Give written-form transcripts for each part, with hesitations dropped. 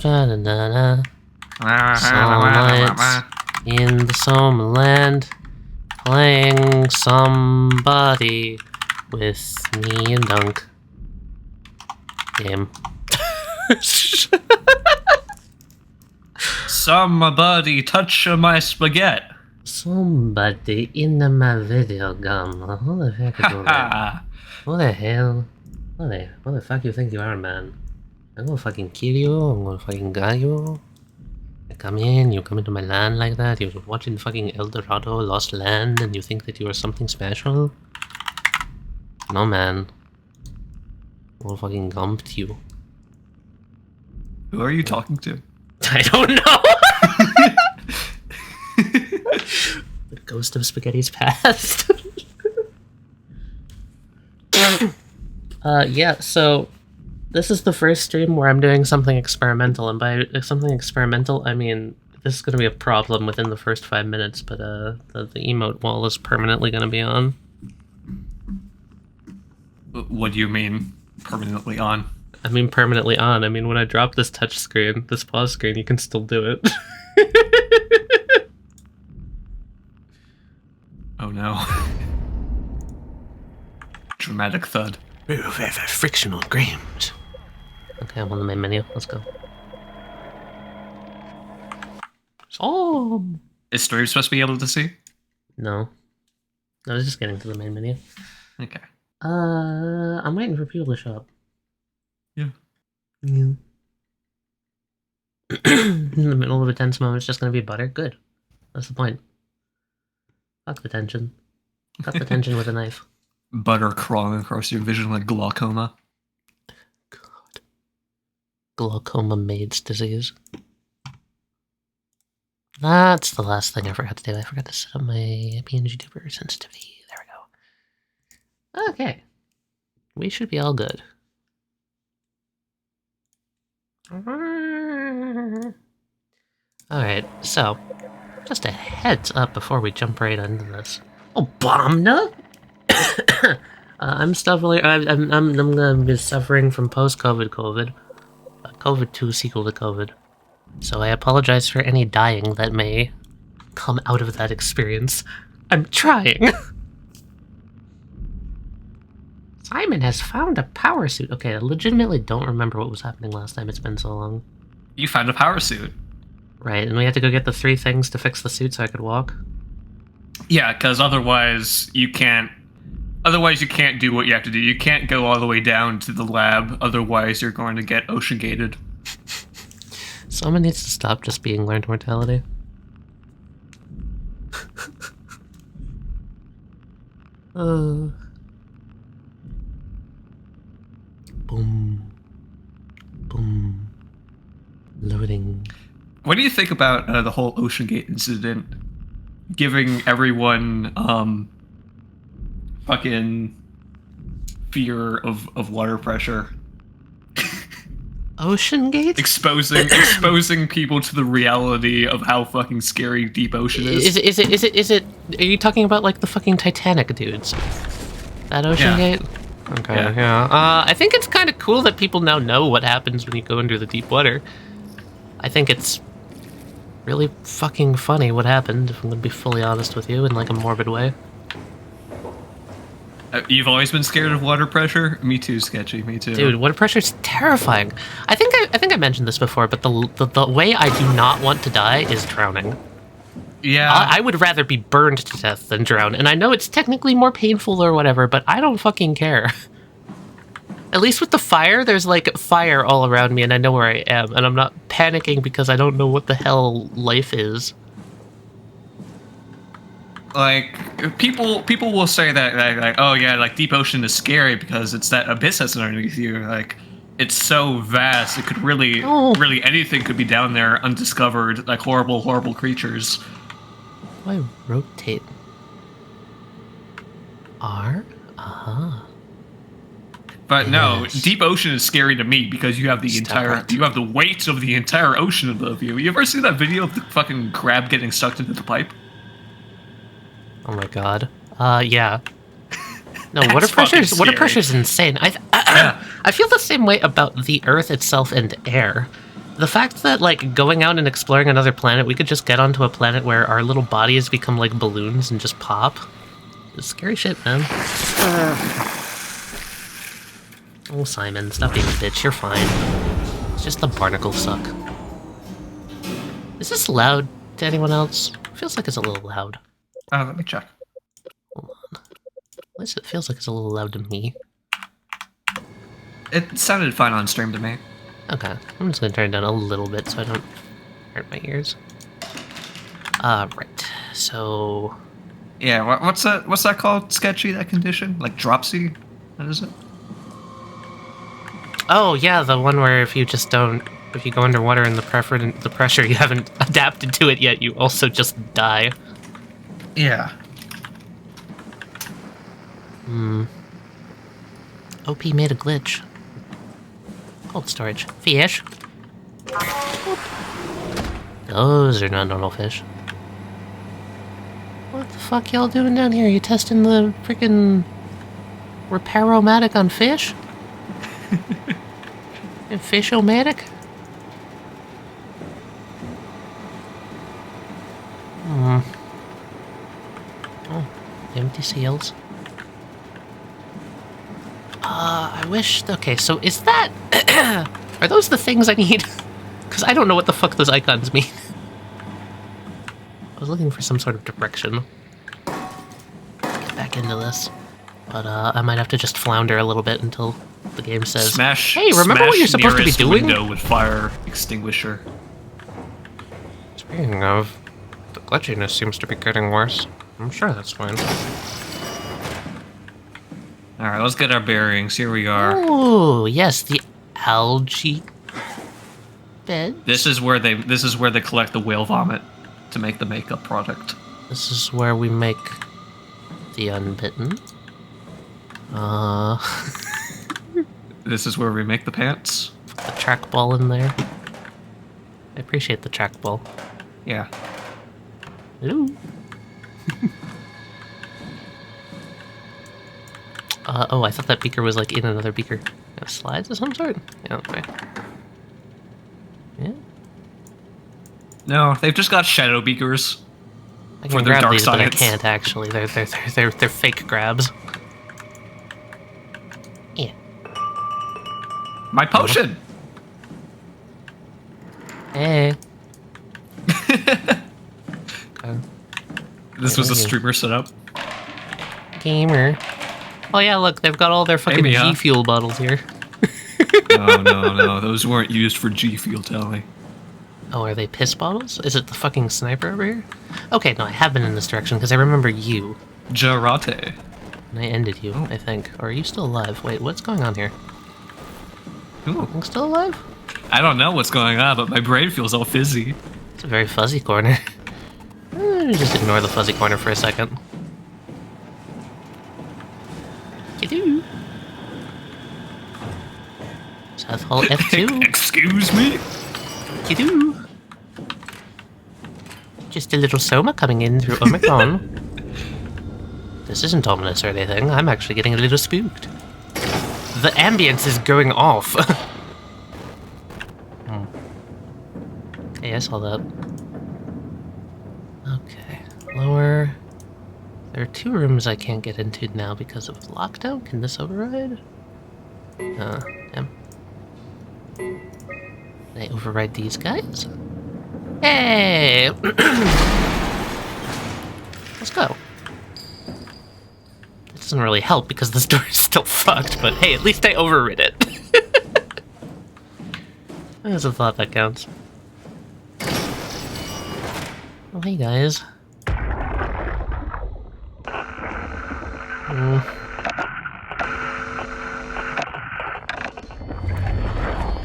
Da-da-da-da. Sunlight in the Soma land, playing somebody with me and Dunk. Game. Somebody touch my spaghetti. Somebody in my video game. Who the heck is that? What the hell? What the fuck you think you are, man? I'm gonna fucking kill you, I'm gonna fucking guy you. I come in, you come into my land like that, you're watching fucking El Dorado, Lost Land, and you think that you are something special? No, man. We'll fucking gump you. Who are you talking to? I don't know! The ghost of spaghetti's past. Yeah, so this is the first stream where I'm doing something experimental, and by something experimental, I mean this is going to be a problem within the first 5 minutes, but the emote wall is permanently going to be on. What do you mean, permanently on? I mean permanently on. I mean when I drop this touch screen, this pause screen, you can still do it. Oh no. Dramatic thud. Frictional games. Okay, I'm on the main menu. Let's go. Som! Is stream supposed to be able to see? No. I was just getting to the main menu. Okay. I'm waiting for people to show up. Yeah. Yeah. In the middle of a tense moment, it's just gonna be butter? Good. That's the point. Fuck the tension. Cut the tension with a knife. Butter crawling across your vision like glaucoma. God. Glaucoma Maid's disease. That's the last thing I forgot to do. I forgot to set up my PNG tuber sensitivity. There we go. Okay. We should be all good. Alright, so just a heads up before we jump right into this. Oh, Bomna! I'm gonna be suffering from post-COVID COVID. COVID 2 sequel to COVID. So I apologize for any dying that may come out of that experience. I'm trying! Simon has found a power suit. Okay, I legitimately don't remember what was happening last time. It's been so long. You found a power suit. Right, and we had to go get the 3 things to fix the suit so I could walk? Yeah, because otherwise you can't... Otherwise you can't do what you have to do. You can't go all the way down to the lab, otherwise you're going to get ocean-gated. Someone needs to stop just being learned mortality. Boom. Boom. Loading. What do you think about the whole OceanGate incident? Giving everyone fucking fear of water pressure. OceanGate? Exposing people to the reality of how fucking scary deep ocean is. Is it are you talking about like the fucking Titanic dudes? That OceanGate? Yeah. Okay, yeah. I think it's kind of cool that people now know what happens when you go under the deep water. I think it's really fucking funny what happened, if I'm gonna be fully honest with you, in like a morbid way. You've always been scared of water pressure? Me too, Sketchy, me too. Dude, water pressure is terrifying. I think I mentioned this before, but the way I do not want to die is drowning. Yeah. I would rather be burned to death than drown, and I know it's technically more painful or whatever, but I don't fucking care. At least with the fire, there's like fire all around me and I know where I am, and I'm not panicking because I don't know what the hell life is. Like, people will say that, like, oh yeah, like deep ocean is scary because it's that abyss that's underneath you. Like, it's so vast, it could really anything could be down there undiscovered, like horrible, horrible creatures. How do I rotate? R? Uh-huh. But no, deep ocean is scary to me because you have the you have the weight of the entire ocean above you. You ever see that video of the fucking crab getting sucked into the pipe? Oh my god. Yeah. No, water pressure's insane. I feel the same way about the Earth itself and air. The fact that, like, going out and exploring another planet, we could just get onto a planet where our little bodies become like balloons and just pop. It's scary shit, man. Oh, Simon, stop being a bitch. You're fine. It's just the barnacles suck. Is this loud to anyone else? Feels like it's a little loud. Let me check. Hold on. At least it feels like it's a little loud to me. It sounded fine on stream to me. Okay, I'm just gonna turn it down a little bit so I don't hurt my ears. Right. So... Yeah, what's that called? Sketchy, that condition? Like dropsy? What is it? Oh, yeah, the one where if you just don't... If you go underwater and the pressure, you haven't adapted to it yet, you also just die. Yeah. OP made a glitch. Cold storage. Fish. Those are not normal fish. What the fuck y'all doing down here? You testing the freaking repair-o-matic on fish? And fish-o-matic? Oh, empty seals. I wish... Okay, so is that... Are those the things I need? Because I don't know what the fuck those icons mean. I was looking for some sort of direction. Get back into this. But I might have to just flounder a little bit until the game says, smash, hey, remember what you're supposed to be doing? Window with fire extinguisher. Speaking of, the glitchiness seems to be getting worse. I'm sure that's fine. Alright, let's get our bearings. Here we are. Oh, yes, the algae bed. This is where they collect the whale vomit to make the makeup product. This is where we make the unbitten. This is where we make the pants. Put the trackball in there. I appreciate the trackball. Yeah. Hello. Oh, I thought that beaker was like in another beaker. Slides of some sort? Yeah, okay. Yeah. No, they've just got shadow beakers. I can grab these, but I can't actually. They're fake grabs. Yeah. My potion. Hey. This was a streamer setup. Gamer. Oh yeah, look, they've got all their fucking G Fuel bottles here. No, those weren't used for G Fuel, tell me. Oh, are they piss bottles? Is it the fucking sniper over here? Okay, no, I have been in this direction because I remember you. Jarate. And I ended you, I think. Or are you still alive? Wait, what's going on here? Ooh. I'm still alive? I don't know what's going on, but my brain feels all fizzy. It's a very fuzzy corner. Just ignore the fuzzy corner for a second. Kidoo. South Hall F2. Excuse me? Kidoo. Just a little Soma coming in through Omicron. This isn't ominous or anything. I'm actually getting a little spooked. The ambience is going off. Hey, I saw that. Okay, lower. There are 2 rooms I can't get into now because of lockdown. Can this override? Damn. Can I override these guys? Hey! Let's go. That doesn't really help because this door is still fucked, but hey, at least I overrid it. There's a thought that counts. Oh, hey guys.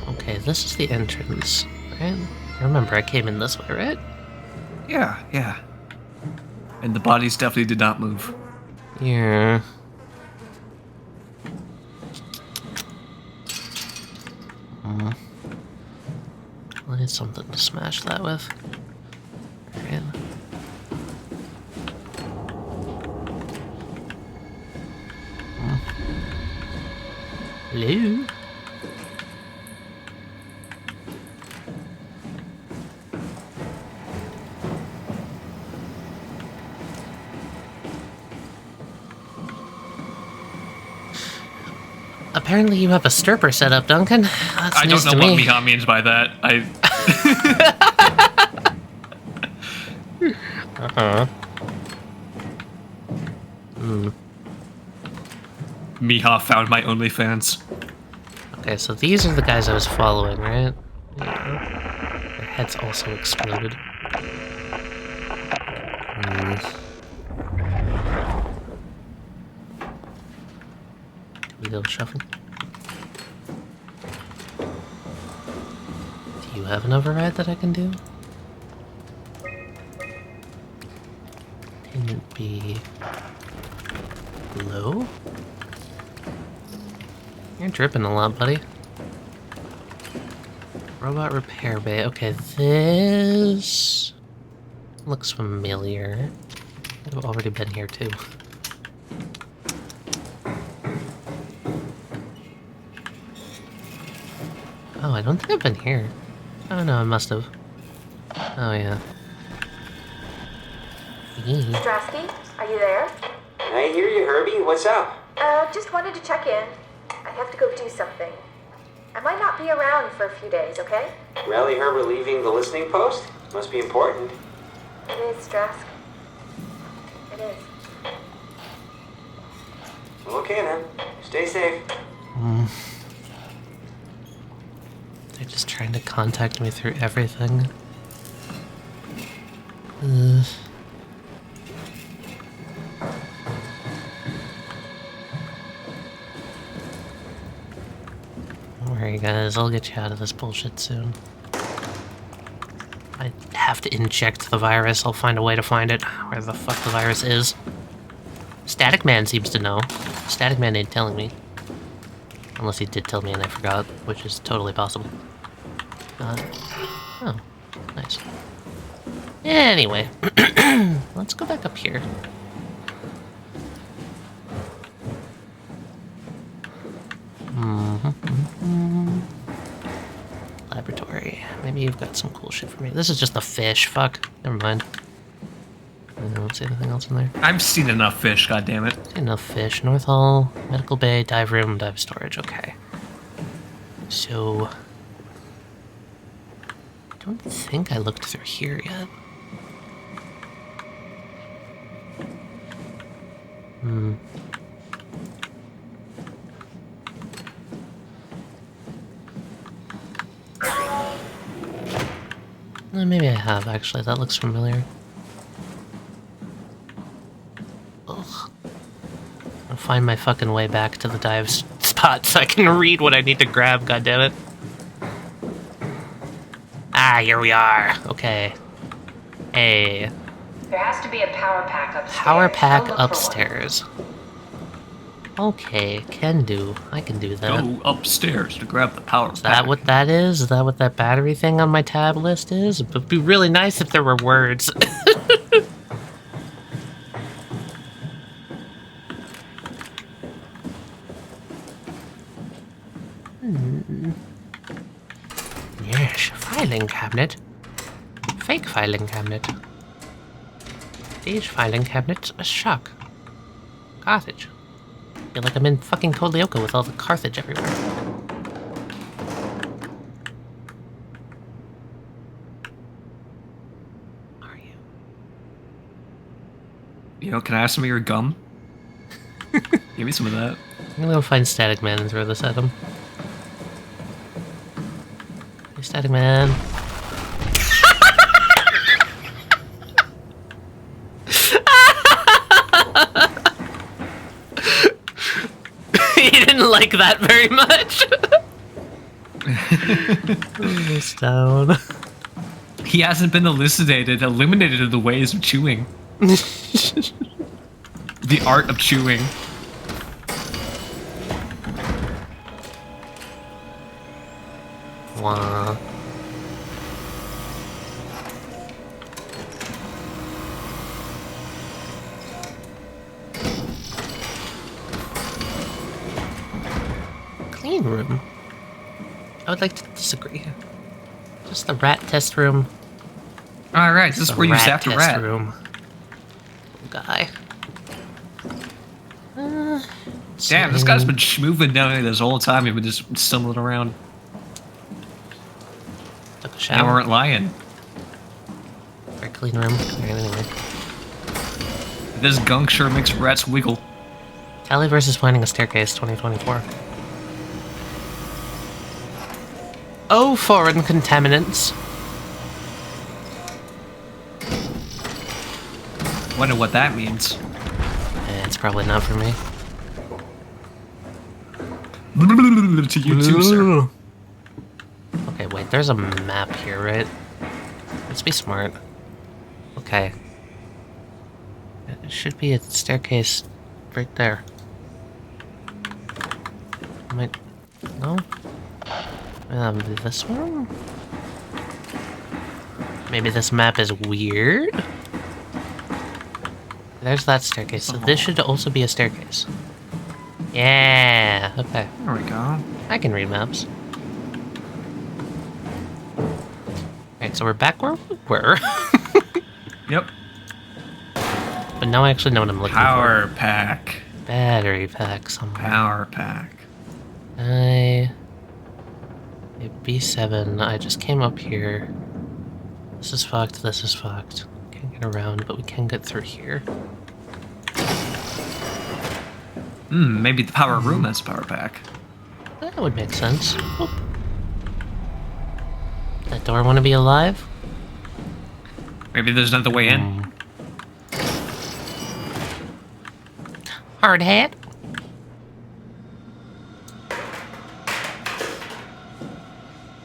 Okay, this is the entrance, right? Remember, I came in this way, right? Yeah. And the bodies definitely did not move. Yeah. I need something to smash that with. Right. Hello? Apparently you have a stirper set up, Duncan. That's I news don't know to what me. Miha means by that. Uh-huh. Miha found my OnlyFans. Okay, so these are the guys I was following, right? Yeah. Their heads also exploded. Do we go shuffle? Do you have an override that I can do? Didn't be low? You're dripping a lot, buddy. Robot repair bay. Okay, this looks familiar. I've already been here too. Oh, I don't think I've been here. Oh no, I must have. Oh yeah. Strasky, are you there? I hear you, Herbie. What's up? Just wanted to check in. I have to go do something. I might not be around for a few days, okay? Rally Herbert leaving the listening post? Must be important. It is, Strask. It is. Well, okay then. Stay safe. They're just trying to contact me through everything. Don't worry, guys. I'll get you out of this bullshit soon. I have to inject the virus. I'll find a way to find it. Where the fuck the virus is. Static Man seems to know. Static Man ain't telling me. Unless he did tell me and I forgot, which is totally possible. Oh, nice. Anyway, let's go back up here. Laboratory. Maybe you've got some cool shit for me. This is just a fish. Fuck. Never mind. I don't see anything else in there. I've seen enough fish, goddammit. Enough fish. North Hall, medical bay, dive room, dive storage. Okay. So... I don't think I looked through here yet. Maybe I have, actually. That looks familiar. Ugh. I'll find my fucking way back to the dive spot so I can read what I need to grab, goddammit. Ah, here we are. Okay. Hey. There has to be a power pack upstairs. Power pack I'll look for one. upstairs. Okay, can do. I can do that. Go upstairs to grab the power Is that what that is? Is that what that battery thing on my tab list is? It would be really nice if there were words. Yes, filing cabinet. Fake filing cabinet. These filing cabinets are shock. Carthage. Feel like I'm in fucking Code Lyoko with all the Carthage everywhere. Are you? You know, can I have some of your gum? Give me some of that. I'm gonna go find Static Man and throw this at him. Hey, Static Man. He didn't like that very much. Almost down. He hasn't been eliminated of the ways of chewing. The art of chewing. Wah. Clean room. I would like to disagree. Just the rat test room. Alright, this is where you zap the rat. Room. Guy. Damn, this guy's been schmooving down here this whole time. He's been just stumbling around. Took a And we shower. weren't lying. Very clean room. Alright, anyway. This gunk sure makes rats wiggle. Tally versus Finding a Staircase 2024. Oh, foreign contaminants. Wonder what that means. It's probably not for me. To you too, sir. Okay, wait, there's a map here, right? Let's be smart. Okay. It should be a staircase right there. Might... No? This one? Maybe this map is weird? There's that staircase, so this should also be a staircase. Yeah, okay. There we go. I can read maps. Alright, so we're back where we were. Yep. But now I actually know what I'm looking Power for. pack. Battery pack somewhere. Power pack. B7, I just came up here. This is fucked, this is fucked. Can't get around, but we can get through here. Maybe the power room has a power pack. That would make sense. Oh. That door want to be alive? Maybe there's another way in. Hard hat?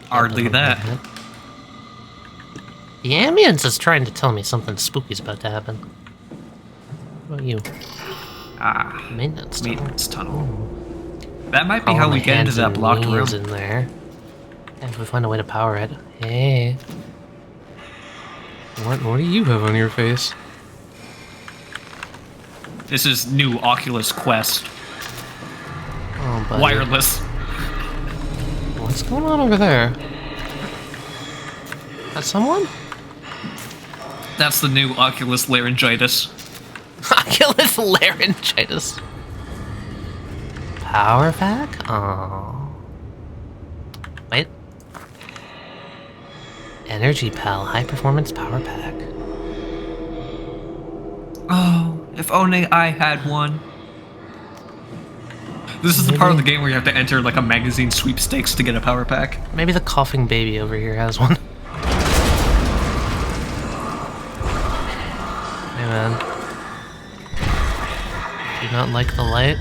Hardly that. The ambience is trying to tell me something spooky's about to happen. What about you? Ah, Maintenance tunnel. maintenance tunnel. That might be how we get into that blocked room. In there. And if we find a way to power it. Hey. What do you have on your face? This is new Oculus Quest. Oh, buddy. Wireless. What's going on over there? That someone? That's the new Oculus Laryngitis. Oculus laryngitis. Power pack? Oh. Wait. Energy Pal High Performance Power Pack. Oh, if only I had one. This is the part of the game where you have to enter like a magazine sweepstakes to get a power pack. Maybe the coughing baby over here has one. Hey man. Do you not like the light?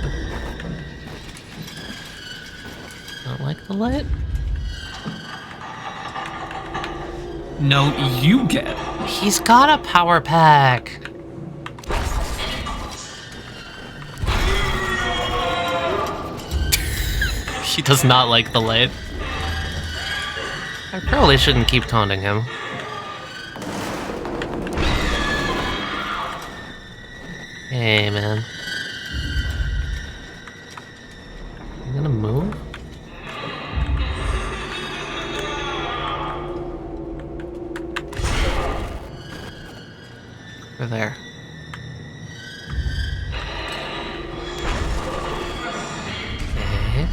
Not like the light? No, you get. He's got a power pack! He does not like the light. I probably shouldn't keep taunting him. Hey, man. You gonna move? Over there. Okay.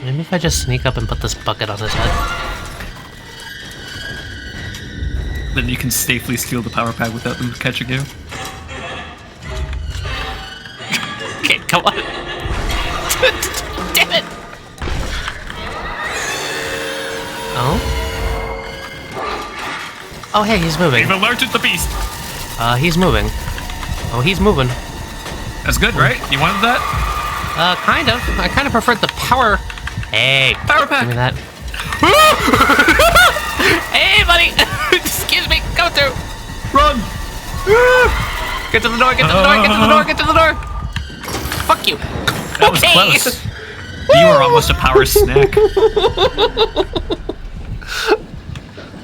Maybe if I just sneak up and put this bucket on his head. Then you can safely steal the power pack without them catching you. Okay, come on. Damn it! Oh? Oh, hey, he's moving. They've alerted the beast. He's moving. Oh, he's moving. That's good, right? You wanted that? Kind of. I kind of preferred the power. Hey, Power pack. give me that. Hey, buddy! Excuse me, come through. Run! Get to the door, get to the door, get to the door, get to the door! Fuck you! That was close. You were almost a power snack.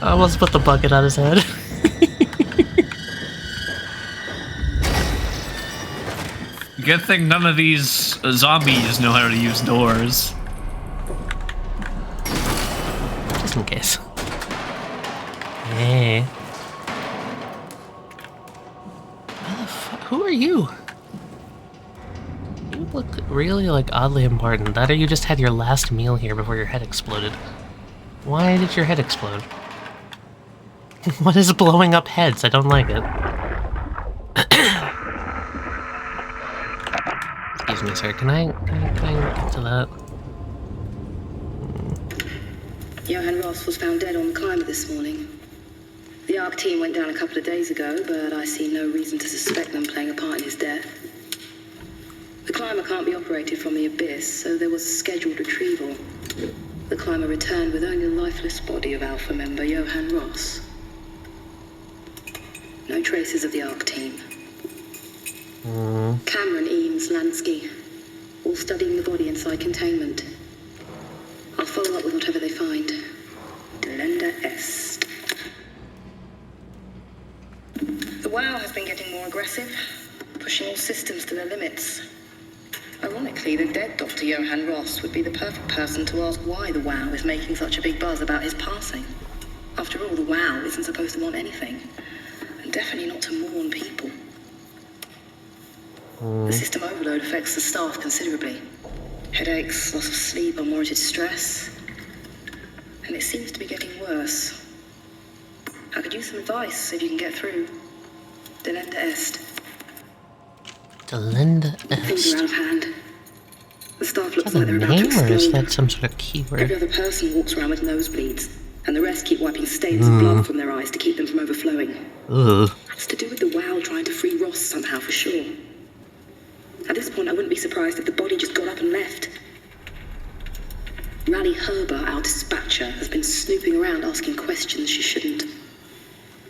I almost put the bucket on his head. Good thing none of these zombies know how to use doors. Just in case. Hey. who are you? You look really, like, oddly important. That or you just had your last meal here before your head exploded. Why did your head explode? What is blowing up heads? I don't like it. Excuse me, sir. Can I get to that? Johann Ross was found dead on the climber this morning. The ARC team went down a couple of days ago, but I see no reason to suspect them playing a part in his death. The climber can't be operated from the abyss, so there was a scheduled retrieval. The climber returned with only the lifeless body of Alpha member Johann Ross. No traces of the ARC team. Cameron, Eames, Lansky, all studying the body inside containment. I'll follow up with whatever they find. Delenda Est. The WoW has been getting more aggressive, pushing all systems to their limits. Ironically, the dead Dr. Johann Ross would be the perfect person to ask why the WoW is making such a big buzz about his passing. After all, the WoW isn't supposed to want anything, and definitely not to mourn people. The system overload affects the staff considerably. Headaches, loss of sleep, unwarranted stress. And it seems to be getting worse. I could use some advice if you can get through. Delenda Est. Delenda Things are out Est. of hand. The staff looks Is that like a they're about to name, or is explode. that some sort of keyword? Every other person walks around with nosebleeds, and the rest keep wiping stains of blood from their eyes to keep them from overflowing. Ugh. It's to do with the WoW trying to free Ross somehow, for sure. At this point, I wouldn't be surprised if the body just got up and left. Rally Herber, our dispatcher, has been snooping around asking questions she shouldn't.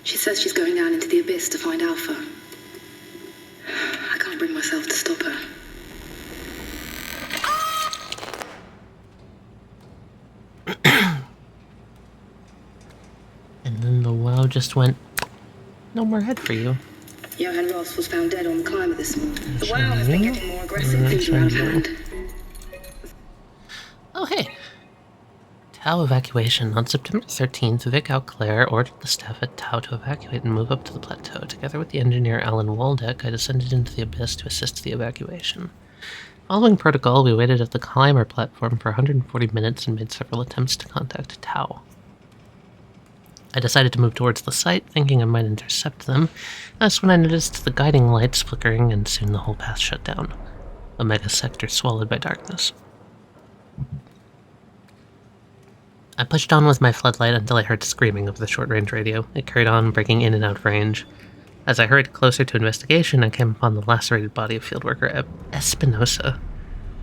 She says she's going down into the abyss to find Alpha. I can't bring myself to stop her. And then the WoW just went, no more head for you. Johann Ross was found dead on the climber this morning. The WoW Shiny? has been getting more aggressive. Things are out of hand. Oh, hey. Tau evacuation. On September 13th, Vic Auclair ordered the staff at Tau to evacuate and move up to the plateau. Together with the engineer Alan Waldeck, I descended into the abyss to assist the evacuation. Following protocol, we waited at the climber platform for 140 minutes and made several attempts to contact Tau. I decided to move towards the site, thinking I might intercept them. That's when I noticed the guiding lights flickering, and soon the whole path shut down. A mega sector swallowed by darkness. I pushed on with my floodlight until I heard screaming over the short-range radio. It carried on, breaking in and out of range. As I hurried closer to investigation, I came upon the lacerated body of fieldworker Espinosa.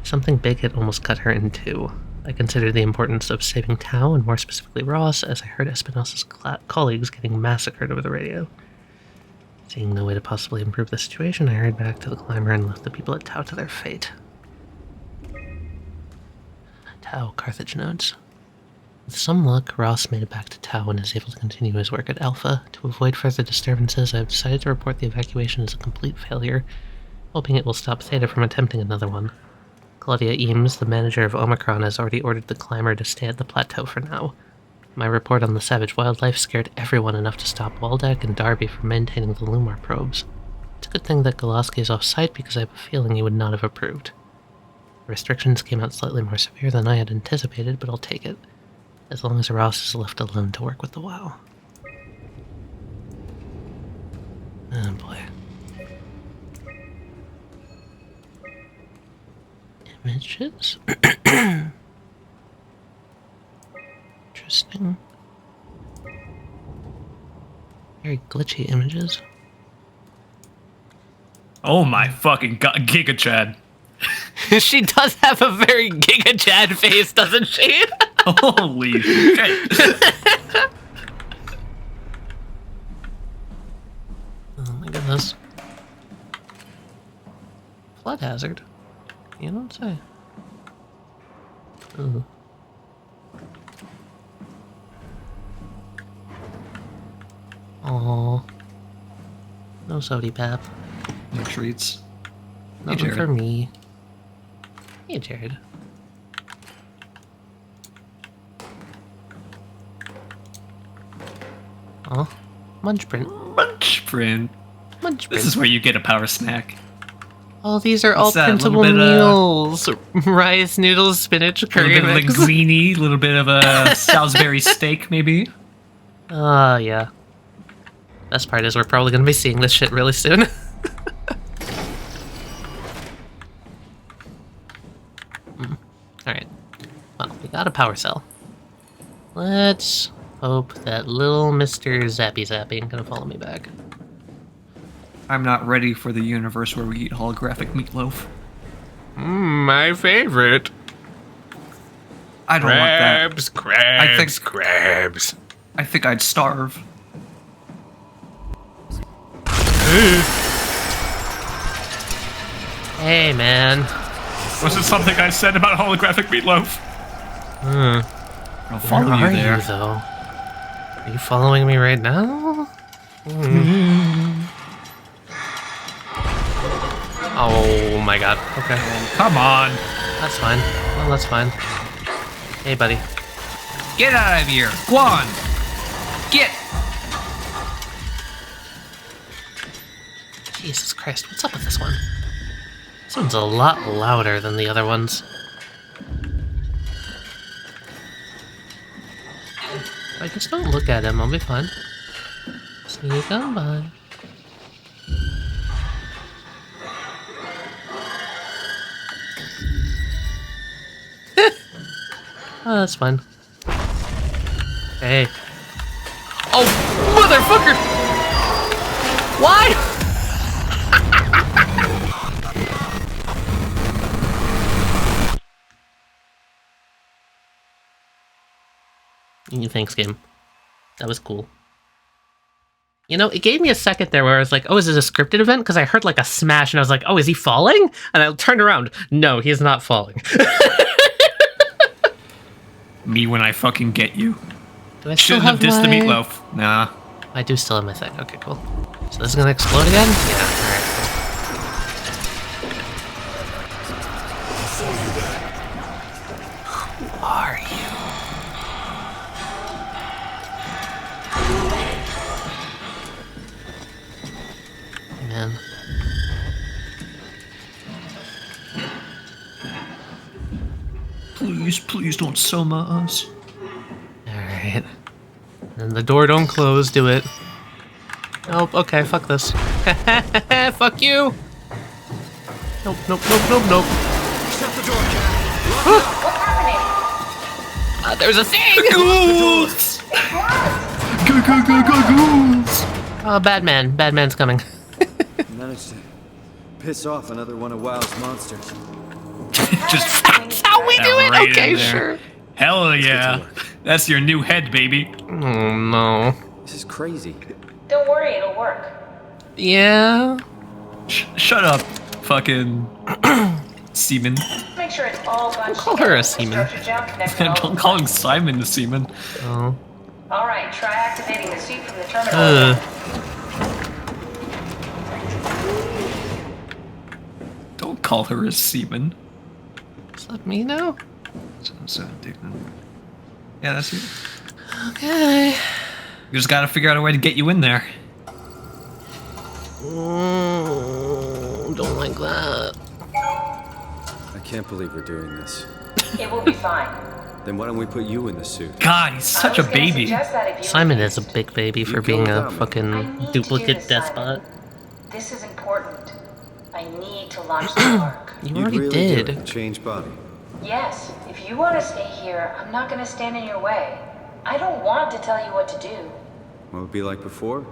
Something big had almost cut her in two. I considered the importance of saving Tau, and more specifically Ross, as I heard Espinosa's colleagues getting massacred over the radio. Seeing no way to possibly improve the situation, I hurried back to the climber and left the people at Tau to their fate. Tau Carthage nodes. With some luck, Ross made it back to Tau and is able to continue his work at Alpha. To avoid further disturbances, I have decided to report the evacuation as a complete failure, hoping it will stop Theta from attempting another one. Claudia Eames, the manager of Omicron, has already ordered the climber to stay at the plateau for now. My report on the savage wildlife scared everyone enough to stop Waldeck and Darby from maintaining the Lumar probes. It's a good thing that Goloski is off-site because I have a feeling he would not have approved. The restrictions came out slightly more severe than I had anticipated, but I'll take it, as long as Ross is left alone to work with the WoW. Oh boy. Images? Interesting. Very glitchy images. Oh my fucking god, Giga Chad. She does have a very Giga Chad face, doesn't she? Holy shit. Oh my goodness. Flood hazard. You don't say. Ooh. Aww. No sody pap. No treats. Nothing Jared. for me. Hey, Jared. Aw. Munch print. Munch print. Munch This is where you get a power snack. Oh, these are all What's that, a little printable bit, meals. Rice, noodles, spinach, A little curry bit of mix. linguine, a little bit of a Salisbury steak, maybe. Yeah. Best part is we're probably gonna be seeing this shit really soon. Alright. Well, we got a power cell. Let's hope that little Mr. Zappy Zappy ain't gonna follow me back. I'm not ready for the universe where we eat holographic meatloaf. My favorite. I don't want that. Crabs, crabs. I think I'd starve. Hey, man. Was it something I said about holographic meatloaf? I'll follow Where are you there. you, though? Are you following me right now? Oh my god. Okay. Come on. That's fine. Well, that's fine. Hey, buddy. Get out of here. Go on. Get. Jesus Christ, what's up with this one? This one's a lot louder than the other ones. If I just don't look at him, I'll be fine. Sneak on by. Oh, that's fine. Hey. Oh, motherfucker! Why? Thanks, game. That was cool. You know, it gave me a second there where I was like, oh, is this a scripted event? Because I heard like a smash and I was like, oh, is he falling? And I turned around. No, he's not falling. Me when I fucking get you. Do I still Shouldn't have dissed the my... meatloaf. Nah. I do still have my thing. Okay, cool. So this is gonna explode again? Yeah, alright, cool. Who are you? Hey, man. Please don't Soma us. Alright. And the door don't close, do it. Nope, okay, fuck this. Fuck you! Nope, nope, nope, nope, nope. Shut the door, Cat. What's happening? There's a thing! Ghouls! Ghouls! Oh, bad man. Bad man's coming. Managed to piss off another one of WoW's monsters. Just That's how we do it? right in Okay, there. sure. Hell yeah. work. That's your new head, baby. Oh, no. This is crazy. Don't worry, it'll work. Yeah? Shut up, fucking semen. Make sure it's all bunched call her a together. seaman. Structure jump connected all Don't the call him points. Simon the semen. Oh. All right, try activating the suit from the terminal. Don't call her a semen. Is that me now? So indignant. Yeah, that's you. Okay. We just gotta figure out a way to get you in there. Don't like that. I can't believe we're doing this. It will be fine. Then why don't we put you in the suit? God, he's such a I was gonna baby. suggest that if you Simon is refused. a big baby for You being go a without me. I fucking need to do duplicate this, despot. Simon. This is important. I need to launch the arc. You You'd already really did. do it. Change body. Yes, if you want to stay here, I'm not going to stand in your way. I don't want to tell you what to do, What would it be like before?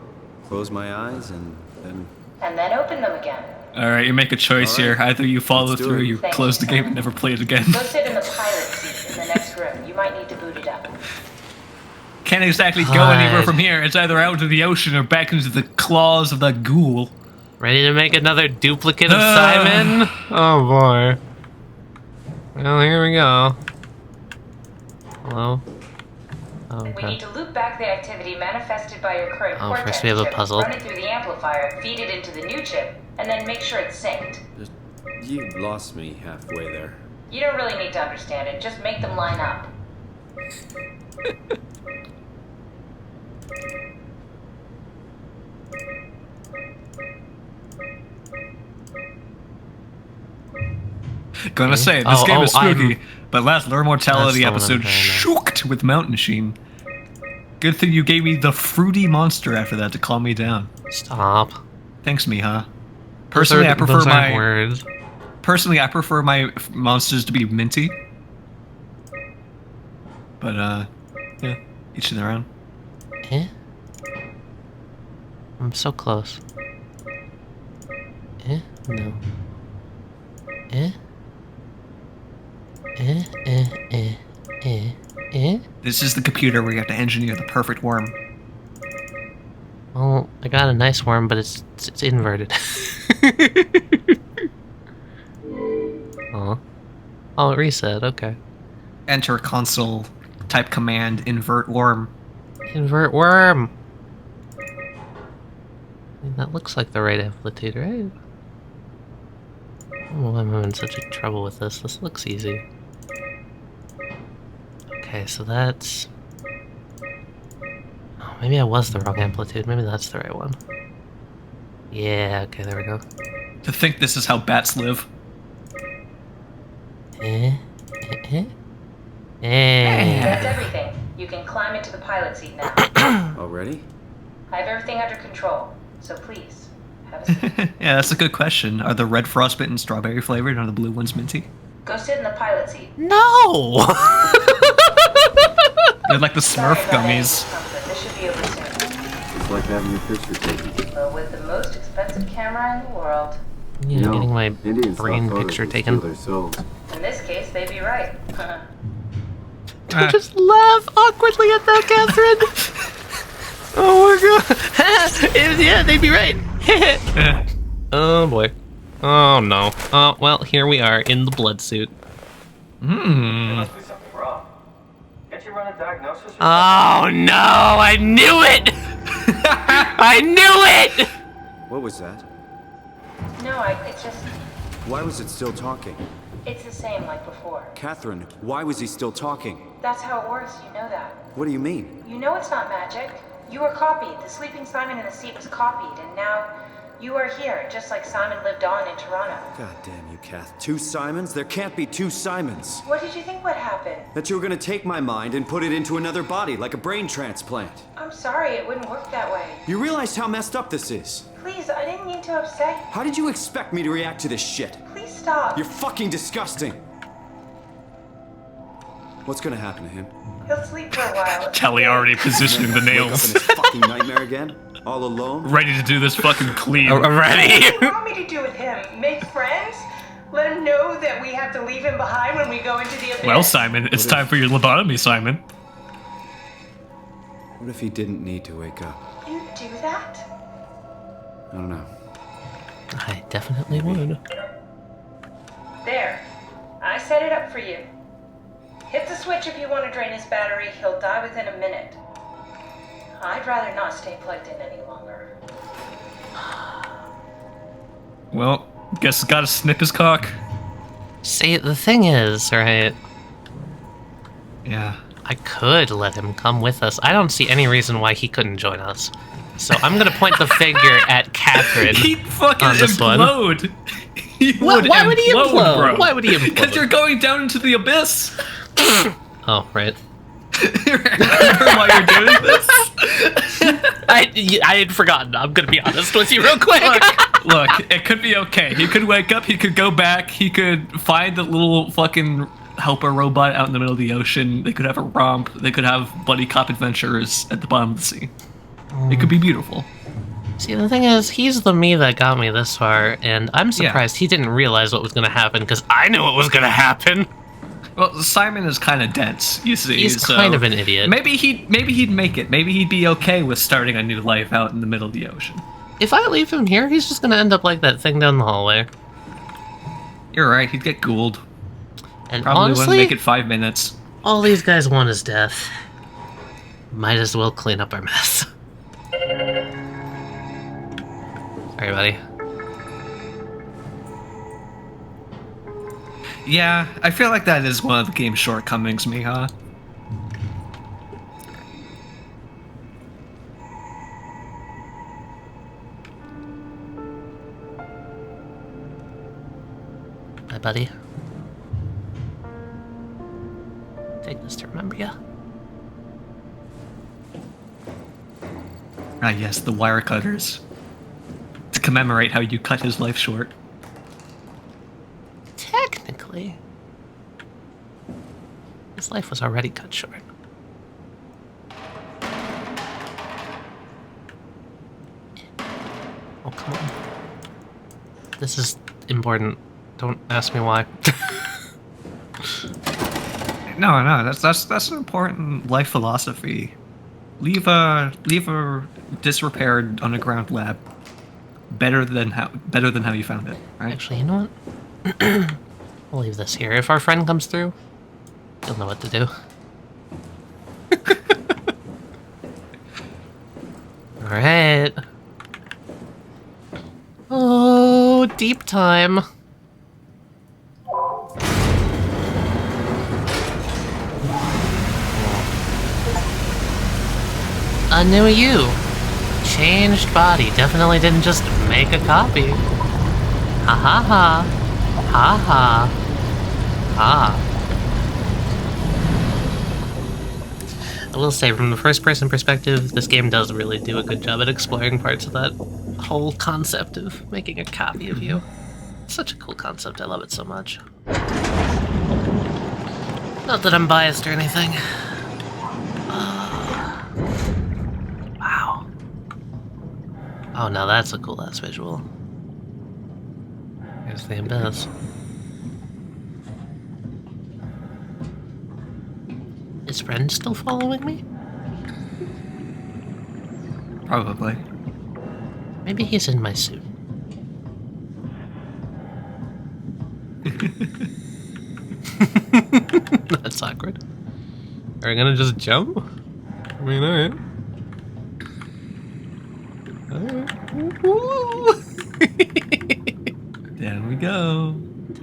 Close my eyes and then... and then open them again. Alright, you make a choice All right. here. Either you follow Let's do through or it. you Thank close you, the game sir. and never play it again. Go sit in the pilot seat in the next room. You might need to boot it up. Can't exactly go God. anywhere from here. It's either out into the ocean or back into the claws of that ghoul. Ready to make another duplicate of Simon? Oh boy. Well, here we go. Hello? We Okay. need to loop back the activity manifested by your current Oh, Cortex first we have a chip, puzzle. run it through the amplifier, feed it into the new chip, and then make sure it's synced. You lost me halfway there. You don't really need to understand it, just make them line up. Gonna say, this game is spooky, but last Lure Mortality episode shooked with Mountain Sheen. Good thing you gave me the fruity monster after that to calm me down. Stop. Thanks, Miha. Personally, I prefer my monsters to be minty. But yeah, each to their own. Eh? I'm so close. Eh? No. Eh? Eh? Eh? Eh? Eh? Eh? This is the computer where you have to engineer the perfect worm. Well, I got a nice worm, but it's inverted. Oh. Oh, it reset, okay. Enter console, type command, invert worm. Invert worm! I mean, that looks like the right amplitude, right? Oh, I'm having such a trouble with this. This looks easy. Okay, so that's... Oh, maybe I was the wrong amplitude. Maybe that's the right one. Yeah, okay, there we go. To think this is how bats live. Hey, that's everything. You can climb into the pilot seat now. Already? I have everything under control, so please, have a seat. Yeah, that's a good question. Are the red frostbitten strawberry flavored and are the blue ones minty? Go sit in the pilot seat. No! They're like the Sorry Smurf about any gummies. discomfort. This should be over soon. It's like having your picture taken. But with the most expensive camera in the world, Yeah, No, getting my Indians brain thought photos picture would taken. steal their souls. in this case, they'd be right. Don't just laugh awkwardly at that, Catherine! Oh my god! Yeah, they'd be right! Oh boy. Oh no. Oh, well, here we are in the blood suit. Must be something wrong. Can't you run a diagnosis? Oh no! I knew it! I knew it! What was that? No, it's just, Why was it still talking? it's the same like before. Catherine, why was he still talking? That's how it works, you know that. What do you mean? You know it's not magic. You were copied. The sleeping Simon in the seat was copied, and now you are here, just like Simon lived on in Toronto. God damn you, Kath. 2 Simons? There can't be 2 Simons. What did you think would happen? That you were gonna take my mind and put it into another body, like a brain transplant. I'm sorry, it wouldn't work that way. You realize how messed up this is? Please, I didn't mean to upset you. How did you expect me to react to this shit? Please stop. You're fucking disgusting. What's gonna happen to him? He'll sleep for a while. Kelly already positioning the Wake up in nails. his fucking nightmare again? All alone? Ready to do this fucking clean. Already? What do you want me to do with him? Make friends? Let him know that we have to leave him behind when we go into the abyss? Well, Simon, it's time for your lobotomy, Simon. What if he didn't need to wake up? You do that? I don't know. I definitely would. There. I set it up for you. Hit the switch if you want to drain his battery. He'll die within a minute. I'd rather not stay plugged in any longer. Well, guess gotta snip his cock. See, the thing is, right, Yeah. I could let him come with us. I don't see any reason why he couldn't join us. So I'm gonna point the finger at Catherine. He'd fucking on this one. implode. He Why would he implode? bro. Why would he implode? Because you're going down into the abyss. Oh, right. Remember why you're doing this? I had forgotten. I'm gonna be honest with you real quick. Look, it could be okay. He could wake up, he could go back, he could find the little fucking helper robot out in the middle of the ocean. They could have a romp. They could have buddy cop adventures at the bottom of the sea. It could be beautiful. See, the thing is, he's the me that got me this far, and I'm surprised he didn't realize what was gonna happen, because I knew what was gonna happen. Well, Simon is kind of dense, you see. He's so kind of an idiot. Maybe he'd make it. Maybe he'd be okay with starting a new life out in the middle of the ocean. If I leave him here, he's just gonna end up like that thing down the hallway. You're right. He'd get ghouled. And Probably honestly, wouldn't make it 5 minutes. all these guys want is death. Might as well clean up our mess. Sorry, buddy. Yeah, I feel like that is one of the game's shortcomings, Miha. Bye, buddy. Take this to remember ya. Ah, yes, the wire cutters. To commemorate how you cut his life short. Technically, his life was already cut short. Oh, come on. This is important. Don't ask me why. No, that's an important life philosophy. Leave a disrepaired underground lab better than how you found it. Right? Actually, you know what? We'll leave this here. If our friend comes through, he'll know what to do. All right. Oh, deep time. A new you. Changed body. Definitely didn't just make a copy. Ha ha ha. Ha ha. Ha. I will say, from the first-person perspective, this game does really do a good job at exploring parts of that whole concept of making a copy of you. It's such a cool concept. I love it so much. Not that I'm biased or anything. Wow. Oh, now that's a cool-ass visual. Here's the abyss. Is friend still following me? Probably. Maybe he's in my suit. That's awkward. Are we gonna just jump? I mean, alright. Down we go.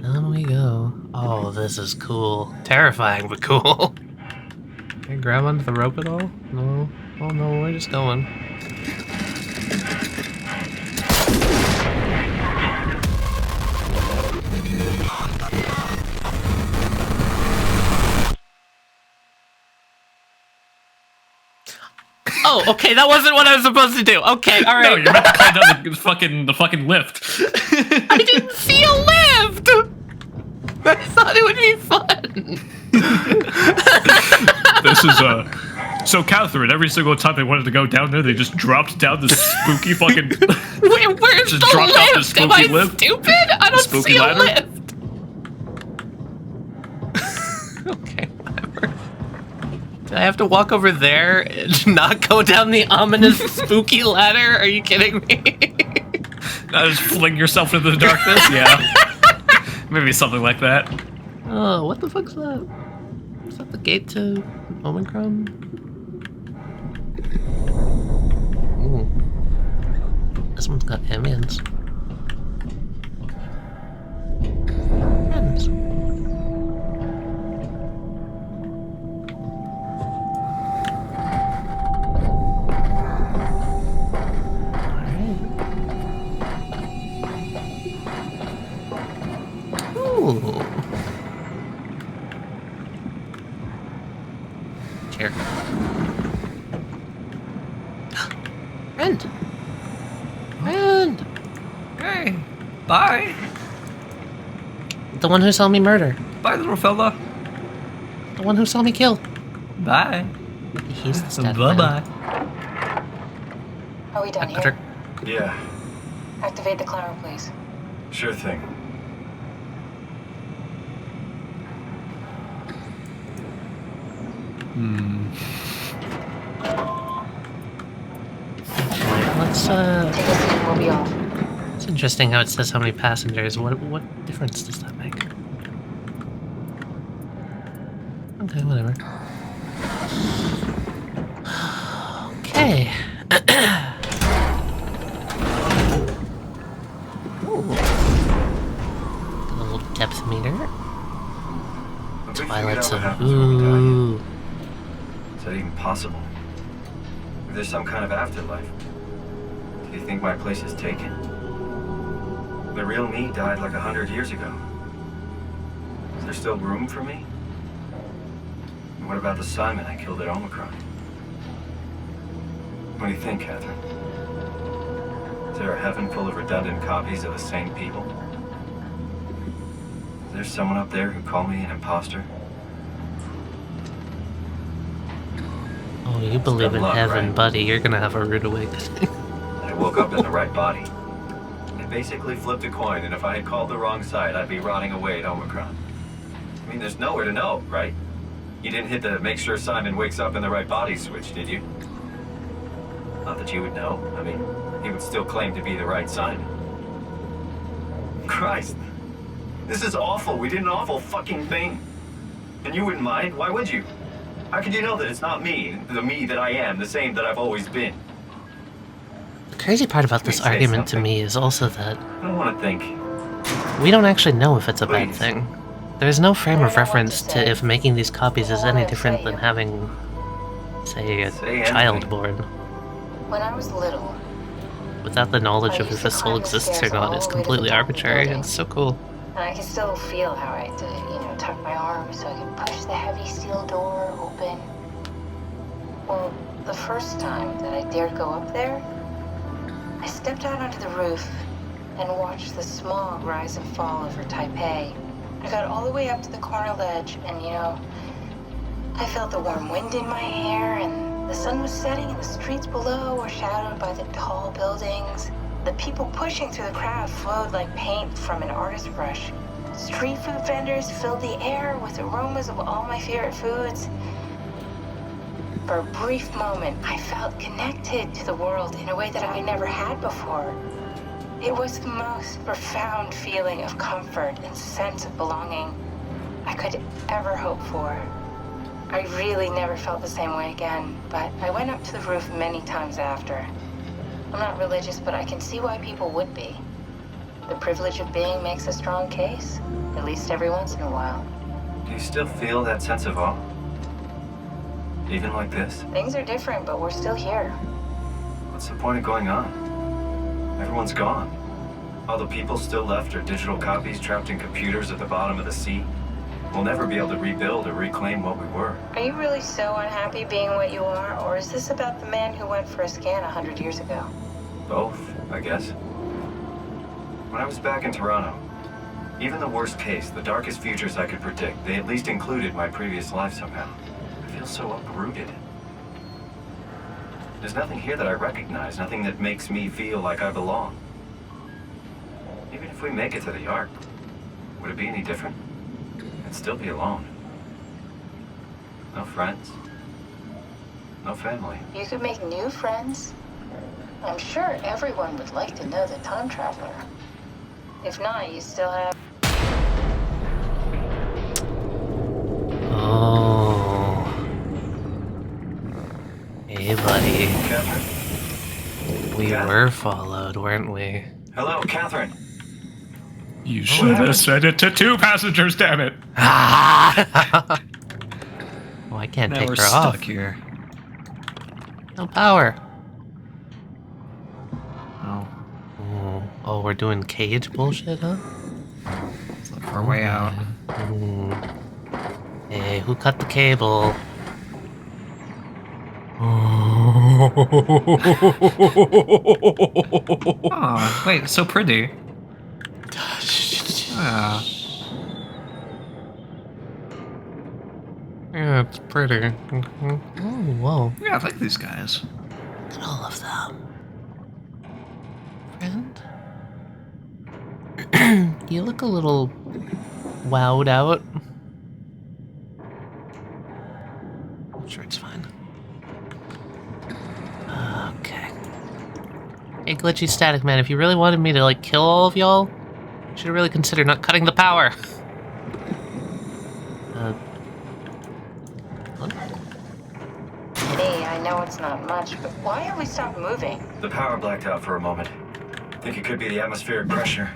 Down we go. Oh, this is cool. Terrifying, but cool. Can I grab onto the rope at all? No. Oh no, we're just going. Oh, okay, that wasn't what I was supposed to do. Okay, all right. No, you're meant to climb down the fucking lift. I didn't see a lift. I thought it would be fun. This is so Catherine. Every single time they wanted to go down there, they just dropped down the spooky fucking. Where's just the dropped lift? off the spooky Am I lift. stupid? I don't spooky see ladder? a lift. Okay, whatever. Do I have to walk over there and not go down the ominous spooky ladder? Are you kidding me? Just fling yourself into the darkness? Yeah. Maybe something like that. Oh, what the fuck's that? Is that the gate to Omicron? Ooh. This one's got ambience. Friends. Ooh. Chair. Friend. Friend. Hey. Bye. The one who saw me murder. Bye, little fella. The one who saw me kill. Bye. He's the stat Bye man. bye. Are we done Patrick. here? Yeah, Activate the climber, please. sure thing. Let's Take us in and we'll be off. It's interesting how it says how many passengers. What difference does that make? Okay, whatever. Okay. Ooh. A little depth meter. Twilight Zone. Ooh. Is that even possible? If there's some kind of afterlife, do you think my place is taken? The real me died like 100 years ago. Is there still room for me? What about the Simon I killed at Omicron? What do you think, Catherine? Is there a heaven full of redundant copies of the same people? Is there someone up there who called me an imposter? Oh, you believe in luck, heaven, right? buddy. You're gonna have a rude awakening. I woke up in the right body. I basically flipped a coin, and if I had called the wrong side, I'd be rotting away at Omicron. I mean, there's nowhere to know, right? You didn't hit the make sure Simon wakes up in the right body switch, did you? Not that you would know. I mean, he would still claim to be the right Simon. Christ. This is awful. We did an awful fucking thing. And you wouldn't mind? Why would you? How could you know that it's not me, the me that I am, the same that I've always been? The crazy part about this Please say argument to something. me is also that I don't want to think. we don't actually know if it's a bad Please. thing. There's no frame I of don't know what to reference to say. if making these copies is any What different say than you? having, say, a Say child anything. born. When I was little, Without the knowledge I of used if to a soul climb the exists or stairs not all is the way to the completely top of the arbitrary. building. It's so cool. and I can still feel how I had to, tuck my arm so I could push the heavy steel door open. Well, the first time that I dared go up there, I stepped out onto the roof and watched the smog rise and fall over Taipei. I got all the way up to the corner ledge and, I felt the warm wind in my hair and the sun was setting and the streets below were shadowed by the tall buildings. The people pushing through the crowd flowed like paint from an artist's brush. Street food vendors filled the air with aromas of all my favorite foods. For a brief moment, I felt connected to the world in a way that I never had before. It was the most profound feeling of comfort and sense of belonging I could ever hope for. I really never felt the same way again, but I went up to the roof many times after. I'm not religious, but I can see why people would be. The privilege of being makes a strong case, at least every once in a while. Do you still feel that sense of awe? Even like this? Things are different, but we're still here. What's the point of going on? Everyone's gone. All the people still left are digital copies trapped in computers at the bottom of the sea. We'll never be able to rebuild or reclaim what we were. Are you really so unhappy being what you are, or is this about the man who went for a scan 100 years ago? Both, I guess. When I was back in Toronto, even the worst case, the darkest futures I could predict, they at least included my previous life somehow. I feel so uprooted. There's nothing here that I recognize, nothing that makes me feel like I belong. Even if we make it to the Ark, would it be any different? I'd still be alone. No friends. No family. You could make new friends. I'm sure everyone would like to know the time traveler. If not, you still have... Oh. Hey, buddy. Catherine? We Catherine? were followed, weren't we? Hello, Catherine. You should have said it to 2 passengers, damn it. Ah! Oh, I can't Now take we're her stuck off. here. No power. Oh, Oh, we're doing cage bullshit, huh? let's look for a way out. Hey, who cut the cable? Oh, wait, it's so pretty. Ah, Yeah, it's pretty. Oh, whoa. yeah, I like these guys. Look at all of them. Friend? You look a little wowed out. I'm sure it's fine. Okay. Hey, Glitchy Static Man, if you really wanted me to, kill all of y'all, you should really consider not cutting the power. Hey, I know it's not much, but why have we stopped moving? The power blacked out for a moment. Think it could be the atmospheric pressure.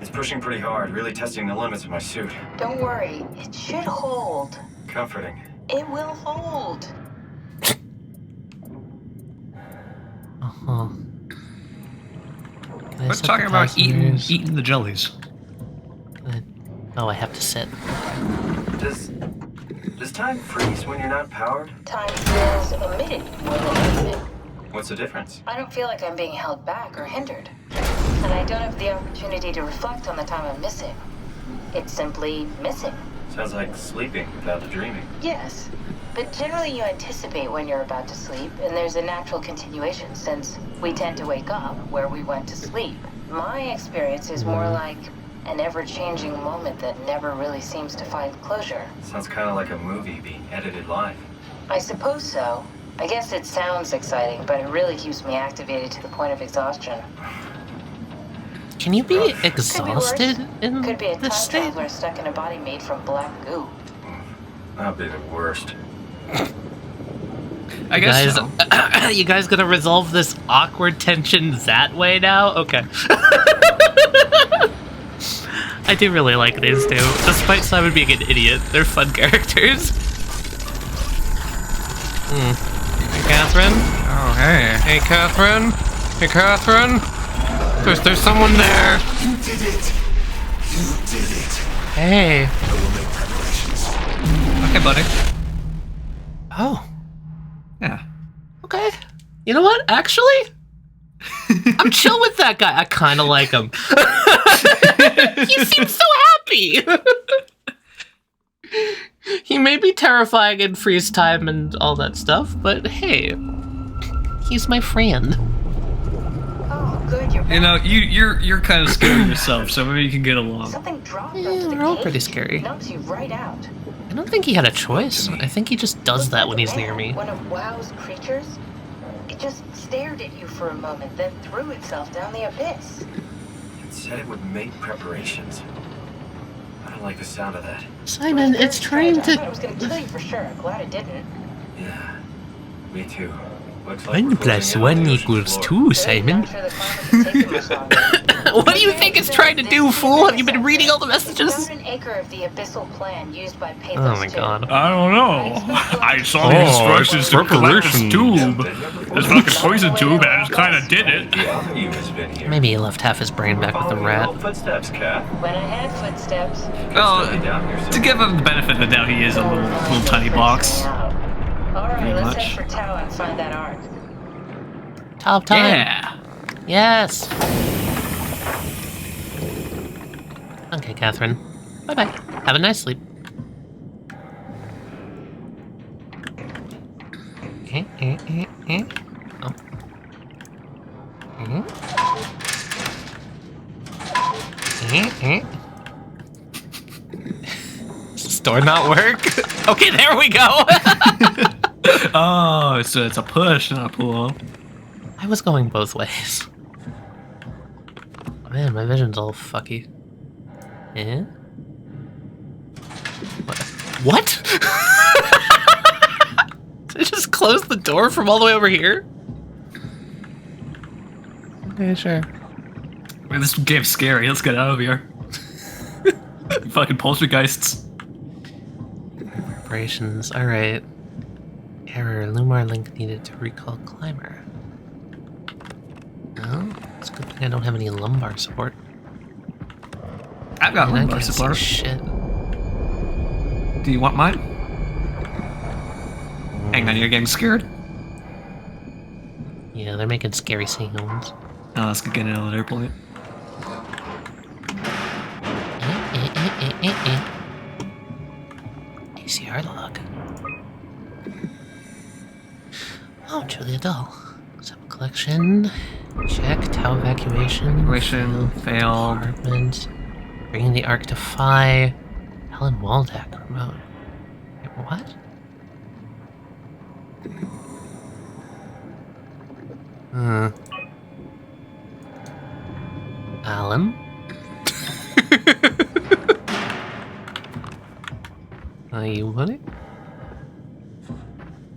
It's pushing pretty hard, really testing the limits of my suit. Don't worry, it should hold. Comforting. It will hold. Uh-huh. Can I We're set the talking about passengers? eating the jellies. Oh, I have to sit. Does Does time freeze when you're not powered? Time feels omitted more than infinite. What's the difference? I don't feel like I'm being held back or hindered. And I don't have the opportunity to reflect on the time I'm missing. It's simply missing. Sounds like sleeping without the dreaming. Yes. But generally you anticipate when you're about to sleep, and there's a natural continuation since we tend to wake up where we went to sleep. My experience is more like an ever-changing moment that never really seems to find closure. Sounds kind of like a movie being edited live. I suppose so. I guess it sounds exciting, but it really keeps me activated to the point of exhaustion. Can you be exhausted in Could be a time this state? traveler stuck in a body made from black goo. That'd be the worst. I guess so. You guys gonna resolve this awkward tension that way now? Okay. I do really like these two, despite Simon being an idiot. They're fun characters. Hey, Catherine? Oh, hey. Hey, Catherine? Hey, Catherine? There's someone there. You did it. You did it. Hey. I will make preparations. Okay, buddy. Oh. Yeah. Okay. You know what? Actually, I'm chill with that guy. I kind of like him. He seems so happy. He may be terrifying in freeze time and all that stuff, but hey, he's my friend. Oh, good, you're back. You know, you're kind of scared yourself, so maybe you can get along. Something dropped Yeah, onto the they're all cage. pretty scary. Knocks you right out. I don't think he had a choice. I think he just does that when he's near me. One of WoW's creatures, it just stared at you for a moment, then threw itself down the abyss. It said it would make preparations. I don't like the sound of that. Simon, it's trying I thought it to... was gonna kill you for sure. I'm glad it didn't. Yeah, me too. Looks like 1 we're plus closing in on 1 the ocean equals floor. 2, Simon. Not sure the climate can take you much longer. What do you think it's trying to do, fool? Have you been reading all the messages? About an acre of the abyssal plan used by Pathos Oh my 2. god. I don't know. I saw the Oh, instructions to collect this tube. This fucking poison tube, and I just kind of did it. The other you has been here. Maybe he left half his brain back with the Following rat. your footsteps, Cat. When I had footsteps. Well, Still be down here to soon. give him the benefit of the doubt, he is a little tiny box. Alright, Pretty let's much. head for Tau and find that arc. Top time. Yeah. Yes. Okay, Catherine. Bye-bye. Have a nice sleep. Oh. Does this door not work? Okay, there we go. Oh, so it's a push, not a pull. I was going both ways. Man, my vision's all fucky. Eh? What? Did I just close the door from all the way over here? Okay, sure. Man, this game's scary. Let's get out of here. Fucking poltergeists. Preparations, alright. Error, Lumar link needed to recall climber. No, it's a good thing I don't have any lumbar support. I've got And I lumbar can't see support. shit. Do you want mine? Hang on, you're getting scared? Yeah, they're making scary sounds. Oh, let's get an elevator point. ACR log. Oh, Julia Doll. Sub collection. Check. Tau evacuation. Evacuation, failed. Apartment. Bringing the Ark to Phi. Helen Waldeck remote. Wait, what? Alan? Are you willing?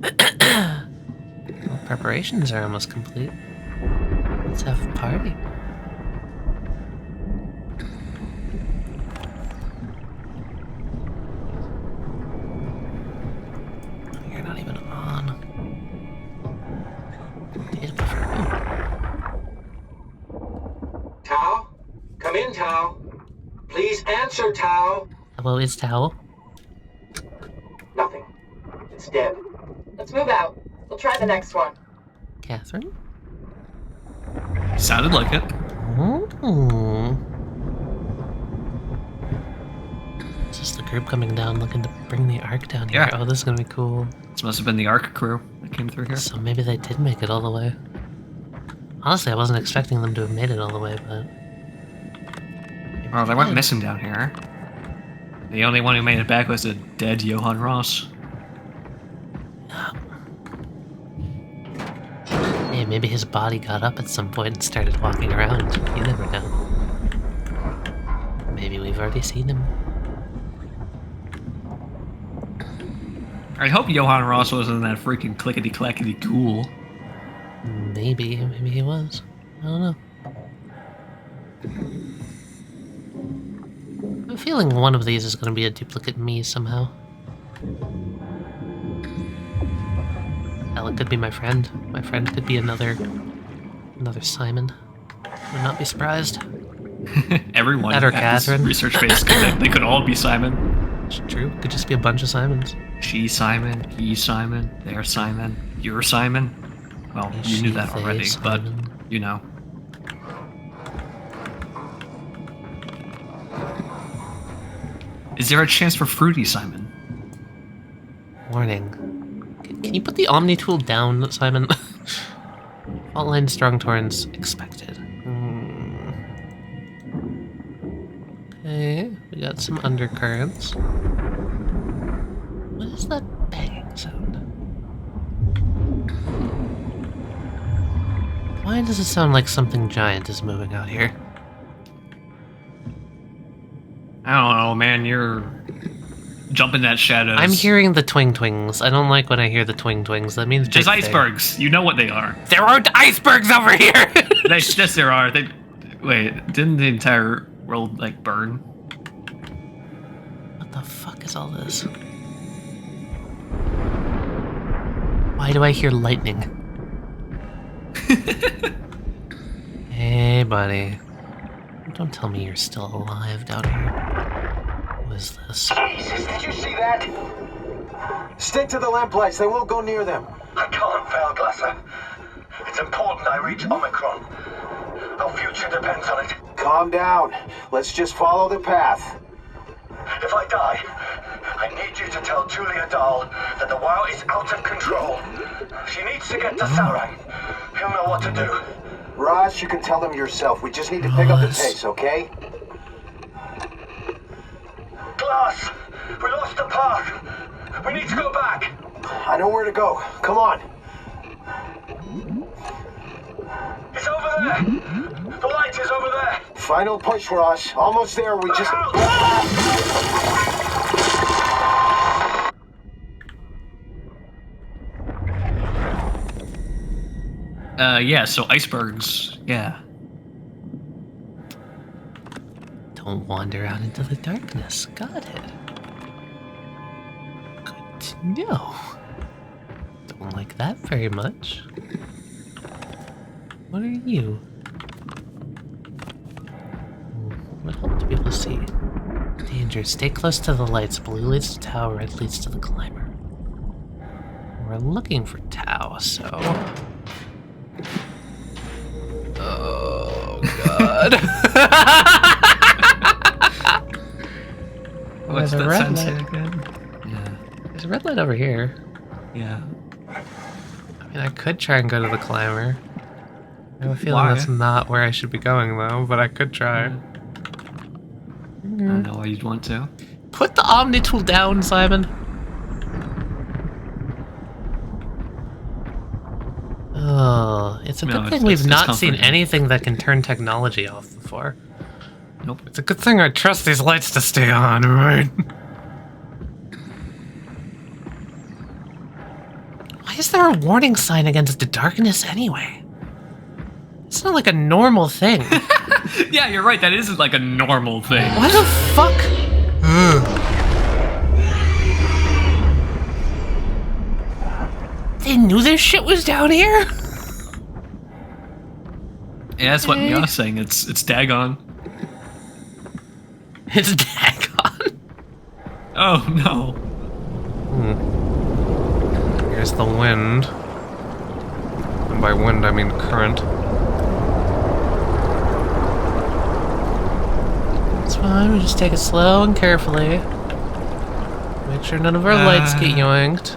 Well, preparations are almost complete. Let's have a party. You're not even on. Data buffer. Tau? Come in, Tau. Please answer, Tau. Hello, is Tao? Nothing. dead. Let's move out. We'll try the next one. Catherine? Sounded like it. It's just the group coming down looking to bring the Ark down here. Yeah. Oh, this is gonna be cool. This must have been the Ark crew that came through here. So maybe they did make it all the way. Honestly, I wasn't expecting them to have made it all the way, but... Well, they went missing down here. The only one who made it back was a dead Johann Ross. Hey, maybe his body got up at some point and started walking around. You never know. Maybe we've already seen him. I hope Johann Ross wasn't that freaking clickety-clackety ghoul. Maybe he was. I don't know. I'm feeling one of these is going to be a duplicate me somehow. Hell, it could be my friend. My friend could be another Simon. Would not be surprised. Everyone That or Catherine. Research-based, they could all be Simon. It's true. Could just be a bunch of Simons. She Simon, he Simon, they're Simon, you're Simon. Well, you knew that already, but you know. Is there a chance for Fruity Simon? Warning. Can you put the Omni tool down, Simon? Fault line strong torrents expected. Okay, we got some undercurrents. What is that banging sound? Why does it sound like something giant is moving out here? I don't know, man, you're jumping at shadows. I'm hearing the twing twings. I don't like when I hear the twing twings. That means There's big icebergs. You know what they are. There aren't icebergs over here! Yes, there are. Wait, didn't the entire world, like, burn? What the fuck is all this? Why do I hear lightning? Hey, buddy. Don't tell me you're still alive down here. Who is this? Jesus, did you see that? Stick to the lamplights. They won't go near them. I can't fail, Glasser. It's important I reach Omicron. Our future depends on it. Calm down. Let's just follow the path. If I die, I need you to tell Julia Dahl that the WoW is out of control. She needs to get to Sarang. He'll know what to do. Ross, you can tell them yourself. We just need to pick up the pace, okay? Glass! We lost the path! We need to go back! I know where to go. Come on. It's over there! The light is over there! Final push, Ross. Almost there. We just... Yeah, so icebergs, yeah. Don't wander out into the darkness. Got it. Good to know. Don't like that very much. What are you? Would help to be able to see. Danger. Stay close to the lights. Blue leads to Tau, red leads to the climber. We're looking for Tau, so... Oh, God. What's There's a that red sensei light. again? Yeah. There's a red light over here. Yeah. I mean, I could try and go to the climber. I have a feeling Why? that's not where I should be going, though, but I could try. I don't know why you'd want to. Put the Omni tool down, Simon. Oh, it's a good thing we've not seen anything that can turn technology off before. Nope. It's a good thing I trust these lights to stay on, right? Why is there a warning sign against the darkness anyway? It's not like a normal thing. Yeah, you're right. That isn't like a normal thing. Why the fuck? They knew this shit was down here? Yeah, that's what Mia's saying. It's Dagon. It's Dagon. Oh no. There's the wind. And by wind, I mean current. It's fine, we just take it slow and carefully. Make sure none of our lights get yoinked.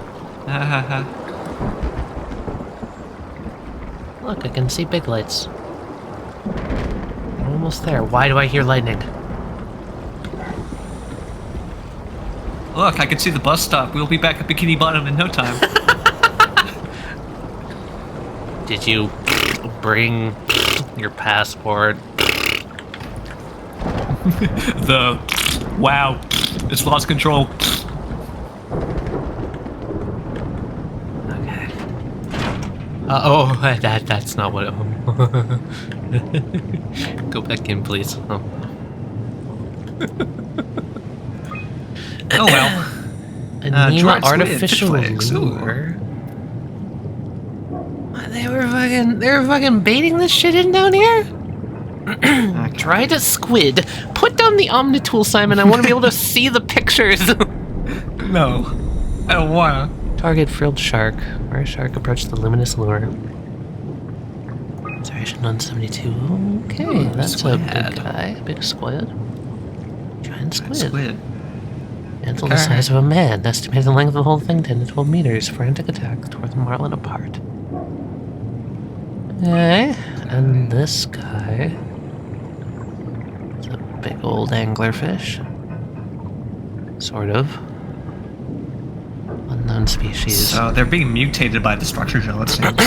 Look, I can see big lights. I'm almost there. Why do I hear lightning? Look, I can see the bus stop. We'll be back at Bikini Bottom in no time. Did you bring your passport? Wow, it's lost control. Okay. That's not what it... Go back in, please. Oh. Oh well. Anima Droid artificial squid, fish lure. What, they were fucking baiting this shit in down here? Try to squid. Put down the Omnitool, Simon. I want to be able to see the pictures. No, I don't wanna. Target frilled shark. Where shark approached the luminous lure. Observation 172. Okay, that's a big guy. Big squid. Giant squid. Mantle the size of a man. Estimated length of the whole thing 10 to 12 meters. Frantic attack tore the marlin apart. Okay, and this guy is a big old anglerfish. Sort of. Unknown species. So they're being mutated by the structure gel, it seems.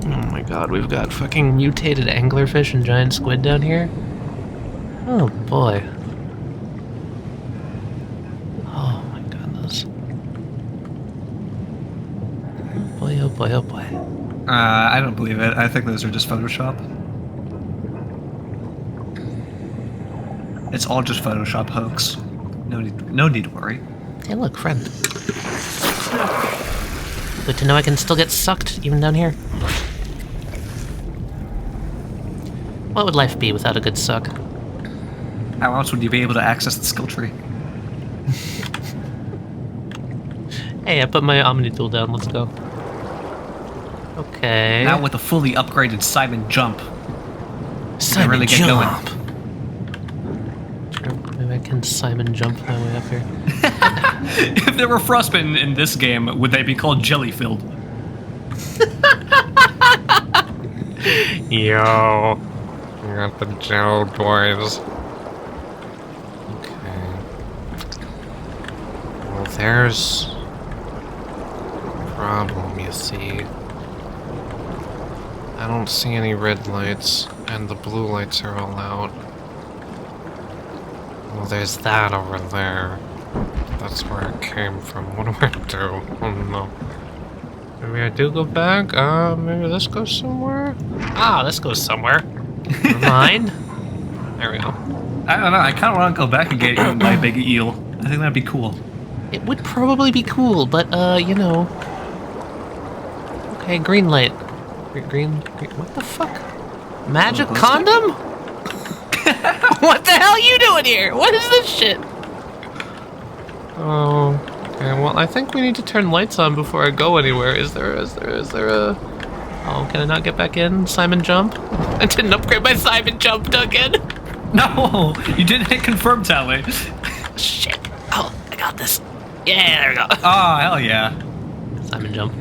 Oh my god, we've got fucking mutated anglerfish and giant squid down here? Oh boy. Oh my goodness. Boy, oh boy, oh boy. I don't believe it. I think those are just Photoshop. It's all just Photoshop hoax. No need to worry. Hey look, friend. Good to know I can still get sucked even down here. What would life be without a good suck? How else would you be able to access the skill tree? Hey, I put my Omnitool down, let's go. Okay. Now with a fully upgraded Simon jump. Simon really get jump! Sure, maybe I can Simon jump my way up here. If there were frostbitten in this game, would they be called jelly-filled? Yo. You got the gel boys. Okay. Well, there's a problem, you see. I don't see any red lights, and the blue lights are all out. Well, there's that over there. That's where it came from. What do I do? Oh no. Maybe I do go back? Maybe this goes somewhere? Ah, this goes somewhere. Never mind. There we go. I don't know, I kind of want to go back and get eaten by a big eel. I think that'd be cool. It would probably be cool, but, you know... Okay, green light. Green... What the fuck? Magic condom? What the hell are you doing here? What is this shit? Oh, okay, well, I think we need to turn lights on before I go anywhere. Is there a... Oh, can I not get back in? Simon jump? I didn't upgrade my Simon jump, Duncan! No! You didn't hit confirm tally. Shit. Oh, I got this. Yeah, there we go. Oh, hell yeah. Simon jump.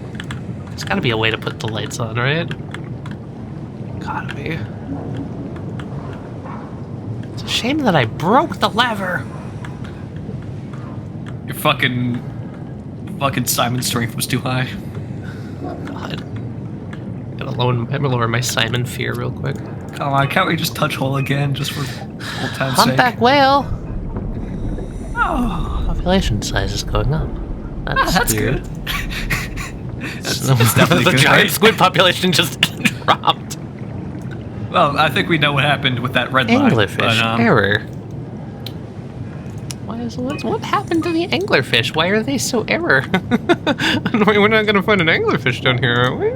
There's gotta be a way to put the lights on, right? Gotta be. It's a shame that I broke the lever. Your fucking Simon strength was too high. God. Gotta lower my Simon fear real quick. Come on, can't we just touch hole again, just for old time's sake? Humpback whale! Oh. Population size is going up. That's good. It's definitely the good, giant right? squid population just dropped. Well, I think we know what happened with that red line. Anglerfish error. What happened to the anglerfish? Why are they so error? We're not gonna find an anglerfish down here, are we?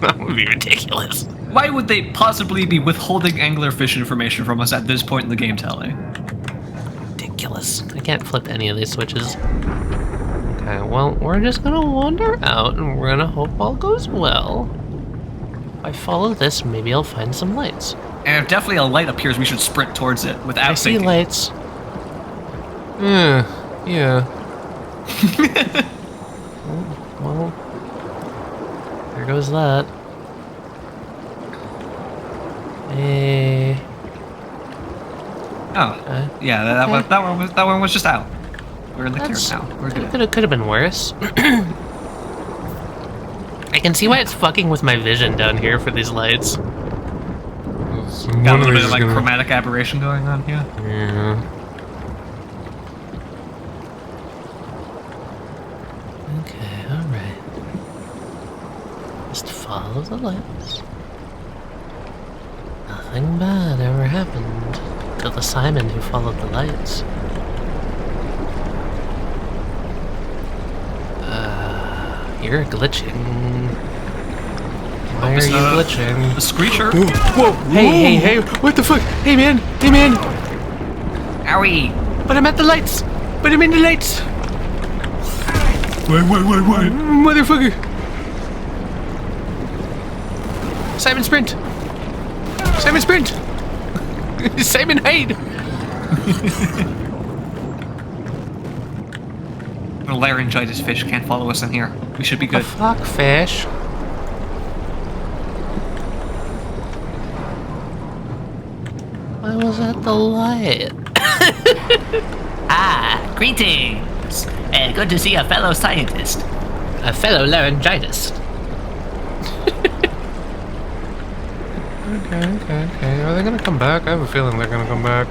That would be ridiculous. Why would they possibly be withholding anglerfish information from us at this point in the game, Tally? Ridiculous. I can't flip any of these switches. Okay, well, we're just gonna wander out and we're gonna hope all goes well. If I follow this, maybe I'll find some lights. And if definitely a light appears, we should sprint towards it without I see thinking. lights. Yeah. Well, there goes that. Hey. Oh, yeah, that one was just out. We're in the clear now. We're good. Could have been worse. I can see why it's fucking with my vision down here for these lights. Got a little bit of like chromatic aberration going on here. Yeah. Okay, alright. Just follow the lights. Nothing bad ever happened to the Simon who followed the lights. You're glitching. Why are you glitching? The screecher? Whoa! Hey! What the fuck? Hey man! Owie! But I'm at the lights! But I'm in the lights! Wait! Motherfucker! Simon sprint! Simon hide! The laryngitis fish can't follow us in here. We should be good. Fuck, fish. I was at the light. Greetings. Good to see a fellow scientist. A fellow laryngitis. Okay. Are they gonna come back? I have a feeling they're gonna come back.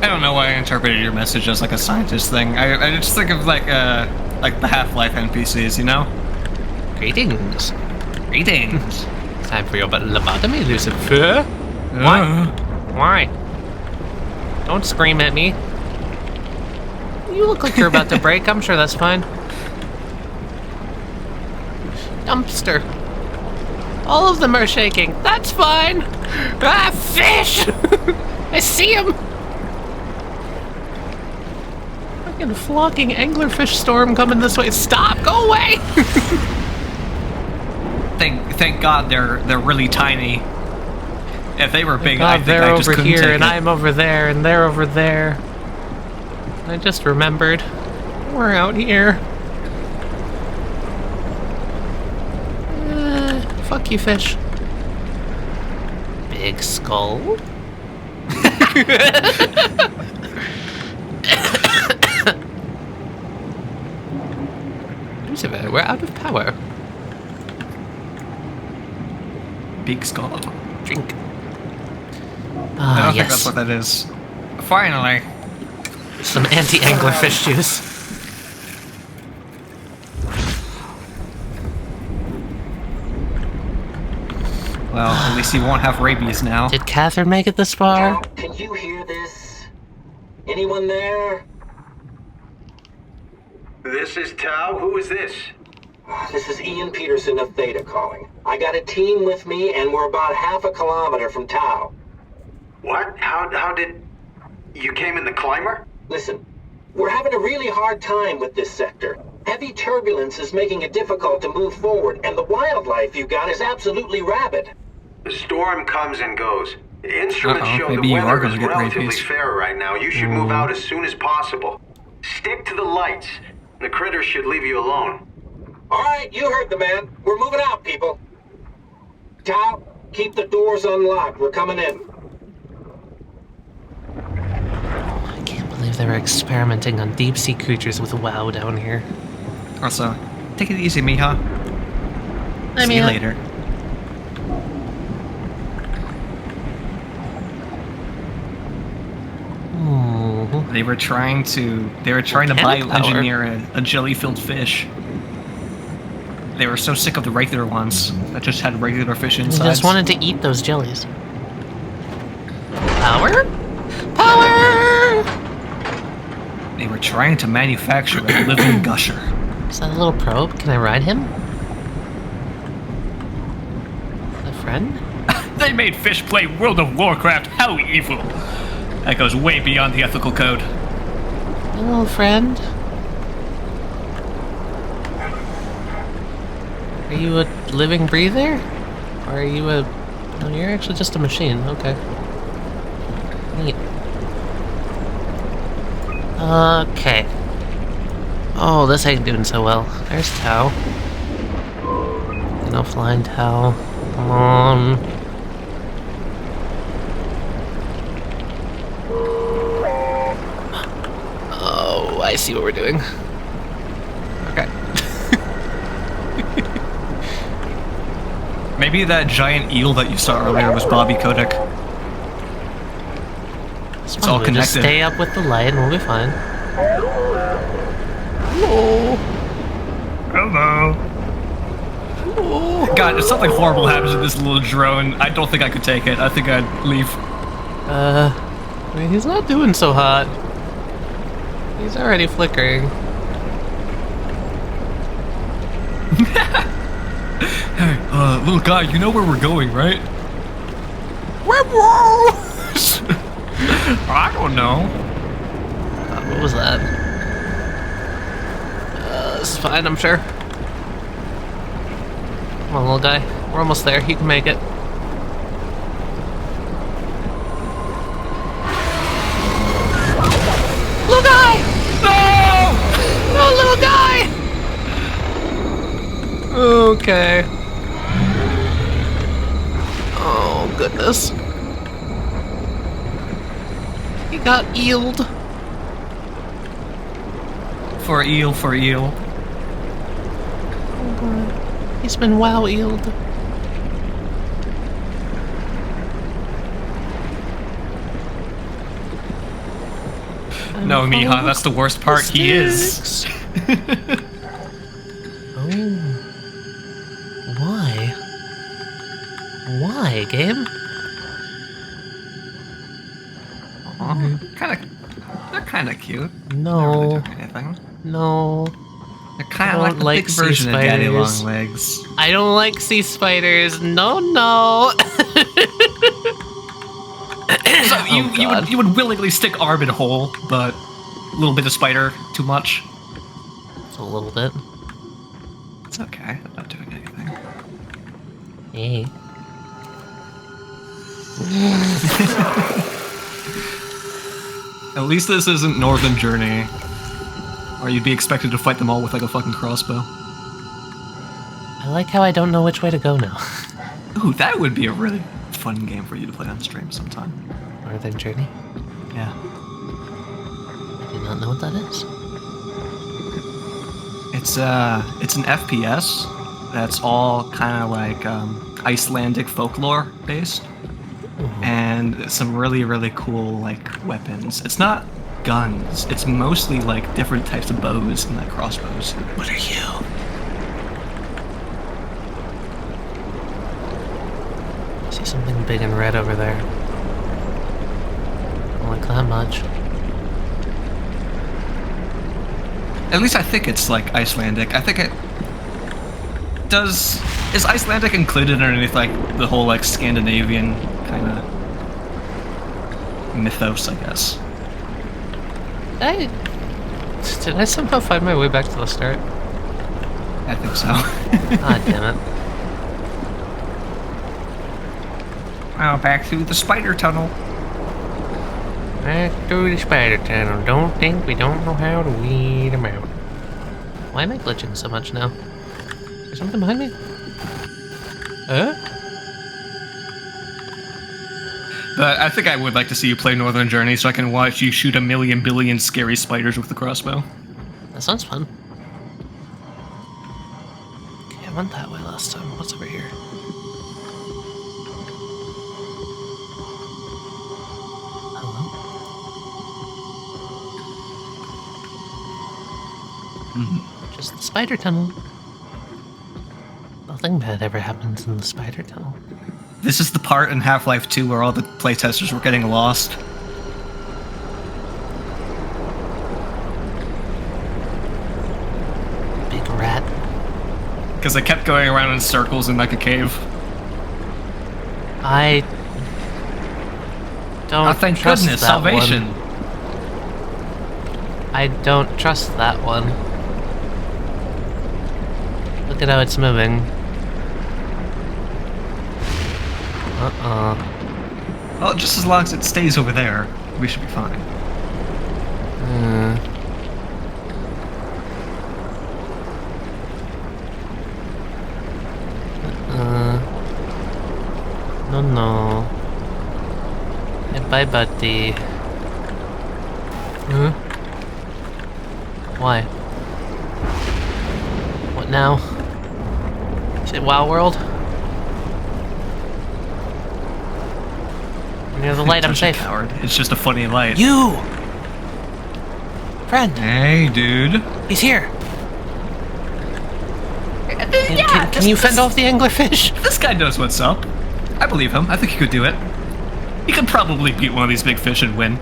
I don't know why I interpreted your message as like a scientist thing. I just think of like the Half-Life NPCs, you know? Greetings. Greetings. Time for your lobotomy, Lucifer. Why? Don't scream at me. You look like you're about to break. I'm sure that's fine. Dumpster. All of them are shaking. That's fine. Ah, fish! I see him. Fucking flocking anglerfish storm coming this way. Stop! Go away! Thank God they're really tiny. If they were big, I think they're I just over couldn't here, take and it. I'm over there, and they're over there. I just remembered. We're out here. Fuck you, fish. Big skull. Lucifer, we're out of power. Big skull. Drink. I don't think that's what that is. Finally. Some anti-anglerfish juice. Well, at least he won't have rabies now. Did Catherine make it this far? Can you hear this? Anyone there? This is Tau. Who is this? This is Ian Peterson of Theta calling. I got a team with me, and we're about half a kilometer from Tau. What? How did... You came in the climber? Listen, we're having a really hard time with this sector. Heavy turbulence is making it difficult to move forward, and the wildlife you got is absolutely rabid. The storm comes and goes. Instruments show maybe the you are weather gonna is get relatively rabies. fair right now. You should move out as soon as possible. Stick to the lights. The critters should leave you alone. All right, you heard the man. We're moving out, people. Tau, keep the doors unlocked. We're coming in. I can't believe they were experimenting on deep-sea creatures with WoW down here. Also, take it easy, Miha. See you later. They were trying to bioengineer a jelly-filled fish. They were so sick of the regular ones that just had regular fish inside. They just wanted to eat those jellies. Power? Power! They were trying to manufacture a living gusher. Is that a little probe? Can I ride him? Is that a friend? They made fish play World of Warcraft. How evil! That goes way beyond the ethical code. Hello, friend. Are you a living breather? Or are you a... No, you're actually just a machine. Okay. Neat. Okay. Oh, this ain't doing so well. There's Tau. No flying Tau. Come on. Oh, I see what we're doing. Okay. Maybe that giant eel that you saw earlier was Bobby Kotick. It's all We'll connected. just stay up with the light and we'll be fine. Hello. Hello. Hello. God, if something horrible happens to this little drone, I don't think I could take it. I think I'd leave. I mean, he's not doing so hot. He's already flickering. Hey, little guy, you know where we're going, right? I don't know. What was that? This is fine, I'm sure. Come on, little guy. We're almost there. You can make it. Little guy! No! No, little guy! Okay. Oh, goodness. He got eeled. For eel, for eel. Oh god. He's been wow-eeled. No, Miha, that's the worst part. He is. Oh. Why? Why, game? They're kind of cute. No. They don't really do anything. No. They're kind of like the big sea version of Daddy spiders. Longlegs. I don't like sea spiders. No, no. So you would willingly stick arm in hole, but a little bit of spider, too much. It's a little bit. It's okay. I'm not doing anything. Hey. At least this isn't Northern Journey, or you'd be expected to fight them all with like a fucking crossbow. I like how I don't know which way to go now. Ooh, that would be a really fun game for you to play on stream sometime. Northern Journey? Yeah. I do not know what that is. It's an FPS that's all kind of like Icelandic folklore based. And some really, really cool, like, weapons. It's not guns. It's mostly, like, different types of bows and, like, crossbows. What are you? I see something big and red over there. Don't like that much. At least I think it's, like, Icelandic. I think it does... Is Icelandic included underneath, like, the whole, like, Scandinavian kind of mythos, I guess? Did I somehow find my way back to the start? I think so. God damn it. Well, back through the spider tunnel. Back through the spider tunnel. Don't think we don't know how to weed them out. Why am I glitching so much now? Is there something behind me? But I think I would like to see you play Northern Journey so I can watch you shoot a million billion scary spiders with the crossbow. That sounds fun. Okay, I went that way last time. What's over here? Hello? Just the spider tunnel. Nothing bad ever happens in the spider tunnel. This is the part in Half-Life 2 where all the playtesters were getting lost. Big rat. Because they kept going around in circles in like a cave. I don't thank trust goodness, that salvation. One. I don't trust that one. Look at how it's moving. Well, just as long as it stays over there, we should be fine. No. Hey, bye, buddy. Why? What now? Is it WoW World? Near the light, I'm safe. Coward. It's just a funny light. You! Friend! Hey, dude. He's here! Can you fend off the anglerfish? This guy knows what's up. I believe him. I think he could do it. He could probably beat one of these big fish and win.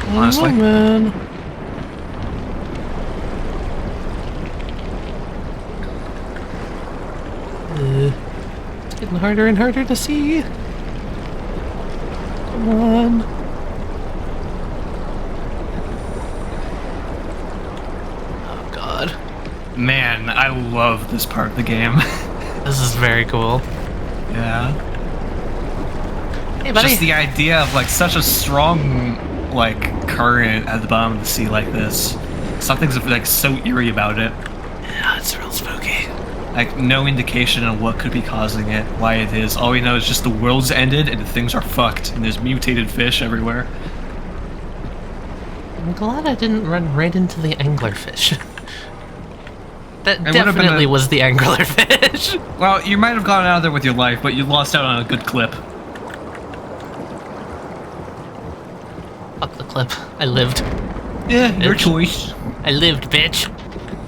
Honestly. Oh, man. It's getting harder and harder to see. Come on. Oh, God. Man, I love this part of the game. This is very cool. Yeah. Hey, buddy. Just the idea of like such a strong like current at the bottom of the sea like this. Something's like so eerie about it. Yeah, it's real spooky. Like no indication on what could be causing it, why it is. All we know is just the world's ended and things are fucked and there's mutated fish everywhere. I'm glad I didn't run right into the anglerfish. That It definitely was the anglerfish. Well, you might have gone out of there with your life, but you lost out on a good clip. Fuck the clip. I lived. Yeah, your Bitch. choice. I lived, bitch.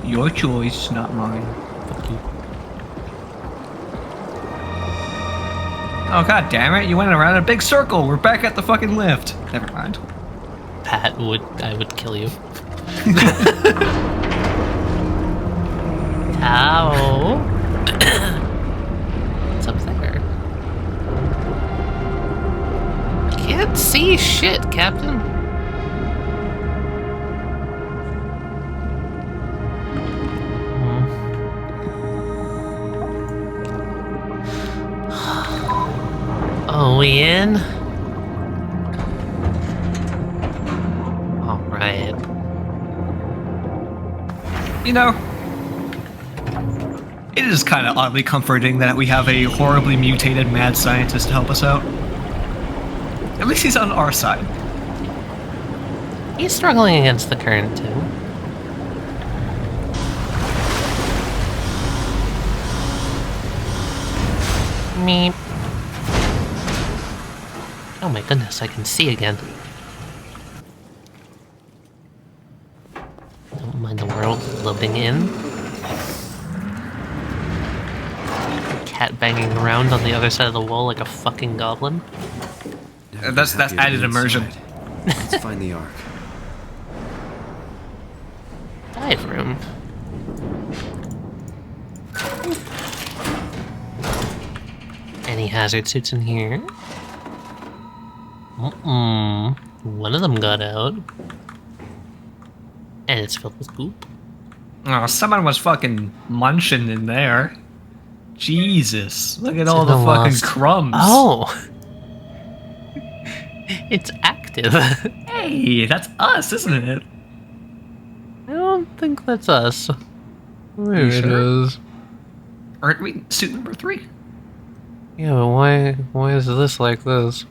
Your choice, not mine. Fuck you. Oh god damn it, you went around in a big circle. We're back at the fucking lift. Never mind. Pat I would kill you. Ow. What's up there? Can't see shit, Captain. Oh, we in? Alright. You know, it is kind of oddly comforting that we have a horribly mutated mad scientist to help us out. At least he's on our side. He's struggling against the current, too. Meep. Oh my goodness, I can see again. Don't mind the world loading in. Cat banging around on the other side of the wall like a fucking goblin. That's added immersion. Let's find the Ark. Dive room. Any hazard suits in here? One of them got out. And it's filled with goop. Oh, someone was fucking munching in there. Jesus, look at all the fucking crumbs. Oh! It's active. Hey, that's us, isn't it? I don't think that's us. Maybe it is. Aren't we suit number 3? Yeah, but why is this like this?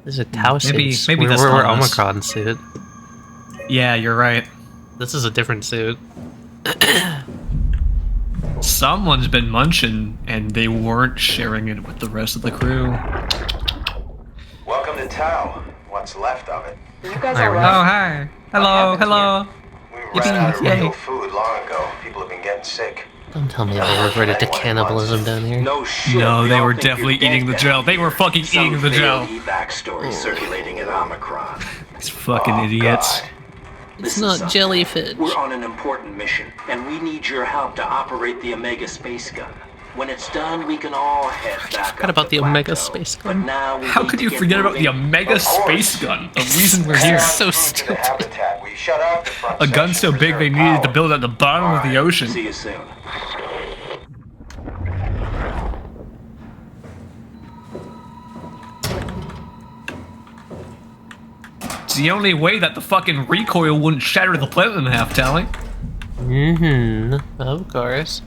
This is a Tau suit. Maybe that's we're not us. Omicron suit. Yeah, you're right. This is a different suit. Someone's been munching, and they weren't sharing it with the rest of the crew. Welcome to Tau. What's left of it. You guys Hi, all Ron. right? Oh, hi. Hello, hello. We ran out of Yippee, real yay. food long ago. People have been getting sick. Don't tell me they reverted to cannibalism down here. No shit. No, we they all were think you're definitely dead eating the now. gel. They were fucking eating the gel. Some backstory circulating at Omicron. These fucking Oh, idiots. God. It's Listen, not son. jellyfish. We're on an important mission, and we need your help to operate the Omega space gun. When it's done, we can all head back Forgot up about the the Omega plateau. space But gun. now we How need could to you get forget about moving. the Omega Of course. space gun? The reason we're here. So stupid. We shut off the front A gun so section, big they reserve needed to power. build at the bottom of the Alright, ocean. See you soon. It's the only way that the fucking recoil wouldn't shatter the planet in half, Tally. Of course.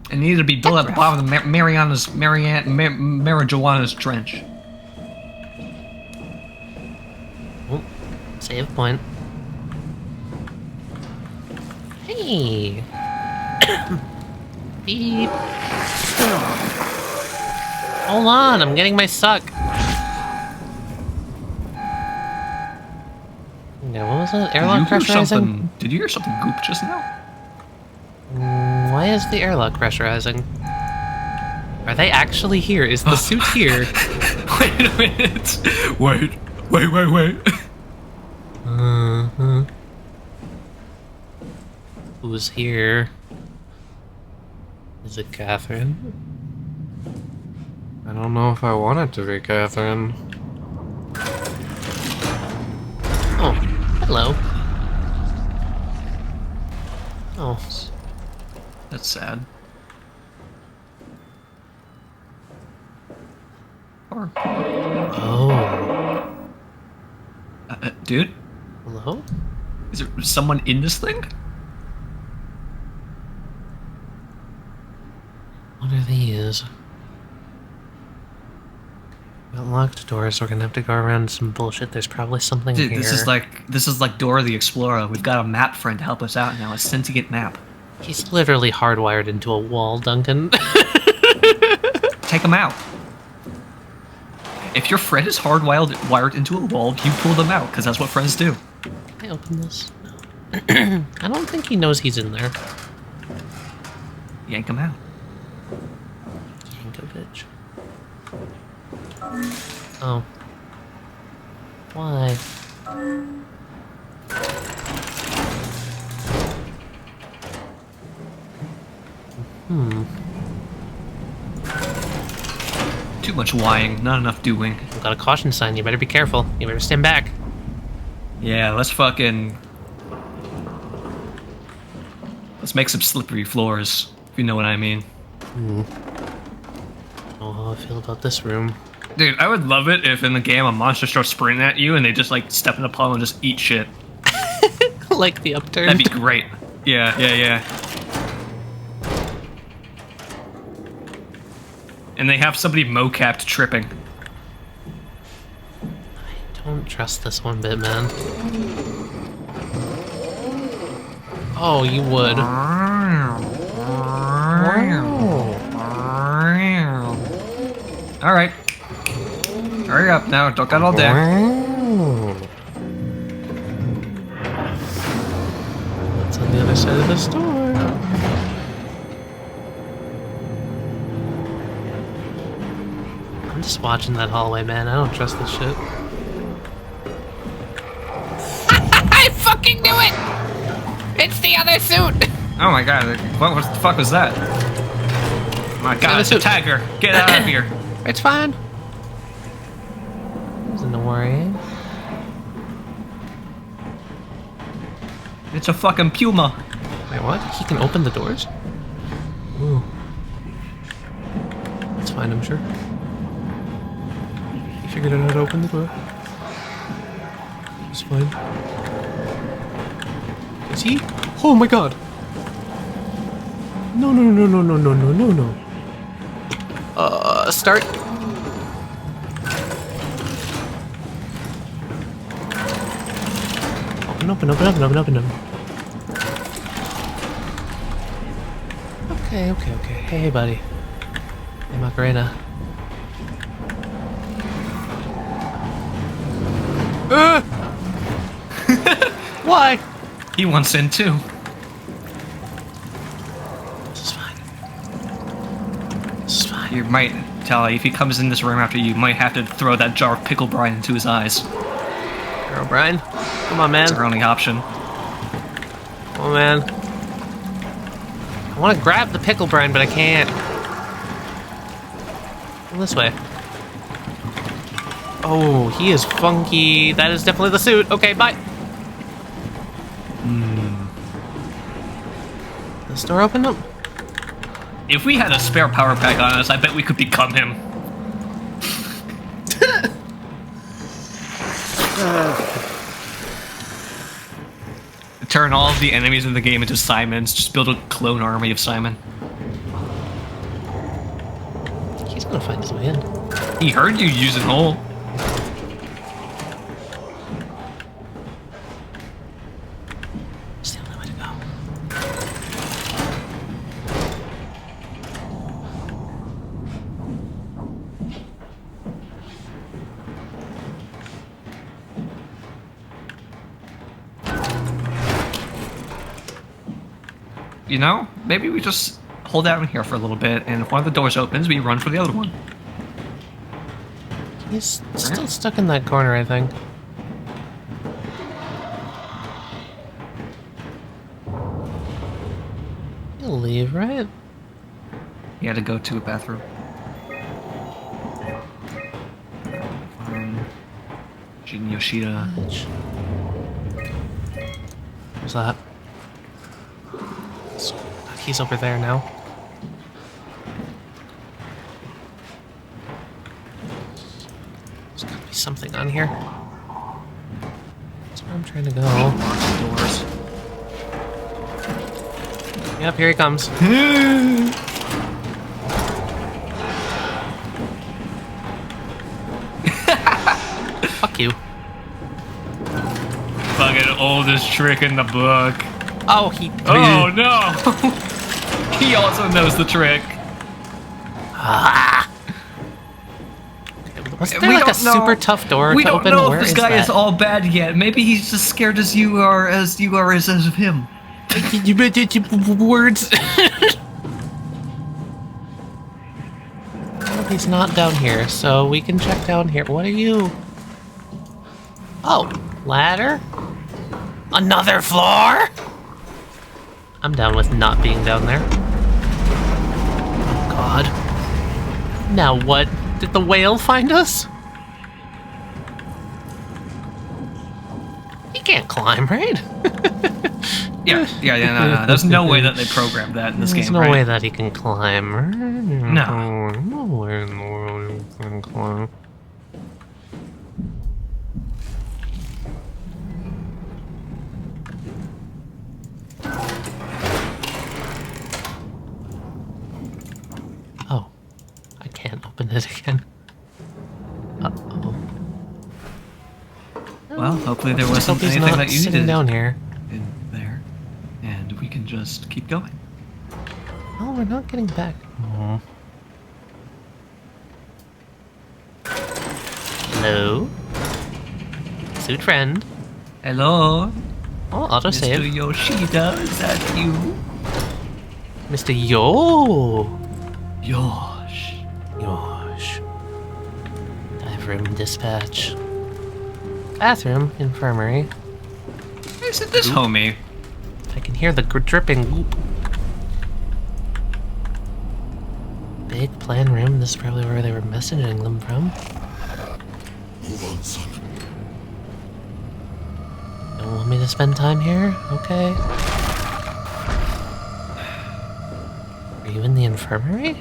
It needed to be built at the bottom of the Marijuana's trench. Oh, save point. Hey! Beep. Hold on, I'm getting my suck. Yeah, what was that? Airlock pressurizing? Did you hear something goop just now? Why is the airlock pressurizing? Are they actually here? Is the suit here? Wait a minute. Wait. Who's here? Is it Catherine? I don't know if I want it to be Catherine. Oh, hello. Oh. That's sad. Oh. Dude? Hello? Is there someone in this thing? What are these? Got locked doors, so we're gonna have to go around some bullshit. There's probably something Dude, here. this is like Dora the Explorer. We've got a map friend to help us out now. A sentient map. He's literally hardwired into a wall, Duncan. Take him out. If your friend is wired into a wall, you pull them out, because that's what friends do. Can I open this? No. I don't think he knows he's in there. Yank him out. Yankovic. Oh. Why? Too much whying, not enough doing. I've got a caution sign. You better be careful. You better stand back. Yeah, let's make some slippery floors, if you know what I mean. I don't know how I feel about this room. Dude, I would love it if in the game a monster starts sprinting at you and they just like step in the puddle and just eat shit. Like the upturn. That'd be great. Yeah. And they have somebody mocapped tripping. I don't trust this one bit, man. Oh, you would. Alright. Hurry up now, don't get all day. What's on the other side of this door? I'm just watching that hallway, man. I don't trust this shit. I fucking knew it! It's the other suit! Oh my god, what the fuck was that? Oh my god, it's a tiger. Get out of here. It's fine. Isn't a worry. It's a fucking puma. Wait, what? He can open the doors? Ooh. That's fine, I'm sure. He figured out how to open the door. It's fine. Is he? Oh my god! No. Start. Open. Okay. Hey, buddy. Hey, Macarena. Why? He wants in too. This is fine. You might, Tally, if he comes in this room after you, might have to throw that jar of pickle brine into his eyes. Girl, Brian. Come on, man. That's our only option. Come on, man. I want to grab the pickle brine, but I can't. Go this way. Oh, he is funky. That is definitely the suit. Okay, bye. This door opened up. If we had a spare power pack on us, I bet we could become him. turn all of the enemies in the game into Simons. Just build a clone army of Simon. He's gonna find his way in. He heard you using hole. It's the only way to go. You know, maybe we just hold out in here for a little bit, and if one of the doors opens, we run for the other one. He's still stuck in that corner, I think. He'll leave, right? He had to go to a bathroom. Jin Yoshida. What's that? He's over there now. There's gotta be something on here. That's where I'm trying to go. Doors. Yep, here he comes. Fuck you. Fucking oldest trick in the book. Oh, he. Oh no! He also knows the trick. Ah. Was there like a super tough door We to don't open? know Where if this is guy that? is all bad yet. Maybe he's just scared as you are as of him. Words. Well, he's not down here, so we can check down here. What are you? Oh, ladder? Another floor? I'm down with not being down there. Oh, God. Now what? Did the whale find us? He can't climb, right? Yeah, no. There's no way that they programmed that in this There's game, no right? way that he can climb. No. No way in the world he can climb. Oh. I can't open it again. Uh-oh. Well, hopefully there Just wasn't hope he's anything not that you sitting needed down here. in there, and we can just keep going. Oh, we're not getting back. Oh. Hello? Suit friend. Hello? Oh, autosave. Mr. Yoshida, is that you? Mr. Yo! Yosh. Yosh. Dive room dispatch. Bathroom, infirmary. Isn't this homie? I can hear the dripping goop. Big plan room. This is probably where they were messaging them from. Move on, son. Don't want me to spend time here? Okay. Are you in the infirmary?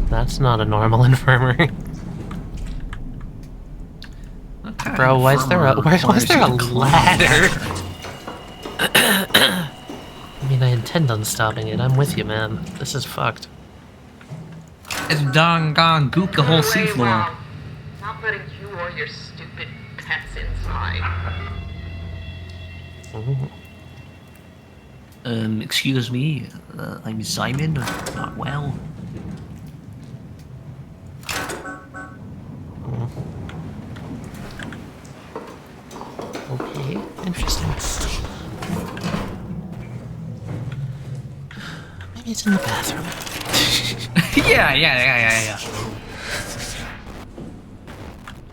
That's not a normal infirmary. Bro, why is there a ladder? I mean, I intend on stopping it. I'm with you, man. This is fucked. It's done gone goop the whole seafloor. Not letting you or your stupid pets inside. Excuse me. I'm Simon. Not well. Okay, interesting. Maybe it's in the bathroom. Yeah.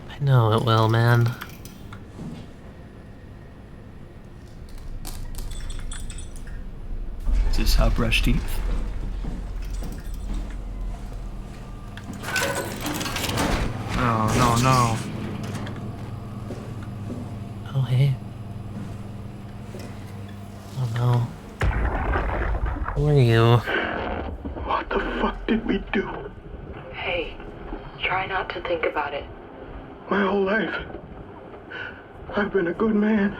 I know it will, man. Is this how brush teeth? Oh, no. Oh, hey. Oh, no. Who are you? What the fuck did we do? Hey, try not to think about it. My whole life, I've been a good man.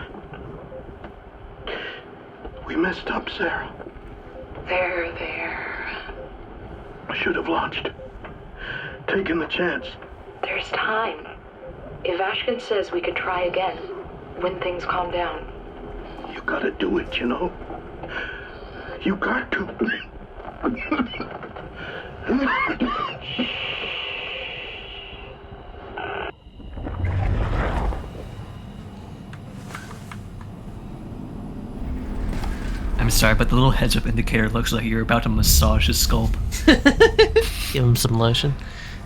We messed up, Sarah. There. I should have launched. Taken the chance. There's time. If Ashkin says we could try again, when things calm down. You gotta do it, you know? You got to. I'm sorry, but the little heads-up indicator looks like you're about to massage his scalp. Give him some lotion.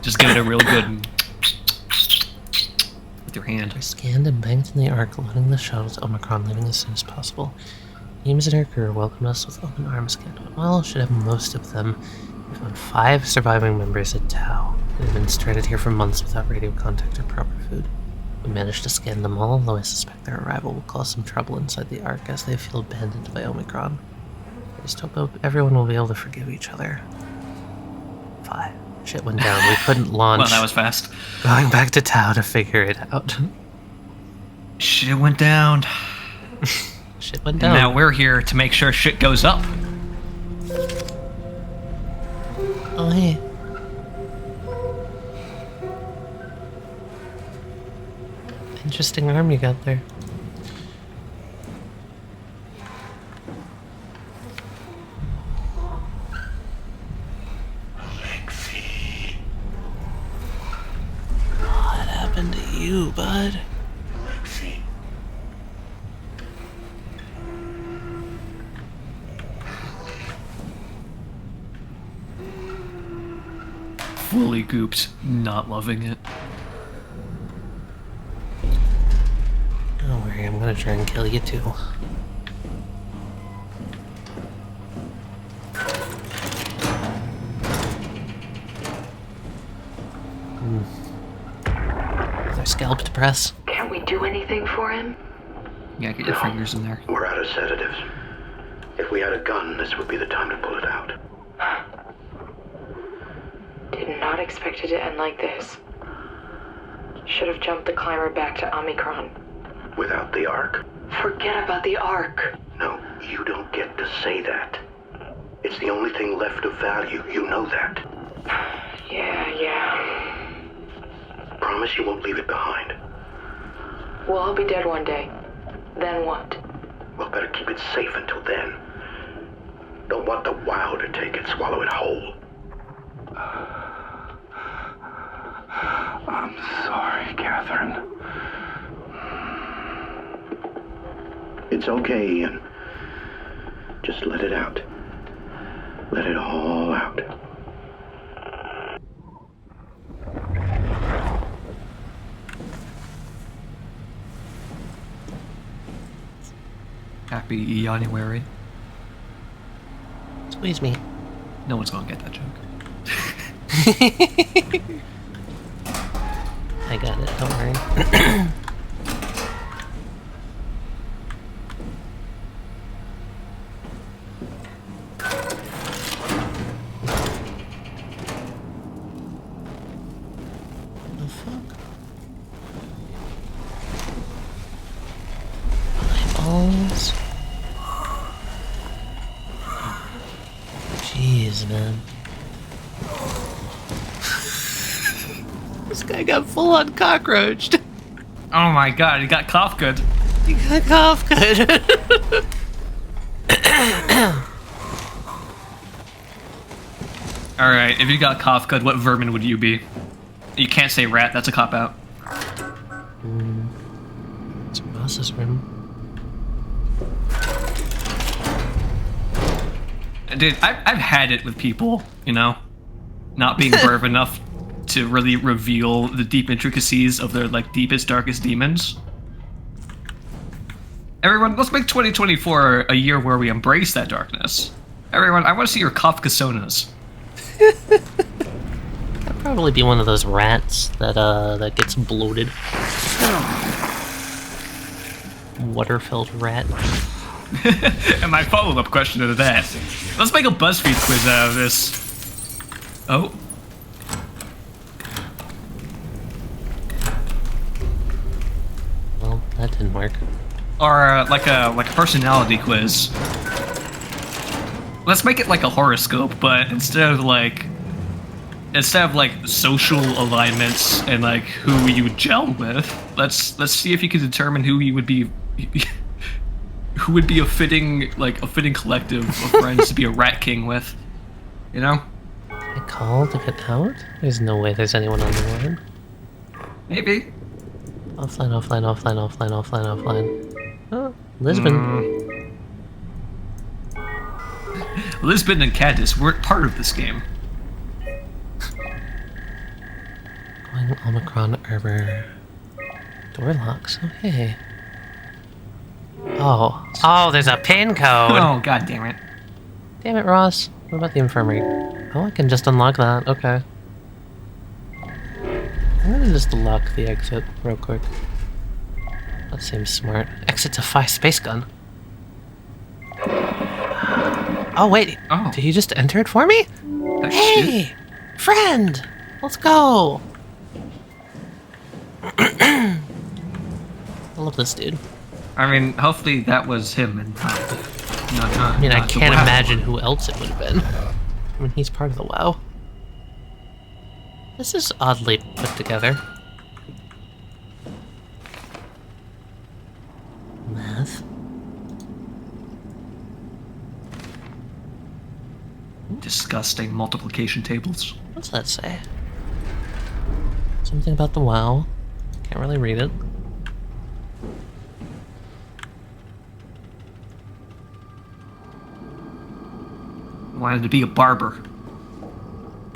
Just give it a real good with your hand. We scanned and banked in the Ark, loading the shuttle to Omicron, leaving as soon as possible. Teams and her crew welcomed us with open arms. Well, should have most of them. We found 5 surviving members at Tau. They had been stranded here for months without radio contact or proper food. We managed to scan them all, though I suspect their arrival will cause some trouble inside the Ark as they feel abandoned by Omicron. I just hope everyone will be able to forgive each other. 5. Shit went down. We couldn't launch. Well, that was fast. Going back to Tau to figure it out. Shit went down. Shit went down. And now we're here to make sure shit goes up. Oh, hey. Interesting arm you got there. What happened to you, bud? Fully gooped, not loving it. Don't worry, I'm gonna try and kill you too. Is there scalp to press? Can't we do anything for him? Yeah, get your fingers in there. We're out of sedatives. If we had a gun, this would be the time to pull it out. Did not expect it to end like this. Should have jumped the climber back to Omicron. Without the Ark? Forget about the Ark. No, you don't get to say that. It's the only thing left of value, you know that. Yeah. Promise you won't leave it behind. We'll all be dead one day. Then what? We'll better keep it safe until then. Don't want the wow to take it, swallow it whole. I'm sorry, Catherine. It's okay, Ian. Just let it out. Let it all out. Happy January. Squeeze me. No one's gonna get that joke. I got it, don't worry. The fuck? Eyeballs? Jeez, man. This guy got full on cockroached. Oh my god, he got cough good. He got cough good. Alright, if you got cough good, what vermin would you be? You can't say rat, that's a cop-out. It's Ross's room. Dude, I've had it with people, you know? Not being brave enough to really reveal the deep intricacies of their, like, deepest, darkest demons. Everyone, let's make 2024 a year where we embrace that darkness. Everyone, I want to see your Kafkasonas. That'd probably be one of those rats that that gets bloated. Water-filled rat. And my follow-up question to that. Let's make a BuzzFeed quiz out of this. Oh. didn't work. Or like a personality quiz. Let's make it like a horoscope, but instead of like social alignments and like who you would gel with, let's see if you can determine who you would be who would be a fitting collective of friends to be a rat king with. You know? I call to get out? There's no way there's anyone on the line. Maybe. Offline. Oh, Lisbon. Lisbon and Candace weren't part of this game. Going Omicron Arbor. Door locks. Oh, hey. Oh, there's a pin code. Oh, god damn it. Damn it, Ross. What about the infirmary? Oh, I can just unlock that. Okay. I'm gonna just lock the exit real quick. That seems smart. Exit to Phi space gun. Oh, wait. Oh. Did he just enter it for me? Hey! Friend! Let's go! I love this dude. I mean, hopefully that was him and not I mean, I can't imagine who else it would have been. I mean, he's part of the WoW. This is oddly put together. Math. Disgusting multiplication tables. What's that say? Something about the WoW. Can't really read it. Wanted to be a barber.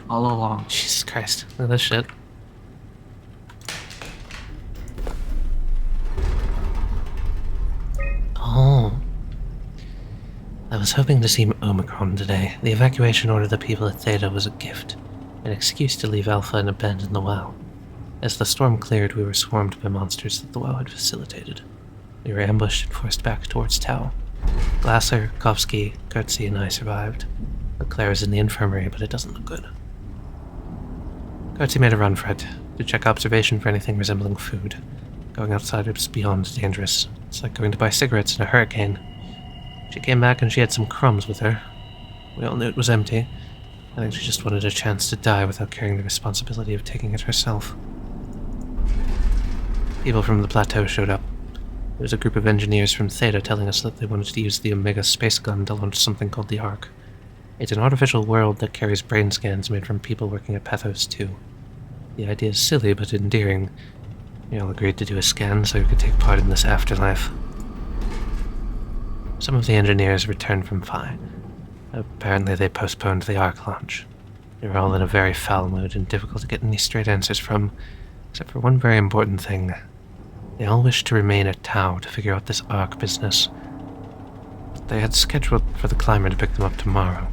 All along. Jesus Christ. Look at this shit. Oh. I was hoping to see Omicron today. The evacuation order of the people at Theta was a gift. An excuse to leave Alpha and abandon the WoW. As the storm cleared, we were swarmed by monsters that the WoW had facilitated. We were ambushed and forced back towards Tau. Glasser, Kovsky, Kurtzy, and I survived. Claire is in the infirmary, but it doesn't look good. Kurtzy made a run for it, to check observation for anything resembling food. Going outside is beyond dangerous. It's like going to buy cigarettes in a hurricane. She came back and she had some crumbs with her. We all knew it was empty. I think she just wanted a chance to die without carrying the responsibility of taking it herself. People from the plateau showed up. There was a group of engineers from Theta telling us that they wanted to use the Omega space gun to launch something called the Ark. It's an artificial world that carries brain scans made from people working at Pathos 2. The idea is silly but endearing. We all agreed to do a scan so we could take part in this afterlife. Some of the engineers returned from Phi. Apparently they postponed the Ark launch. They were all in a very foul mood and difficult to get any straight answers from, except for one very important thing. They all wished to remain at Tau to figure out this Ark business. They had scheduled for the climber to pick them up tomorrow.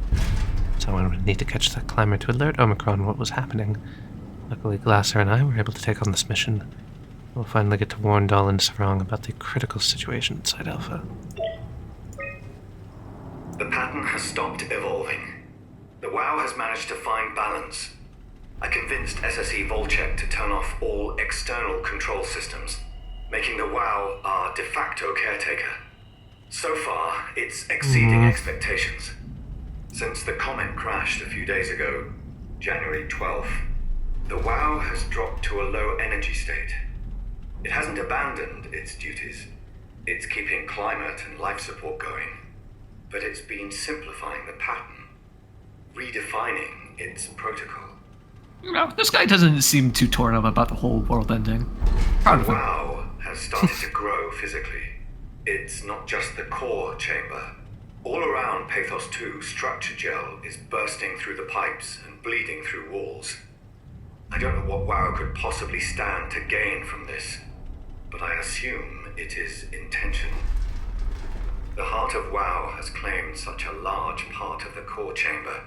Someone would need to catch that climber to alert Omicron what was happening. Luckily, Glasser and I were able to take on this mission. We'll finally get to warn Dahl and Sarong about the critical situation inside Alpha. The pattern has stopped evolving. The WoW has managed to find balance. I convinced SSE Volchek to turn off all external control systems, making the WoW our de facto caretaker. So far, it's exceeding expectations. Since the comet crashed a few days ago, January 12th, the WoW has dropped to a low energy state. It hasn't abandoned its duties. It's keeping climate and life support going. But it's been simplifying the pattern, redefining its protocol. You know, this guy doesn't seem too torn up about the whole world ending. The WoW has started to grow physically. It's not just the core chamber. All around Pathos 2, structure gel is bursting through the pipes and bleeding through walls. I don't know what WoW could possibly stand to gain from this, but I assume it is intentional. The heart of WoW has claimed such a large part of the core chamber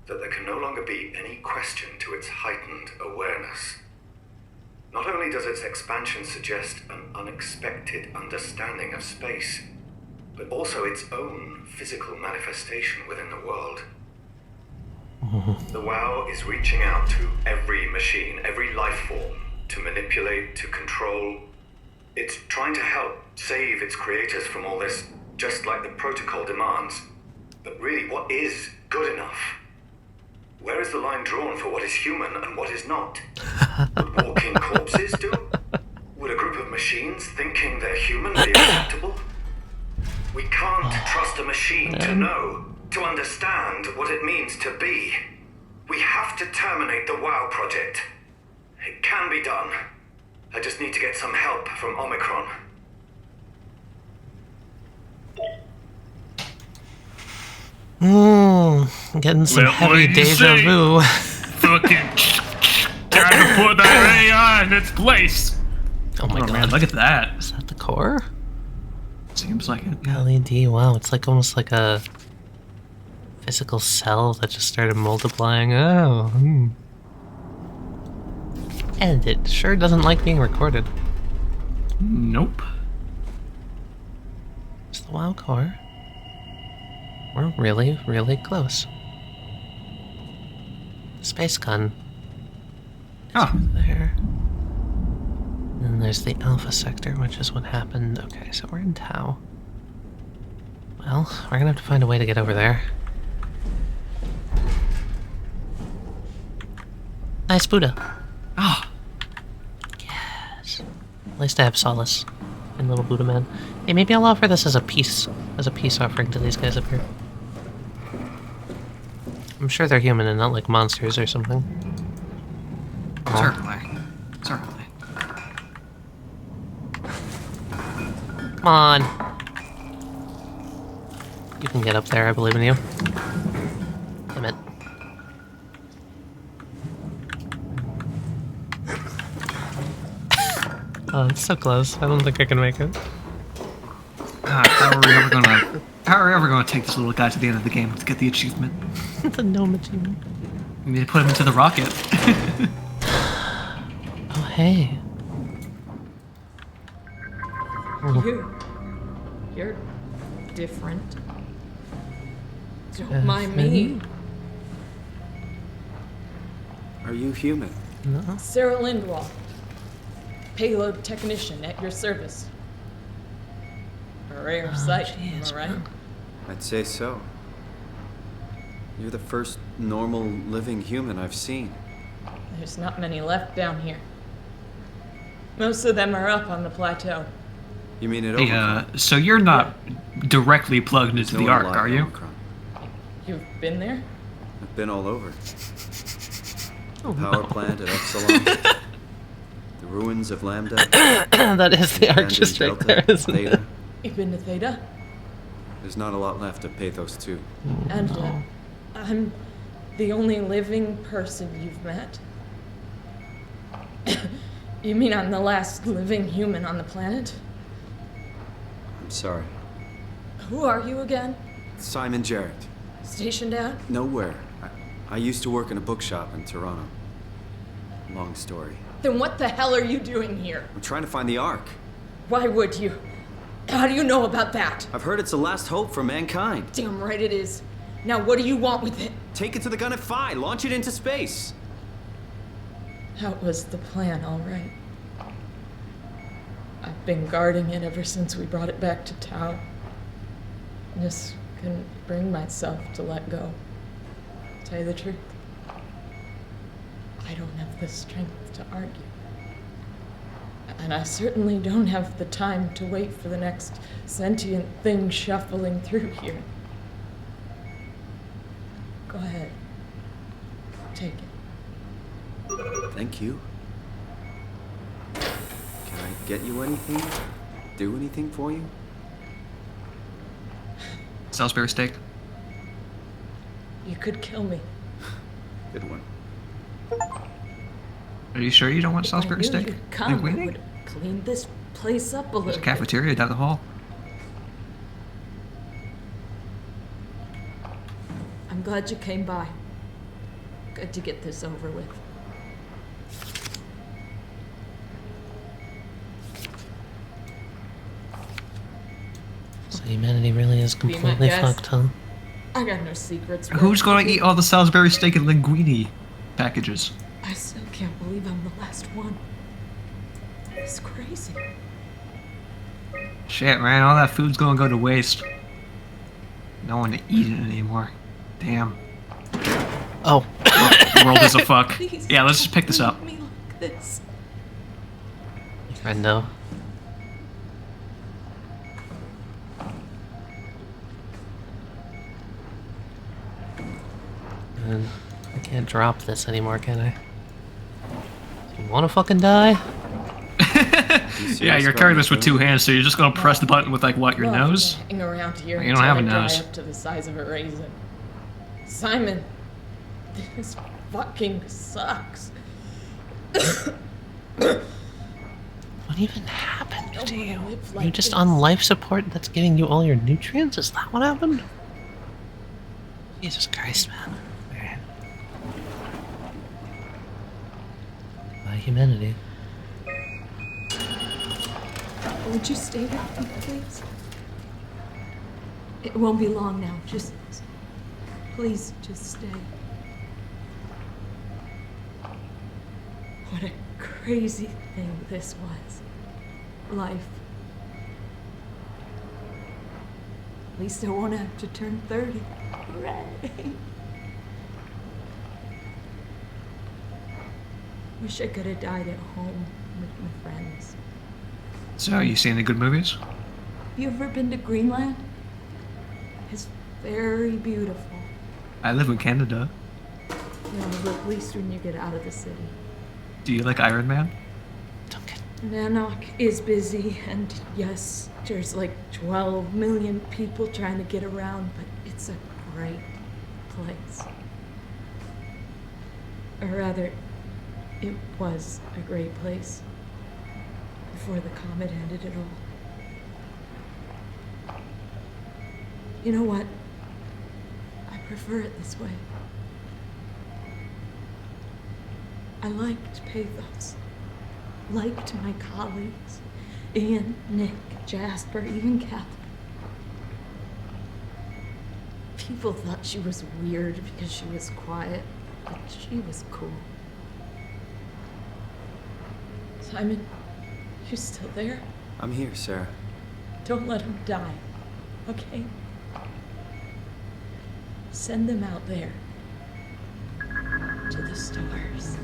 that there can no longer be any question to its heightened awareness. Not only does its expansion suggest an unexpected understanding of space, but also its own physical manifestation within the world. The WoW is reaching out to every machine, every life form, to manipulate, to control. It's trying to help save its creators from all this, just like the protocol demands. But really, what is good enough? Where is the line drawn for what is human and what is not? Would walking corpses do? Would a group of machines thinking they're human be acceptable? We can't trust a machine to know, to understand what it means to be. We have to terminate the WoW project. It can be done. I just need to get some help from Omicron. Getting some heavy deja vu. Fucking time to put that AI in its place. Oh my god, man, look at that. Is that the core? Seems like it. Yeah. LED, wow, it's like almost like a physical cell that just started multiplying. Oh. And it sure doesn't like being recorded. Nope. It's the WoW core. We're really, really close. Space gun. Oh. There. And there's the Alpha sector, which is what happened. Okay, so we're in Tau. Well, we're gonna have to find a way to get over there. Nice Buddha. Ah. Yes. At least I have solace in little Buddha man. Hey, maybe I'll offer this as a peace offering to these guys up here. I'm sure they're human and not like monsters or something. Certainly. Certainly. Come on. You can get up there, I believe in you. Damn it. Oh, it's so close. I don't think I can make it. How are we ever gonna take this little guy to the end of the game to get the achievement? The gnome achievement. We need to put him into the rocket. Oh, hey. You're different. Don't mind me. Are you human? No. Sarah Lindwall, payload technician at your service. A rare sight, am I right? I'd say so. You're the first normal living human I've seen. There's not many left down here. Most of them are up on the plateau. You mean it? Hey, so you're not directly plugged into the Ark, are you? You've been there? I've been all over. The power plant at Epsilon. The ruins of Lambda. That is the Ark just right there, isn't it? You've been to Theta? There's not a lot left of Pathos 2. And I'm the only living person you've met? You mean I'm the last living human on the planet? I'm sorry. Who are you again? Simon Jarrett. Stationed out? Nowhere. I used to work in a bookshop in Toronto. Long story. Then what the hell are you doing here? I'm trying to find the Ark. Why would you? How do you know about that? I've heard it's the last hope for mankind. Damn right it is. Now what do you want with it? Take it to the Gun at Phi. Launch it into space. That was the plan, all right. I've been guarding it ever since we brought it back to Tau. Just couldn't bring myself to let go. Tell you the truth, I don't have the strength to argue. And I certainly don't have the time to wait for the next sentient thing shuffling through here. Go ahead. Take it. Thank you. Can I get you anything? Do anything for you? Salisbury steak. You could kill me. Good one. Are you sure you don't want Salisbury steak? You'd come. I would clean this place up a little. There's a cafeteria down the hall. I'm glad you came by. Good to get this over with. So humanity really is completely fucked, huh? I got no secrets. Who's going to eat all the Salisbury steak and linguine packages? I still can't believe I'm the last one. It's crazy. Shit, man, all that food's gonna go to waste. No one to eat it anymore. Damn. Oh. The world is a fuck. Please Yeah, let's just pick this up. don't make me like this. Friendo. And I can't drop this anymore, can I? You wanna fucking die? Yeah, you're carrying this with two hands, so you're just gonna press the button with, like, what, your Well, nose? hang around here You don't have a until I nose. dry up to the size of a raisin. Simon, this fucking sucks. What even happened to you? live Are like you just this. on life support that's giving you all your nutrients? Is that what happened? Jesus Christ, man. My humanity. Would you stay with me, please? It won't be long now. Just please, just stay. What a crazy thing this was. Life. At least I won't have to turn 30. Hooray! Wish I could have died at home with my friends. So, you see any good movies? Have you ever been to Greenland? It's very beautiful. I live in Canada. Yeah, but at least when you get out of the city. Do you like Iron Man? Nanook is busy, and yes, there's like 12 million people trying to get around, but it's a great place. Or rather, it was a great place before the comet ended it all. You know what? I prefer it this way. I liked Pathos. Liked my colleagues. Ian, Nick, Jasper, even Catherine. People thought she was weird because she was quiet, but she was cool. Simon, you still there? I'm here, Sarah. Don't let him die, okay? Send them out there. To the stars.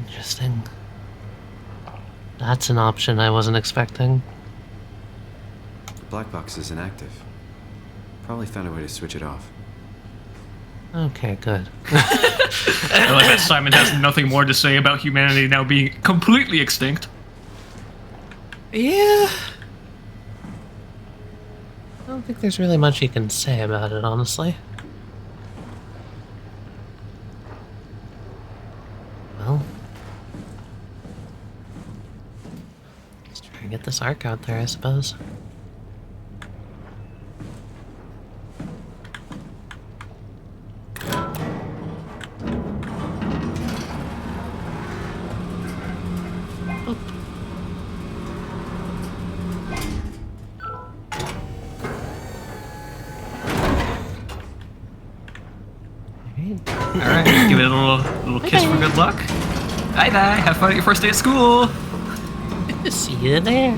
Interesting. That's an option I wasn't expecting. The black box is inactive. Probably found a way to switch it off. Okay, good. I like that Simon has nothing more to say about humanity now being completely extinct. Yeah. I don't think there's really much you can say about it, honestly. Well, let's try and get this arc out there, I suppose. Alright, give it a little kiss for good luck. Bye bye, have fun at your first day at school. See you there.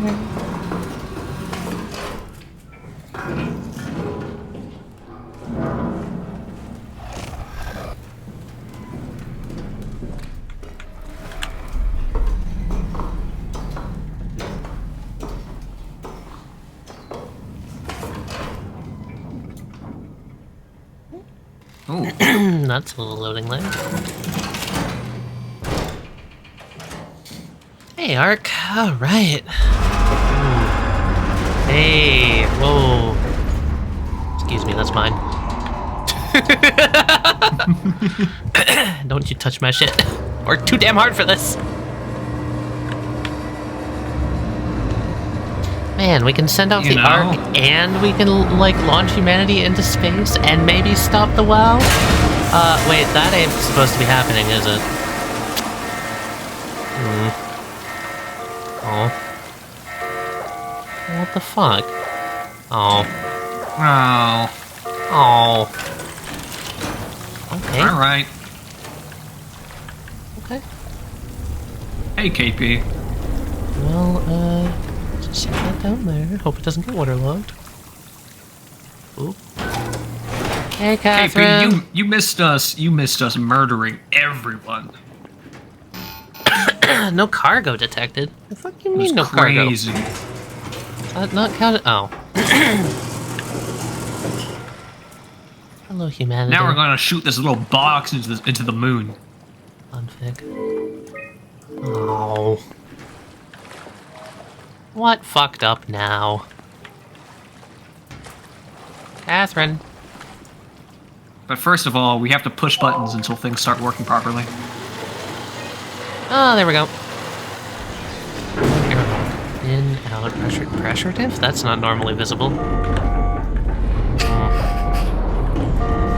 Ooh. That's a little loading lag. Hey, Ark. Alright. Hey, whoa. Excuse me, that's mine. Don't you touch my shit. Worked too damn hard for this. Man, we can send out the Ark and we can, like, launch humanity into space and maybe stop the WoW? Wait, that ain't supposed to be happening, is it? Oh. What the fuck? Oh. Oh. Oh. Okay. Alright. Okay. Hey, KP. Well, just set that down there. Hope it doesn't get waterlogged. Oop. Hey, Catherine. KP, you missed us. You missed us murdering everyone. No cargo detected. The fuck you mean no crazy. cargo? Not counted. Oh. Hello, humanity. Now we're gonna shoot this little box into the moon. Unfig. Oh. What fucked up now? Catherine. But first of all, we have to push buttons until things start working properly. Oh, there we go. In, out, pressure diff? That's not normally visible.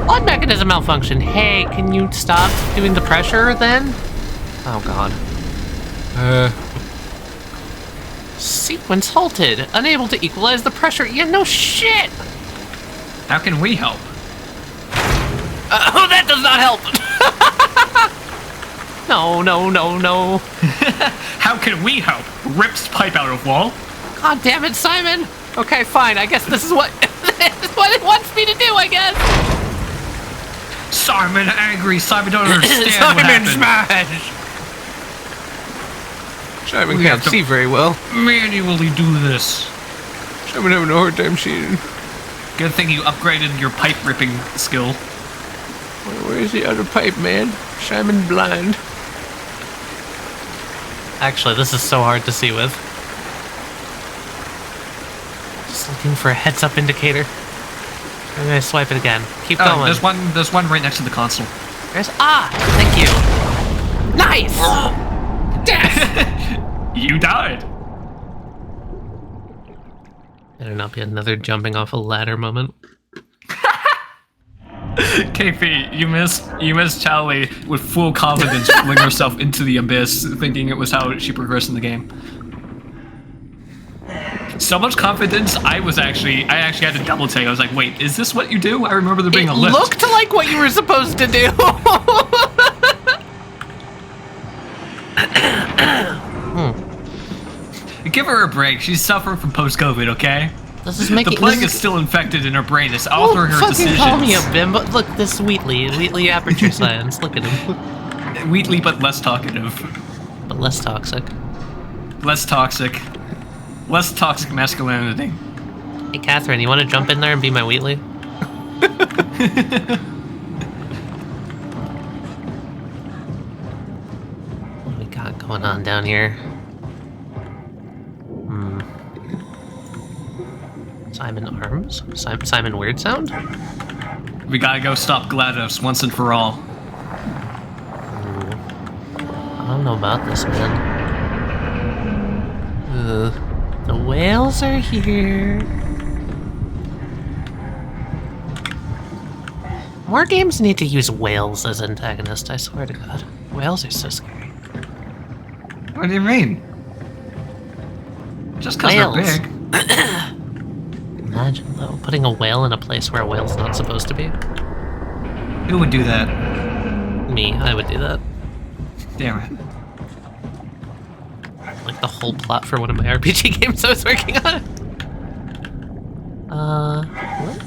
Blood mechanism malfunction. Hey, can you stop doing the pressure then? Oh god. Sequence halted. Unable to equalize the pressure. Yeah, no shit! How can we help? Oh, that does not help! No. How can we help? Rips pipe out of wall. God damn it, Simon! Okay, fine. I guess this is what this is what it wants me to do, I guess. Simon angry. Simon don't understand Simon what happened. smash! Simon can't see very well. Manually do this. Simon having a hard time seeing. Good thing you upgraded your pipe ripping skill. Where's the other pipe, man? Simon blind. Actually, this is so hard to see with. Just looking for a heads-up indicator. I'm gonna swipe it again. Keep going. There's one right next to the console. Thank you. Nice! Death! You died. Better not be another jumping off a ladder moment. KP, you missed Charlie with full confidence pulling herself into the abyss, thinking it was how she progressed in the game. So much confidence, I actually had to double take. I was like, wait, is this what you do? I remember there being a lift. It looked like what you were supposed to do. Give her a break. She's suffering from post-COVID, okay? This is making the plague is still infected in her brain. It's altering her fucking decisions. Call me a bimbo. Look, this Wheatley aperture science. Look at him. Wheatley, but less talkative. But less toxic. Less toxic. Less toxic masculinity. Hey, Catherine, you want to jump in there and be my Wheatley? What do we got going on down here? Simon Arms? Simon Weird Sound? We gotta go stop GLaDOS once and for all. I don't know about this, man. The whales are here. More games need to use whales as antagonists, I swear to God. Whales are so scary. What do you mean? Just because they're big. Imagine, though, putting a whale in a place where a whale's not supposed to be. Who would do that? Me, I would do that. Damn it. Like the whole plot for one of my RPG games I was working on. What?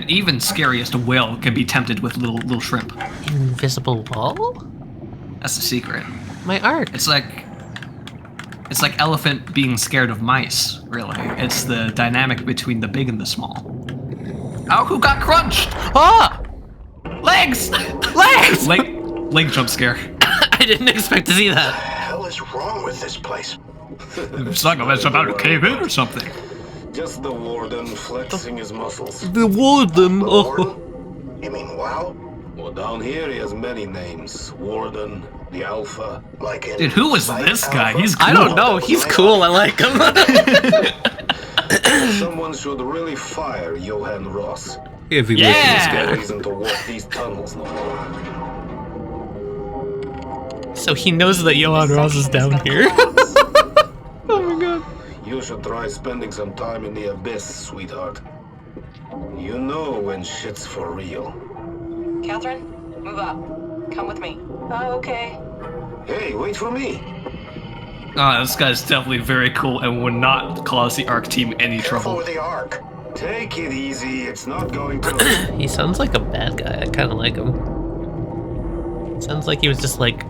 Even scariest whale can be tempted with little shrimp. Invisible wall? That's the secret. My art. It's like elephant being scared of mice, really. It's the dynamic between the big and the small. Oh, who got crunched? Ah! Legs! Legs! Leg jump scare. I didn't expect to see that. What the hell is wrong with this place? It's like it's about to cave in or something. Just the warden flexing his muscles. The warden? The warden? You mean WoW? Well, down here he has many names. Warden, the Alpha, like in... Dude, who was this guy? He's cool. I don't know. He's cool. I like him. Someone should really fire Johan Ross. If he yeah! No reason to walk these tunnels no more. So he knows that Johan Ross is down here. Oh my god. You should try spending some time in the abyss, sweetheart. You know when shit's for real. Catherine, move up. Come with me. Oh, okay. Hey, wait for me. This guy's definitely very cool and would not cause the ARC team any trouble. With the arc. Take it easy. It's not going to. He sounds like a bad guy. I kind of like him. Sounds like he was just like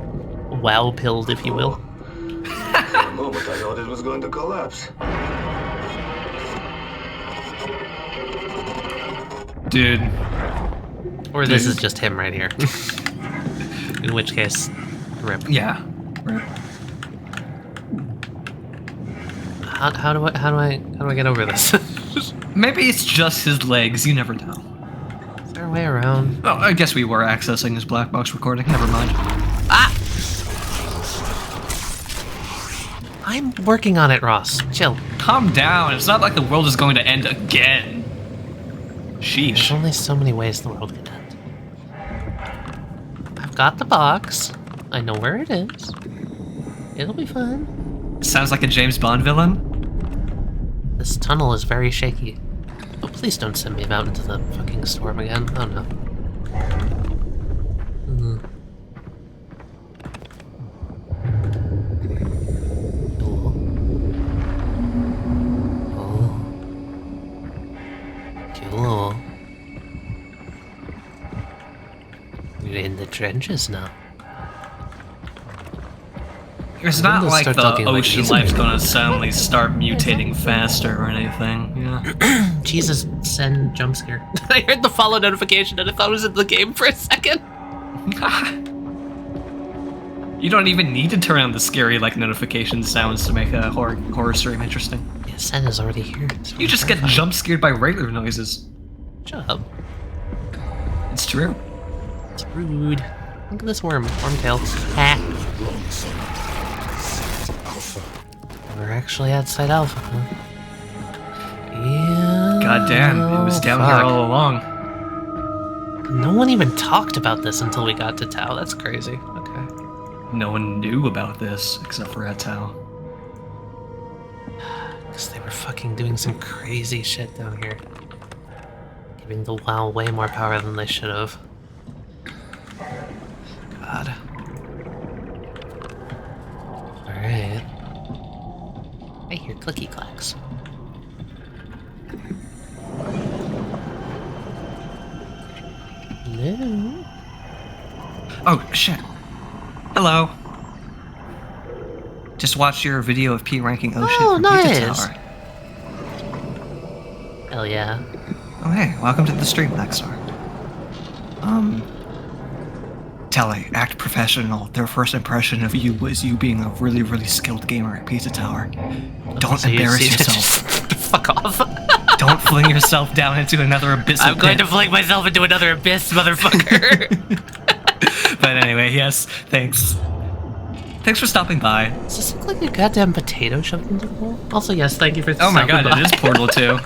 wow pilled, if you will. For a moment, I thought it was going to collapse. Dude. Or this is just him right here. In which case, rip. Yeah. Rip. How do I get over this? Maybe it's just his legs. You never know. Is there a way around? Oh, I guess we were accessing his black box recording. Never mind. Ah! I'm working on it, Ross. Chill. Calm down. It's not like the world is going to end again. Sheesh. There's only so many ways the world can end. I've got the box. I know where it is. It'll be fine. Sounds like a James Bond villain. This tunnel is very shaky. Oh, please don't send me out into the fucking storm again. Oh no. Cool. You're in the trenches now. It's not like the ocean life's gonna suddenly start mutating faster or anything. Yeah. Jesus, send jump scare. I heard the follow notification and I thought it was in the game for a second. You don't even need to turn on the scary like notification sounds to make a horror stream interesting. Yeah, Sen is already here. You just get jump scared by regular noises. Shut up. It's true. It's rude. Look at this wormtail. Ha. We're actually at Site Alpha, huh? Yeah. God damn, it was down here all along. No one even talked about this until we got to Tau. That's crazy. Okay. No one knew about this except for at Tau. Because they were fucking doing some crazy shit down here. Giving the WoW way more power than they should have. God. Alright. I hear clicky clacks. No. Oh, shit. Hello. Just watched your video of P ranking Ocean from Pizza Tower. Hell yeah. Oh, hey, welcome to the stream, Blackstar. Telly, act professional. Their first impression of you was you being a really, really skilled gamer at Pizza Tower. Don't embarrass yourself. Fuck off. Don't fling yourself down into another abyss. I'm going to fling myself into another abyss, motherfucker. But anyway, yes, thanks. Thanks for stopping by. Does this look like a goddamn potato shoved into the hole? Also, yes, thank you for Oh my god, by. it is Portal 2.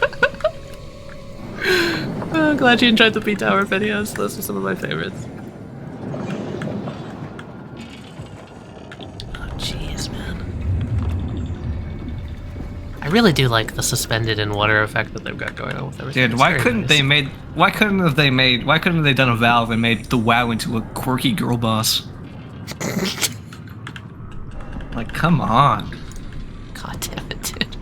I'm glad you enjoyed the P-Tower videos. Those are some of my favorites. I really do like the suspended in water effect that they've got going on with everything. Dude, why couldn't they done a Valve and made the WoW into a quirky girl boss? Like, come on. God damn it, dude.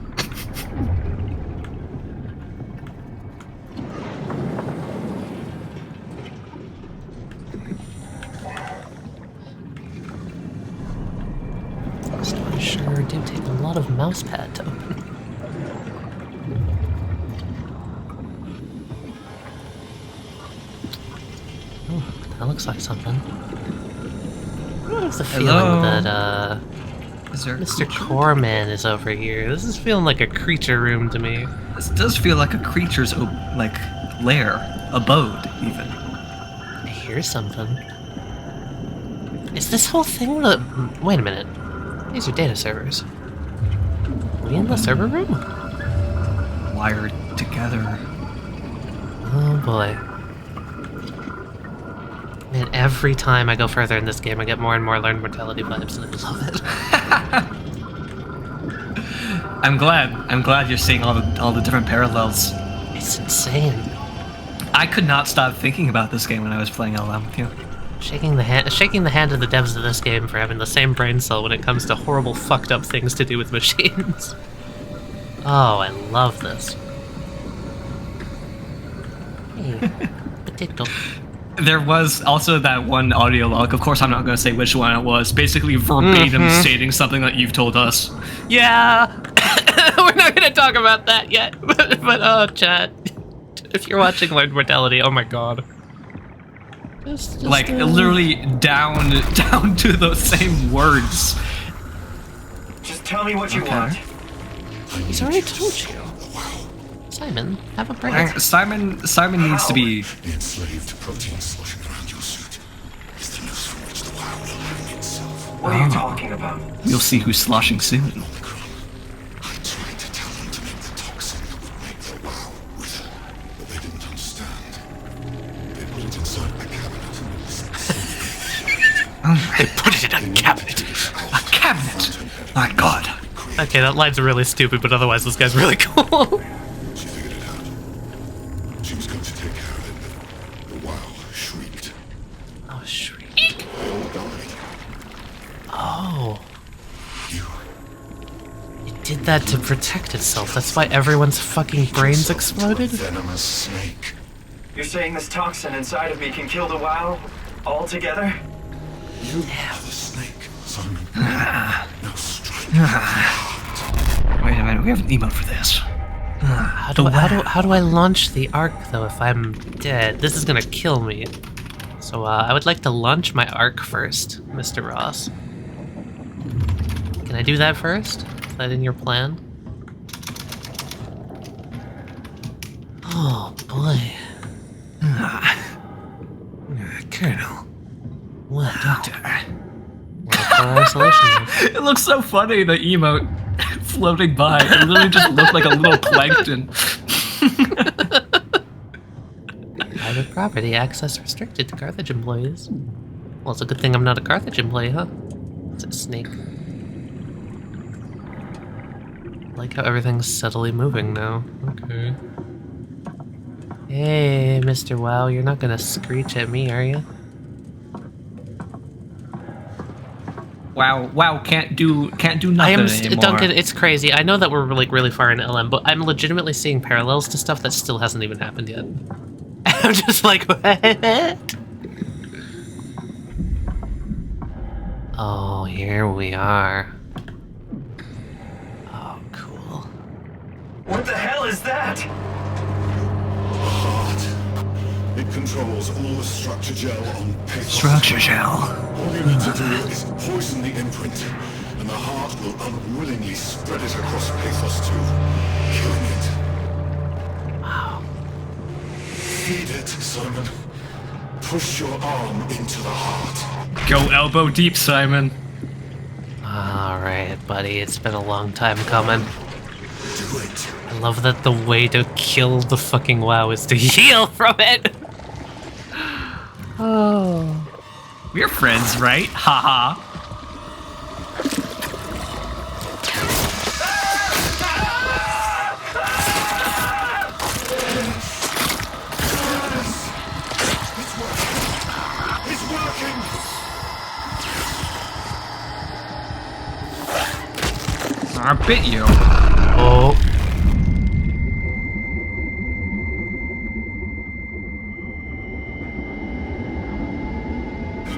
This one sure did take a lot of mouse pad to open. Oh, that looks like something. I have the feeling that Mr. Corman is over here. This is feeling like a creature room to me. This does feel like a creature's lair, abode even. I hear something. Is this whole thing the? Wait a minute. These are data servers. Are we in the server room? Wired together. Oh boy. Man, every time I go further in this game, I get more and more learned mortality vibes, and I love it. I'm glad you're seeing all the different parallels. It's insane. I could not stop thinking about this game when I was playing LM with you. Shaking the hand of the devs of this game for having the same brain cell when it comes to horrible, fucked up things to do with machines. Oh, I love this. Hey, potato. There was also that one audio log. Of course, I'm not going to say which one it was. Basically, verbatim stating something that you've told us. Yeah, we're not going to talk about that yet. But oh, chat, if you're watching Lord Mortality, oh my god. Just like literally down to those same words. Just tell me what you want. He's already told you. Simon, have a break. Simon needs to be. The enslaved protein sloshing around your suit is the noose from which the WoW will hang itself. What are you talking about? You'll see who's sloshing soon. I tried to tell them to make the toxin that would make the WoW wither, but they didn't understand. They put it inside my cabinet. They put it in a cabinet. A cabinet. My God. Okay, that line's really stupid, but otherwise this guy's really cool. She figured it out. She was going to take care of it, but the WoW shrieked. Oh, shriek. They all died. Oh. It did that to protect itself. That's why everyone's fucking brains exploded? Venomous snake. You're saying this toxin inside of me can kill the WoW altogether? You are the snake, Simon. Now strike. Wait a minute, we have an emote for this. How do I launch the arc though if I'm dead? This is gonna kill me. So I would like to launch my arc first, Mr. Ross. Can I do that first? Is that in your plan? Oh boy. Colonel. Wow. Doctor. Isolation. It looks so funny, the emote floating by. It literally just looked like a little plankton. Private property, access restricted to Carthage employees. Well, it's a good thing I'm not a Carthage employee, huh? It's a snake. I like how everything's subtly moving now. Okay. Hey, Mr. WoW, you're not gonna screech at me, are you? Wow, can't do nothing anymore. Duncan, it's crazy. I know that we're really far into LM, but I'm legitimately seeing parallels to stuff that still hasn't even happened yet. I'm just like, what? Oh, here we are. Oh, cool. What the hell is that? Heart. It controls all the structure gel on paper. Structure gel. All you need to do is poison the imprint, and the heart will unwillingly spread it across Pathos 2, killing it. Wow. Feed it, Simon. Push your arm into the heart. Go elbow deep, Simon. Alright, buddy, it's been a long time coming. Do it. I love that the way to kill the fucking WoW is to heal from it! Oh. We're friends, right? Haha. It's working. I bit you. Oh.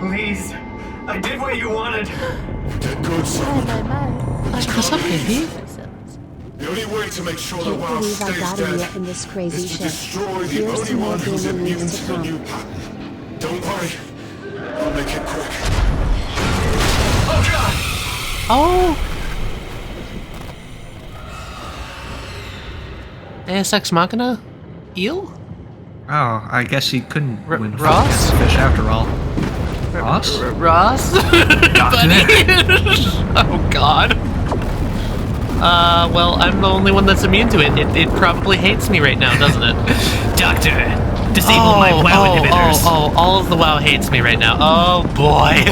Please, I did what you wanted. Get good, Simon. What's up, baby? The only way to make sure the Can't WoW believe I stays got dead him yet in this crazy is to ship. destroy the Here's only some more one who's demon immune news to to the come. new pattern. Don't worry. I'll make it quick. Oh God! Oh! ASX Machina? Eel? Oh, I guess he couldn't win Ross? fish after all. Ross? Ross? Buddy? Oh god. Well, I'm the only one that's immune to it. It probably hates me right now, doesn't it? Doctor, disable my WoW inhibitors. Oh, all of the WoW hates me right now. Oh boy.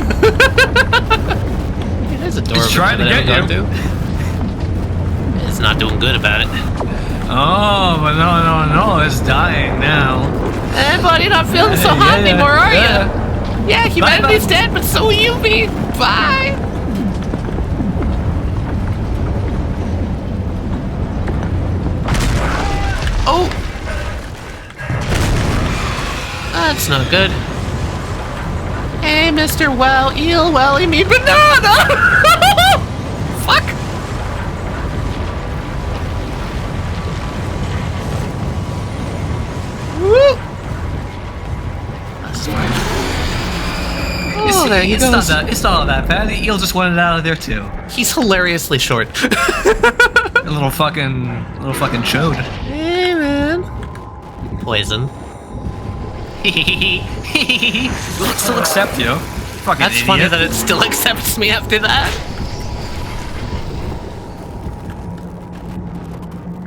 It is adorable. It's trying to get you. It's not doing good about it. Oh no, it's dying now. Hey, buddy, not feeling so hot anymore, are you? Yeah, humanity's dead, but so will you be. Bye. Oh. That's not good. Hey, Mr. Well, eel, well, you mean banana! Fuck! Woo! That's fine. Oh, there he goes. It's not that bad. The eel just wanted out of there too. He's hilariously short. A little fucking chode. Hey, man. Poison. Will it still accept you? Fucking That's idiot. funny that it still accepts me after that.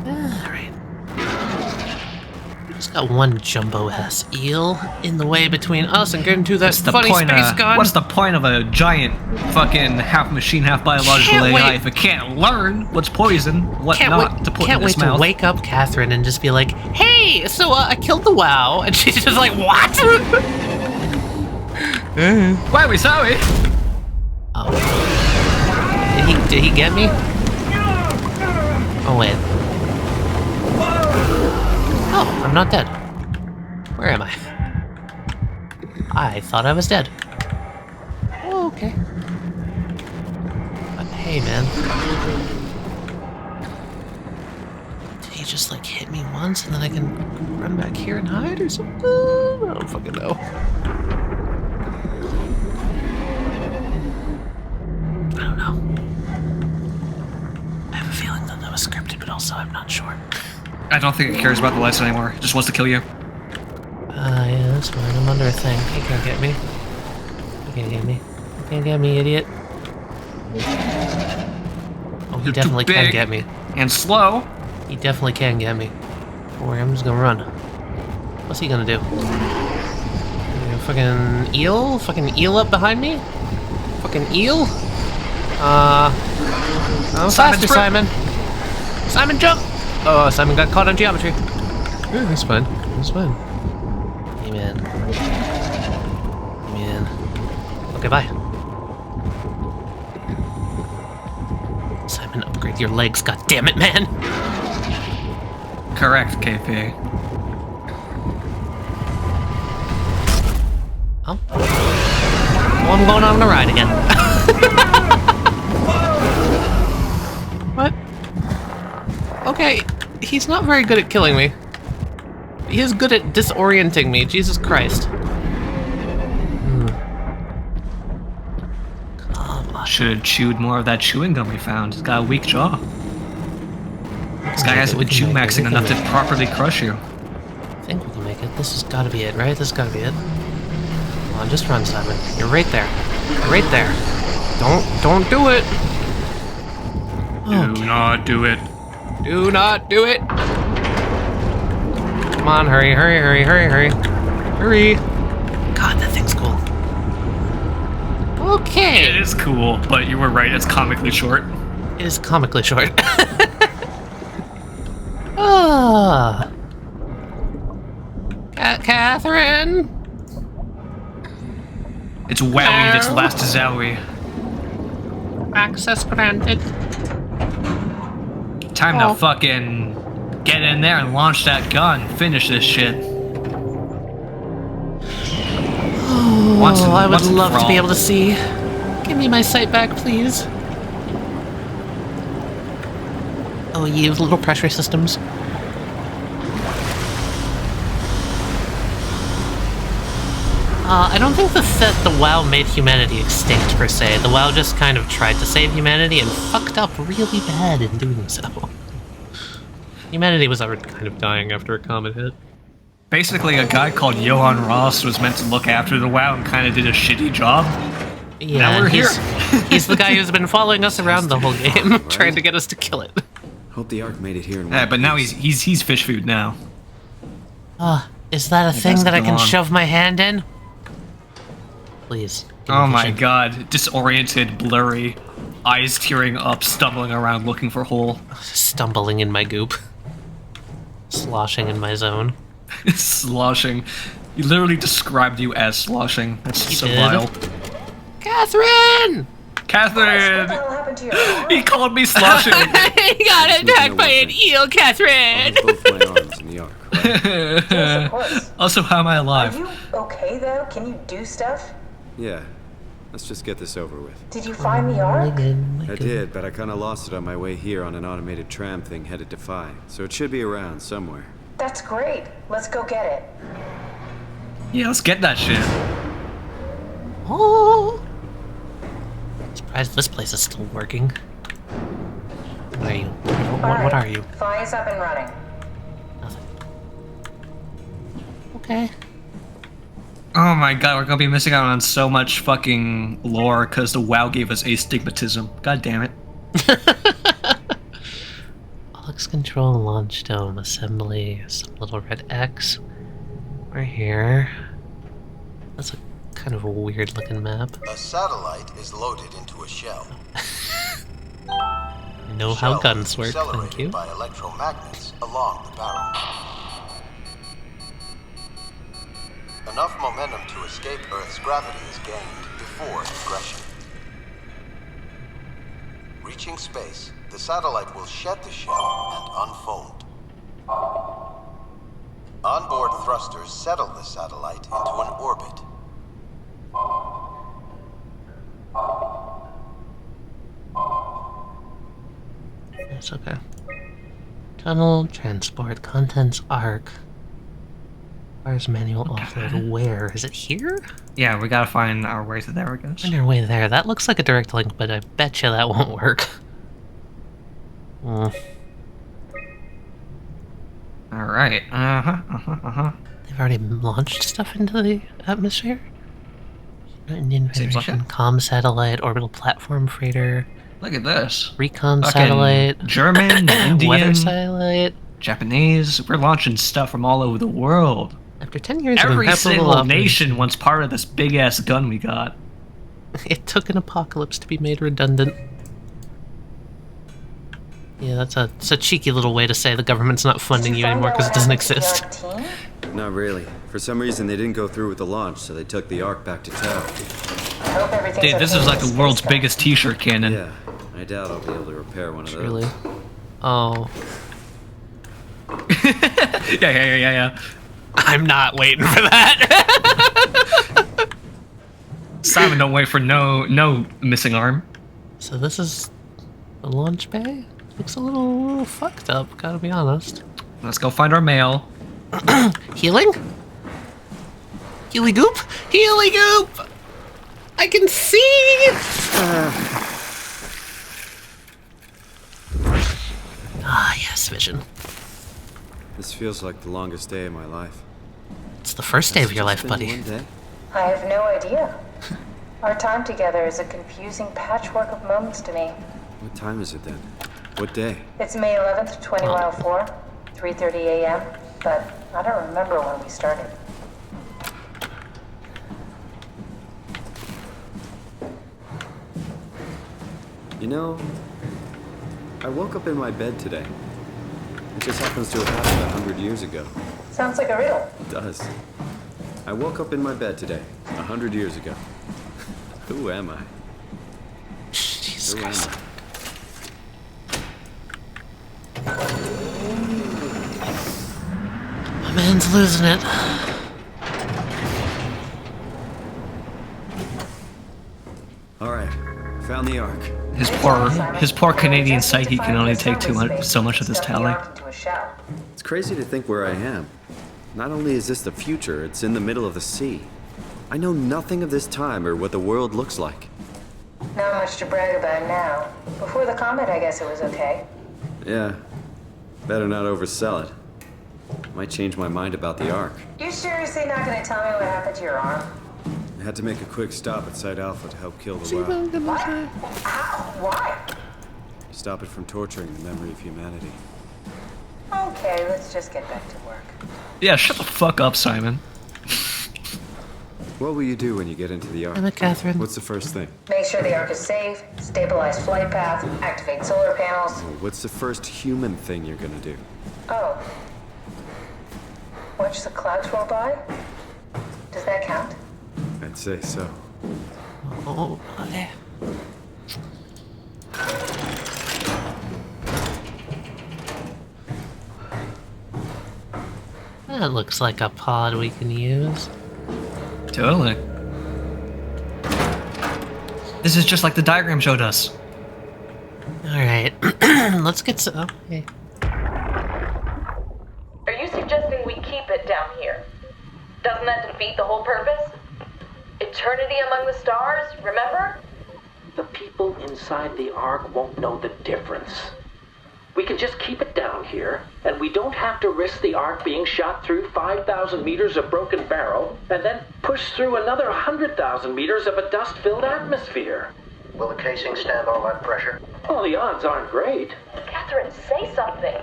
Alright. Just got one jumbo-ass eel in the way between us and getting to that funny space gun. What's the point of a giant fucking half machine, half biological AI if it can't learn what's poison, what not to put in its mouth? Can't wait to wake up Catherine and just be like, hey, so I killed the WoW, and she's just like, what? Why are we sorry? Oh. Did he get me? Oh, wait. Oh, I'm not dead. Where am I? I thought I was dead. Oh, okay. But hey, man. Did he just, like, hit me once and then I can run back here and hide or something? I don't fucking know. I don't know. I have a feeling that was scripted, but also I'm not sure. I don't think it cares about the lights anymore. It just wants to kill you. Yeah, that's fine. I'm under a thing. He can't get me. He can't get me. He can't get me, idiot. Oh, he definitely can get me. And slow. He definitely can get me. Don't worry, I'm just gonna run. What's he gonna do? Fucking eel? Fucking eel up behind me? Fucking eel? I'm faster, Simon. Simon, jump! Oh, Simon got caught on geometry. Ooh, that's fine. That's fine. Hey, man. Hey, man. Okay, bye. Simon, upgrade your legs, goddammit, man! Correct, KP. Oh. Well, I'm going on the ride again. What? Okay, he's not very good at killing me. He is good at disorienting me, Jesus Christ. Come on. Should have chewed more of that chewing gum we found. He's got a weak jaw. This guy hasn't been chew maxing enough to properly crush you. I think we can make it. This has got to be it, right? This has got to be it. Come on, just run, Simon. You're right there. You're right there. Don't do it. Do not do it. Do not do it. Come on, hurry, hurry, hurry, hurry, hurry. Hurry. God, that thing's cool. Okay. It is cool, but you were right, it's comically short. It is comically short. Ah. Catherine. It's wowied its last zowie. Access granted. Time to fucking get in there and launch that gun. Finish this shit. Oh, I would love to be able to see. Give me my sight back, please. Oh, you little pressure systems. I don't think the WoW made humanity extinct, per se. The WoW just kind of tried to save humanity and fucked up really bad in doing so. Humanity was already kind of dying after a comet hit. Basically, a guy called Johan Ross was meant to look after the WoW and kind of did a shitty job. Yeah, now we're here. He's the guy who's been following us around the whole game, trying to get us to kill it. Hope the Ark made it here. Yeah, but now he's fish food now. Is that a thing that I can shove my hand in? Please. Oh my god. Disoriented, blurry, eyes tearing up, stumbling around looking for hole. Stumbling in my goop. Sloshing in my zone. Sloshing. You literally described you as sloshing. That's You so did? vile. Catherine! Catherine! What the hell happened to your arm? He called me sloshing. He got attacked by an eel, Catherine! Both my arms in the arc, right? Yes, of course. Also, how am I Are alive? you okay though? Can you do stuff? Yeah. Let's just get this over with. Did you find the ark? I did, but I kind of lost it on my way here on an automated tram thing headed to Phi. So it should be around somewhere. That's great. Let's go get it. Yeah, let's get that shit. Oh! Surprised this place is still working. What are you? What are you? Phi is up and running. Nothing. Okay. Oh my god, we're gonna be missing out on so much fucking lore because the WoW gave us astigmatism. God damn it. Alex control, launch dome, assembly, some little red X. We're here. That's a kind of a weird looking map. A satellite is loaded into a shell. I know how guns work, thank you. By electromagnets along the barrel. Enough momentum to escape Earth's gravity is gained before ingression. Reaching space, the satellite will shed the shell and unfold. Onboard thrusters settle the satellite into an orbit. It's okay. Tunnel, transport, contents, arc. Requires manual offload. Where? Is it here? Yeah, we gotta find our way to there, I guess. Find our way there. That looks like a direct link, but I bet you that won't work. Alright, They've already launched stuff into the atmosphere? Indian Seems like Federation, it. comm satellite, orbital platform freighter, Look at this. recon Fucking satellite, German, Indian, weather satellite. Japanese. We're launching stuff from all over the world. After 10 years of Every impeccable single operation, nation wants part of this big ass gun we got. It took an apocalypse to be made redundant. Yeah, it's a cheeky little way to say the government's not funding you anymore because it doesn't exist. Not really. For some reason, they didn't go through with the launch, so they took the arc back to town. Dude, this is like the world's biggest t-shirt cannon. Yeah, I doubt I'll be able to repair one of those. Really? Oh. Yeah. I'm not waiting for that. Simon, don't wait for no missing arm. So this is the launch bay? Looks a little fucked up, gotta be honest. Let's go find our mail. Healing? Healy goop? Healy goop! I can see! Ah, yes, vision. This feels like the longest day of my life. It's the first day of your life, Been buddy. one day? I have no idea. Our time together is a confusing patchwork of moments to me. What time is it then? What day? It's May 11th, 2004, 3:30 a.m., but I don't remember when we started. You know, I woke up in my bed today. It just happens to have happened 100 years ago. Sounds like a riddle. It does. I woke up in my bed today, 100 years ago. Who am I? Jesus Who Christ. am I? My man's losing it. Alright, found the arc. His poor Canadian psyche can only take so much of this tally. It's crazy to think where I am. Not only is this the future, it's in the middle of the sea. I know nothing of this time or what the world looks like. Not much to brag about now. Before the comet, I guess it was okay. Yeah, better not oversell it. Might change my mind about the arc. You seriously not gonna tell me what happened to your arm? I had to make a quick stop at Site Alpha to help kill the WoW. What? How? Why? Stop it from torturing the memory of humanity. Okay, let's just get back to work. Yeah, shut the fuck up, Simon. What will you do when you get into the arc? Damn it, Catherine. What's the first thing? Make sure the arc is safe, stabilize flight path, activate solar panels. What's the first human thing you're gonna do? Oh, watch the clouds roll by? Does that count? I'd say so. Oh, okay. That looks like a pod we can use. Totally. This is just like the diagram showed us. Alright, let's get some. Okay. Are you suggesting we keep it down here? Doesn't that defeat the whole purpose? Eternity among the stars, remember? The people inside the Ark won't know the difference. We can just keep it down here, and we don't have to risk the Ark being shot through 5,000 meters of broken barrel, and then push through another 100,000 meters of a dust-filled atmosphere. Will the casing stand all that pressure? Well, the odds aren't great. Catherine, say something.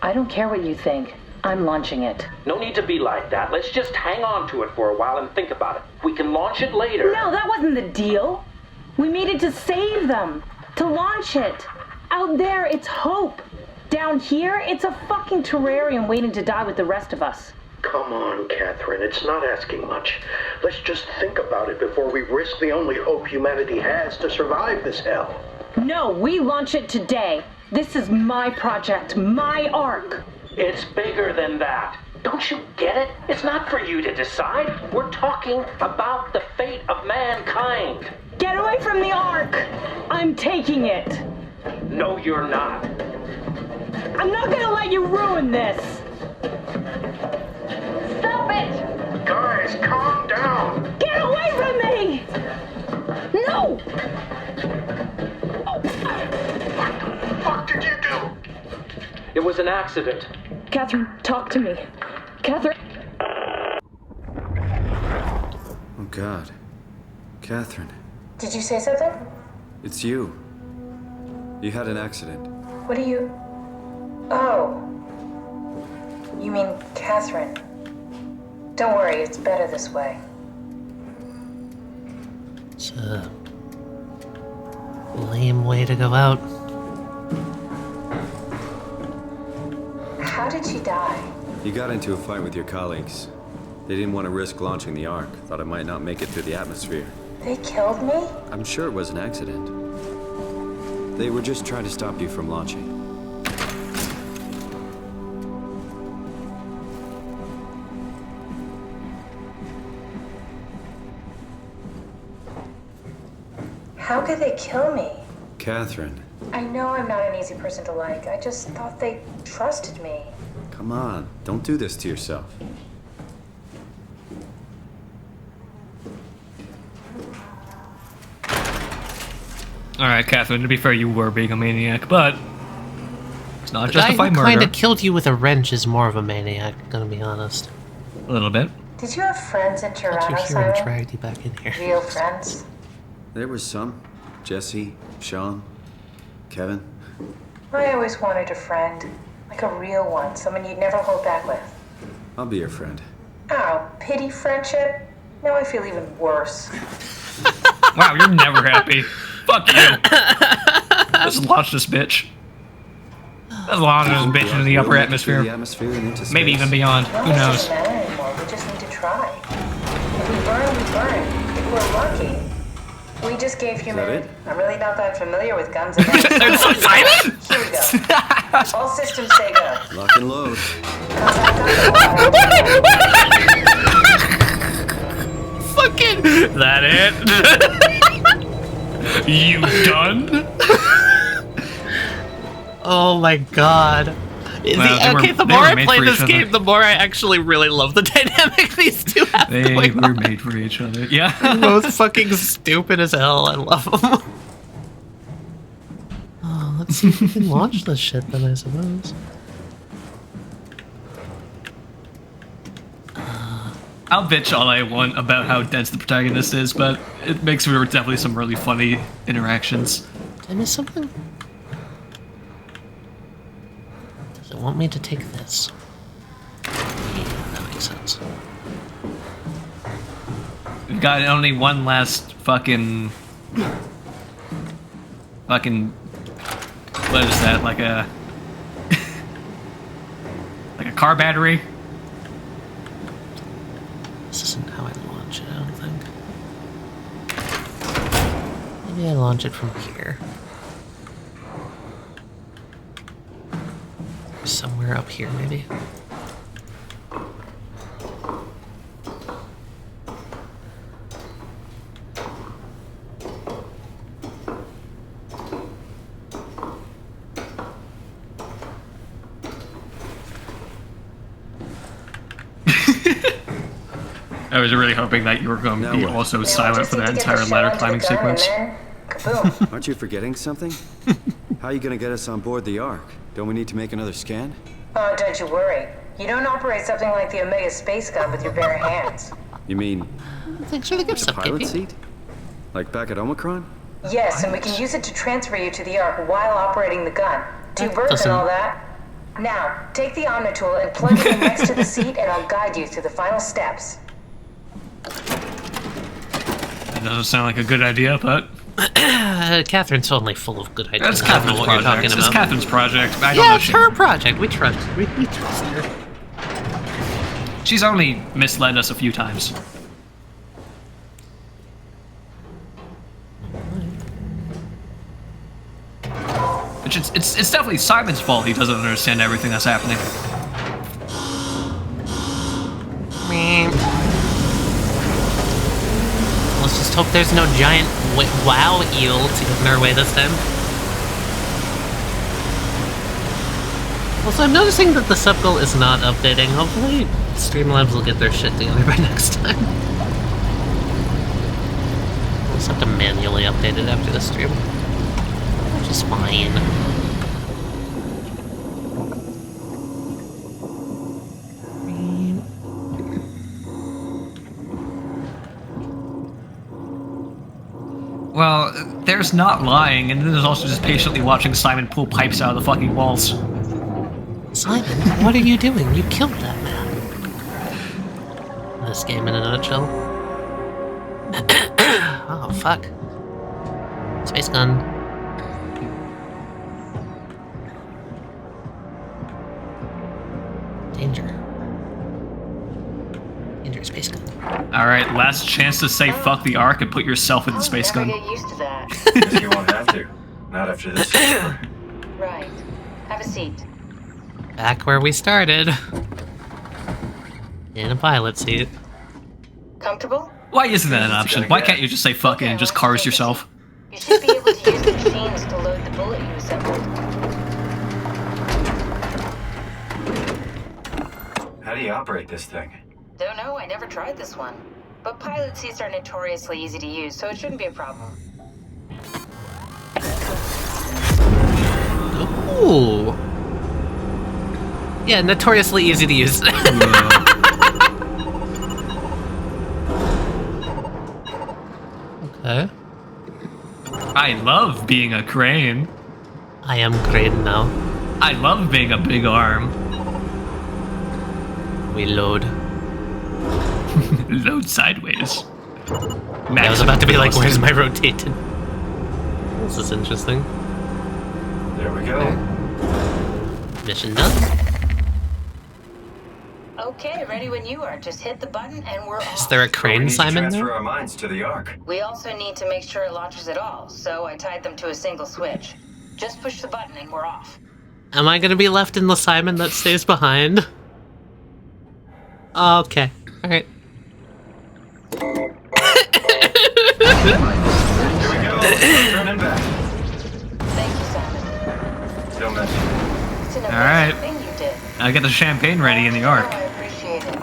I don't care what you think. I'm launching it. No need to be like that. Let's just hang on to it for a while and think about it. We can launch it later. No, that wasn't the deal. We made it to save them. To launch it. Out there, it's hope. Down here, it's a fucking terrarium waiting to die with the rest of us. Come on, Catherine. It's not asking much. Let's just think about it before we risk the only hope humanity has to survive this hell. No, we launch it today. This is my project, my Ark. It's bigger than that. Don't you get it? It's not for you to decide. We're talking about the fate of mankind. Get away from the Ark! I'm taking it. No, you're not. I'm not gonna let you ruin this. Stop it! Guys, calm down. Get away from me! No! What the fuck did you do? It was an accident. Catherine, talk to me. Catherine. Oh, God. Catherine. Did you say something? It's you. You had an accident. What do you... Oh. You mean Catherine. Don't worry, it's better this way. It's a lame way to go out. How did she die? You got into a fight with your colleagues. They didn't want to risk launching the Ark. Thought it might not make it through the atmosphere. They killed me? I'm sure it was an accident. They were just trying to stop you from launching. How could they kill me? Catherine, I know I'm not an easy person to like. I just thought they trusted me. come on. Don't do this to yourself. Alright, Catherine, to be fair, you were being a maniac, but it's not The justified guy who murder. kinda killed you with a wrench is more of a maniac, gonna be honest. A little bit. Did you have friends in Thought Toronto, your hero Simon? dragged you back in here. Real friends? There was some. Jesse, Sean, Kevin. I always wanted a friend. Like a real one. Someone you'd never hold back with. I'll be your friend. Oh, pity friendship? Now I feel even worse. Wow, you're never happy. Fuck you. Let's launch this bitch. Let's launch this bitch into the upper atmosphere. Maybe even beyond. Who It knows? doesn't matter anymore. We just need to try. If we burn, we burn. If we're lucky. We just gave humanity. I'm really not that familiar with guns and There's some silent? Here we go. All systems stay go. Lock and load. Fucking. That it? You done? Oh my god. The more I play this game, the more I actually really love the dynamic these two have They going were on. made for each other. Yeah. They're both fucking stupid as hell. I love them. Oh, let's see if we can launch this shit then, I suppose. I'll bitch all I want about how dense the protagonist is, but it makes for definitely some really funny interactions. Did I miss something? Does it want me to take this? Yeah, that makes sense. We've got only one last fucking... what is that, like a... like a car battery? This isn't how I launch it, I don't think. Maybe I launch it from here. Somewhere up here, maybe. I was really hoping that you were going to be also silent for the entire ladder climbing sequence. Aren't you forgetting something? How are you gonna get us on board the Ark? Don't we need to make another scan? Oh, don't you worry. You don't operate something like the Omega space gun with your bare hands. You mean thanks for the gift, the pilot seat? Like back at Omicron? Yes, and we can use it to transfer you to the Ark while operating the gun. 2 birds and all that. Now, take the Omnitool and plug it in next to the seat, and I'll guide you through the final steps. That doesn't sound like a good idea, but... Catherine's totally full of good ideas. That's Catherine's project. It's Catherine's project. I don't yeah, know it's her project. We trust her. She's only misled us a few times. It's definitely Simon's fault he doesn't understand everything that's happening. Let's just hope there's no giant wow eel to get in our way this time. Also, I'm noticing that the sub-goal is not updating. Hopefully, Streamlabs will get their shit together by next time. We'll just have to manually update it after the stream. Which is fine. Well, there's not lying, and then there's also just patiently watching Simon pull pipes out of the fucking walls. Simon, what are you doing? You killed that man. This game in a nutshell. Oh, fuck. Space gun. Danger. Danger, space gun. Alright, last chance to say fuck the Ark and put yourself in the space gun. Get used to that. Guess you won't have to. Not after this. Right. Have a seat. Back where we started. In a pilot seat. Comfortable? Why isn't that an option? Why can't you just say fuck it and just cars yourself? You should be able to use the machines to load the bullet you assembled. How do you operate this thing? Don't know, I never tried this one. But pilot seats are notoriously easy to use, so it shouldn't be a problem. Ooh. Yeah, notoriously easy to use. Okay. I love being a crane. I am crane now. I love being a big arm. We load. Load sideways. I was about to be like, where's my rotated? This is interesting. There we go. Mission done. Okay, ready when you are. Just hit the button and we're off. Is there a crane, Simon? Transfer our minds to the Ark. We also need to make sure it launches at all, so I tied them to a single switch. Just push the button and we're off. Am I gonna be left in the Simon that stays behind? Okay. Alright. Here we go. Turning back. Thank you, Simon. Don't mention it. It's an All right. amazing thing you did. I got the champagne ready in the Ark. I appreciate it.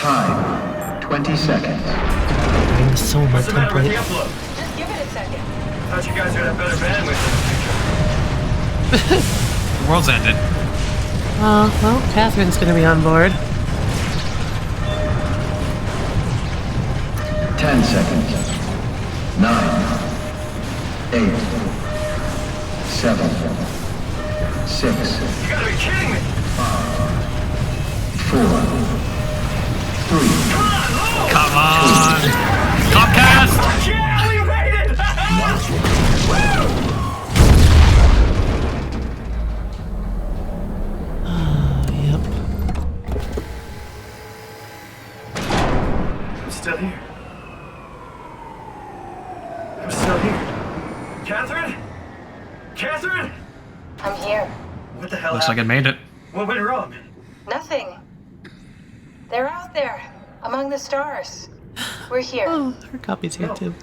Time, 20 seconds. Bring the Soma What's the matter with the template. upload? Just give it a second. Thought you guys would have better bandwidth in the future. The world's ended. Well, Catherine's gonna be on board. 10 seconds. 9, 8, 7, 6. You gotta be kidding me! 4, 3. Come on! Comcast! Yeah, we made it! Catherine? Catherine? I'm here. What the hell Looks like happened? it made it. What went wrong? Nothing. They're out there, among the stars. We're here. Oh, her copy's here too.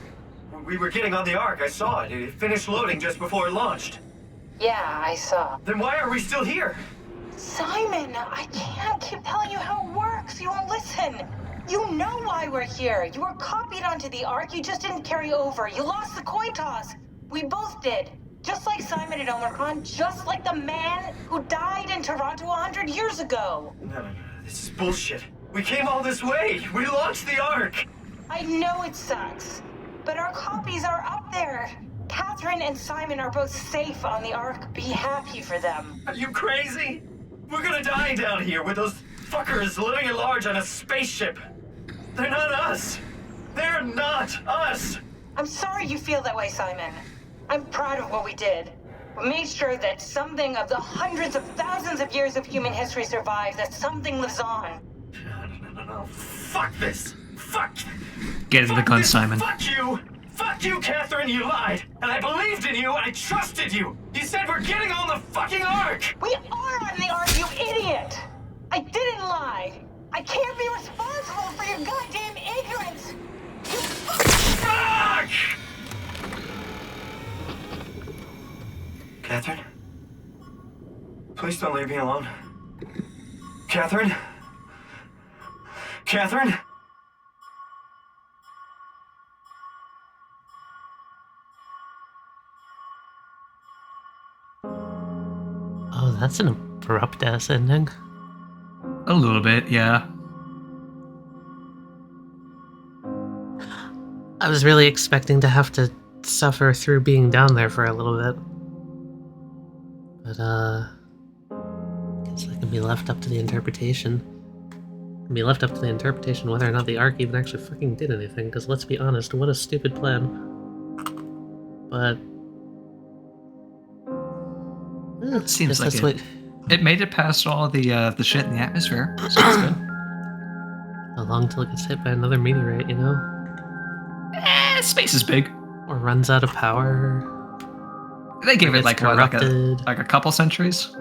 We were getting on the Ark. I saw it. It finished loading just before it launched. Yeah, I saw. Then why are we still here? Simon, I can't keep telling you how it works. You won't listen. You know why we're here. You were copied onto the Ark. You just didn't carry over. You lost the coin toss. We both did. Just like Simon at Omicron, just like the man who died in Toronto 100 years ago. No. This is bullshit. We came all this way. We launched the Ark. I know it sucks, but our copies are up there. Catherine and Simon are both safe on the Ark. Be happy for them. Are you crazy? We're gonna die down here with those fuckers living at large on a spaceship. They're not us. They're not us. I'm sorry you feel that way, Simon. I'm proud of what we did. We made sure that something of the hundreds of thousands of years of human history survives, that something lives on. No. Fuck this. Fuck. Get into the gun, Simon. Fuck you. Fuck you, Catherine. You lied. And I believed in you. I trusted you. You said we're getting on the fucking Ark. We are on the Ark, you idiot. I didn't lie. I can't be responsible for your goddamn ignorance. You fuck! Catherine? Please don't leave me alone. Catherine? Catherine? Oh, that's an abrupt ass ending. A little bit, yeah. I was really expecting to have to suffer through being down there for a little bit. But, guess that can be left up to the interpretation. It can be left up to the interpretation whether or not the Ark even actually fucking did anything, because let's be honest, what a stupid plan. But... It seems like it made it past all the shit in the atmosphere, so that's good. How long till it gets hit by another meteorite, you know? Space is big. Or runs out of power. They gave it like a couple centuries.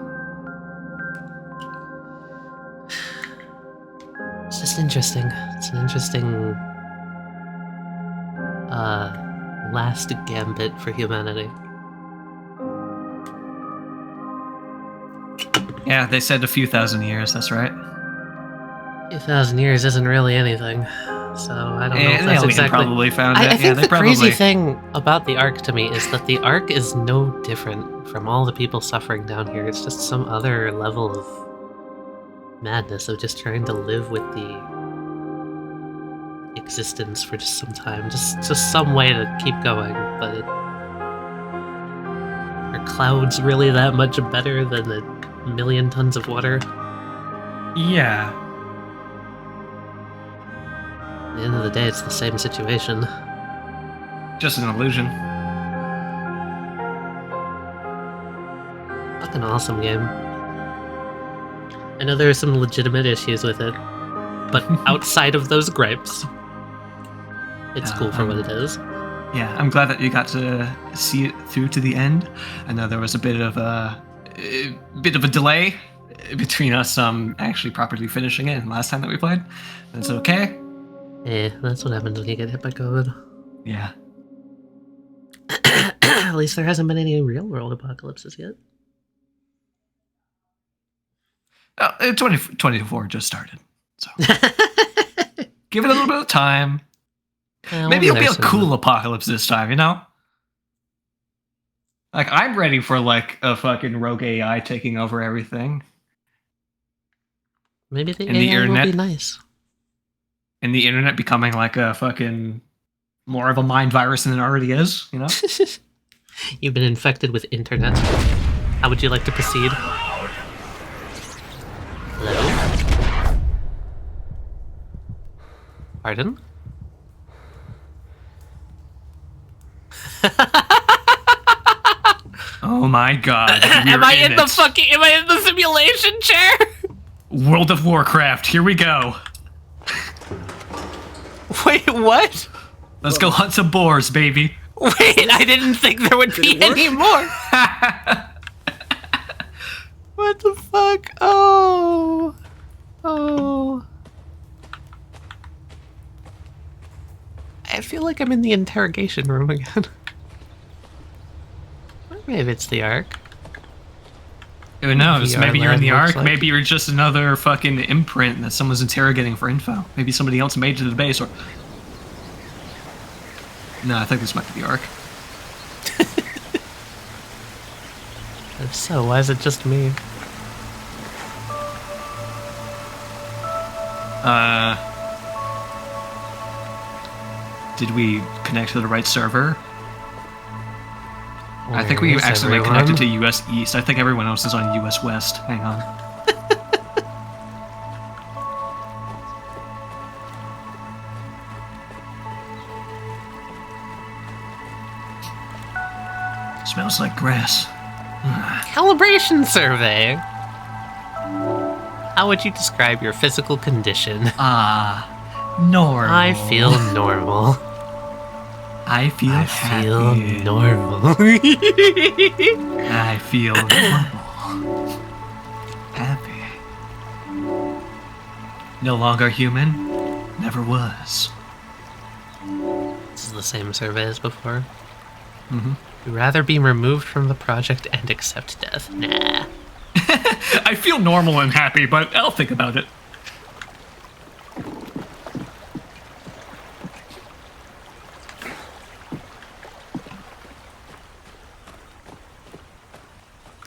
It's just interesting. It's an interesting last gambit for humanity. Yeah, they said a few thousand years, that's right. A few thousand years isn't really anything, so I don't know if that's exactly... probably found it. I think the crazy thing about the Ark to me is that the Ark is no different from all the people suffering down here. It's just some other level of madness of just trying to live with the existence for just some time. Just some way to keep going, but... Are clouds really that much better than a million tons of water? Yeah. At the end of the day, it's the same situation. Just an illusion. Fucking awesome game. I know there are some legitimate issues with it, but outside of those gripes, it's cool for what it is. Yeah, I'm glad that you got to see it through to the end. I know there was a bit of a delay between us actually properly finishing it and last time that we played. That's okay. Yeah, that's what happens when you get hit by COVID. Yeah. At least there hasn't been any real world apocalypses yet. 2024 just started. So give it a little bit of time. Maybe it'll be a cool apocalypse this time, you know? Like, I'm ready for, like, a fucking rogue AI taking over everything. Maybe the AI will be nice. And the internet becoming, like, a fucking... more of a mind virus than it already is, you know? You've been infected with internet. How would you like to proceed? Hello? Pardon? Oh my god. Am I in the simulation chair? World of Warcraft, here we go. Wait, what? Let's go hunt some boars, baby. Wait, I didn't think there would be any more. What the fuck? Oh. Oh. I feel like I'm in the interrogation room again. Or maybe it's the Ark. Who knows? VR Maybe you're in the lab Ark. looks like. Maybe you're just another fucking imprint that someone's interrogating for info. Maybe somebody else made it to the base, or... No, I think this might be the Ark. If so, why is it just me? Did we connect to the right server? I think we Where's accidentally everyone? connected to US East. I think everyone else is on US West. Hang on. Smells like grass. Calibration survey. How would you describe your physical condition? Normal. I feel normal. I feel happy. Normal. I feel normal. Happy. No longer human. Never was. This is the same survey as before. Mm-hmm. You'd rather be removed from the project and accept death? Nah. I feel normal and happy, but I'll think about it.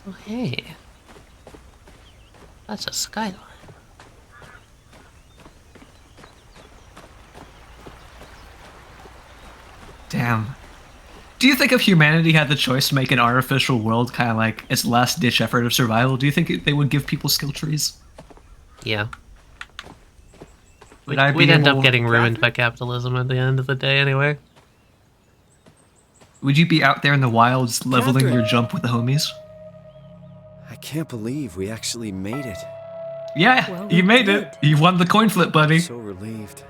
Oh, hey. That's a skyline. Damn. Do you think if humanity had the choice to make an artificial world kind of like its last-ditch effort of survival, do you think they would give people skill trees? Yeah. Would I be We'd end up able- getting ruined by capitalism at the end of the day anyway. Would you be out there in the wilds leveling Catherine. your jump with the homies? I can't believe we actually made it. Yeah, Well, you we made did. it. You won the coin flip, buddy. So relieved.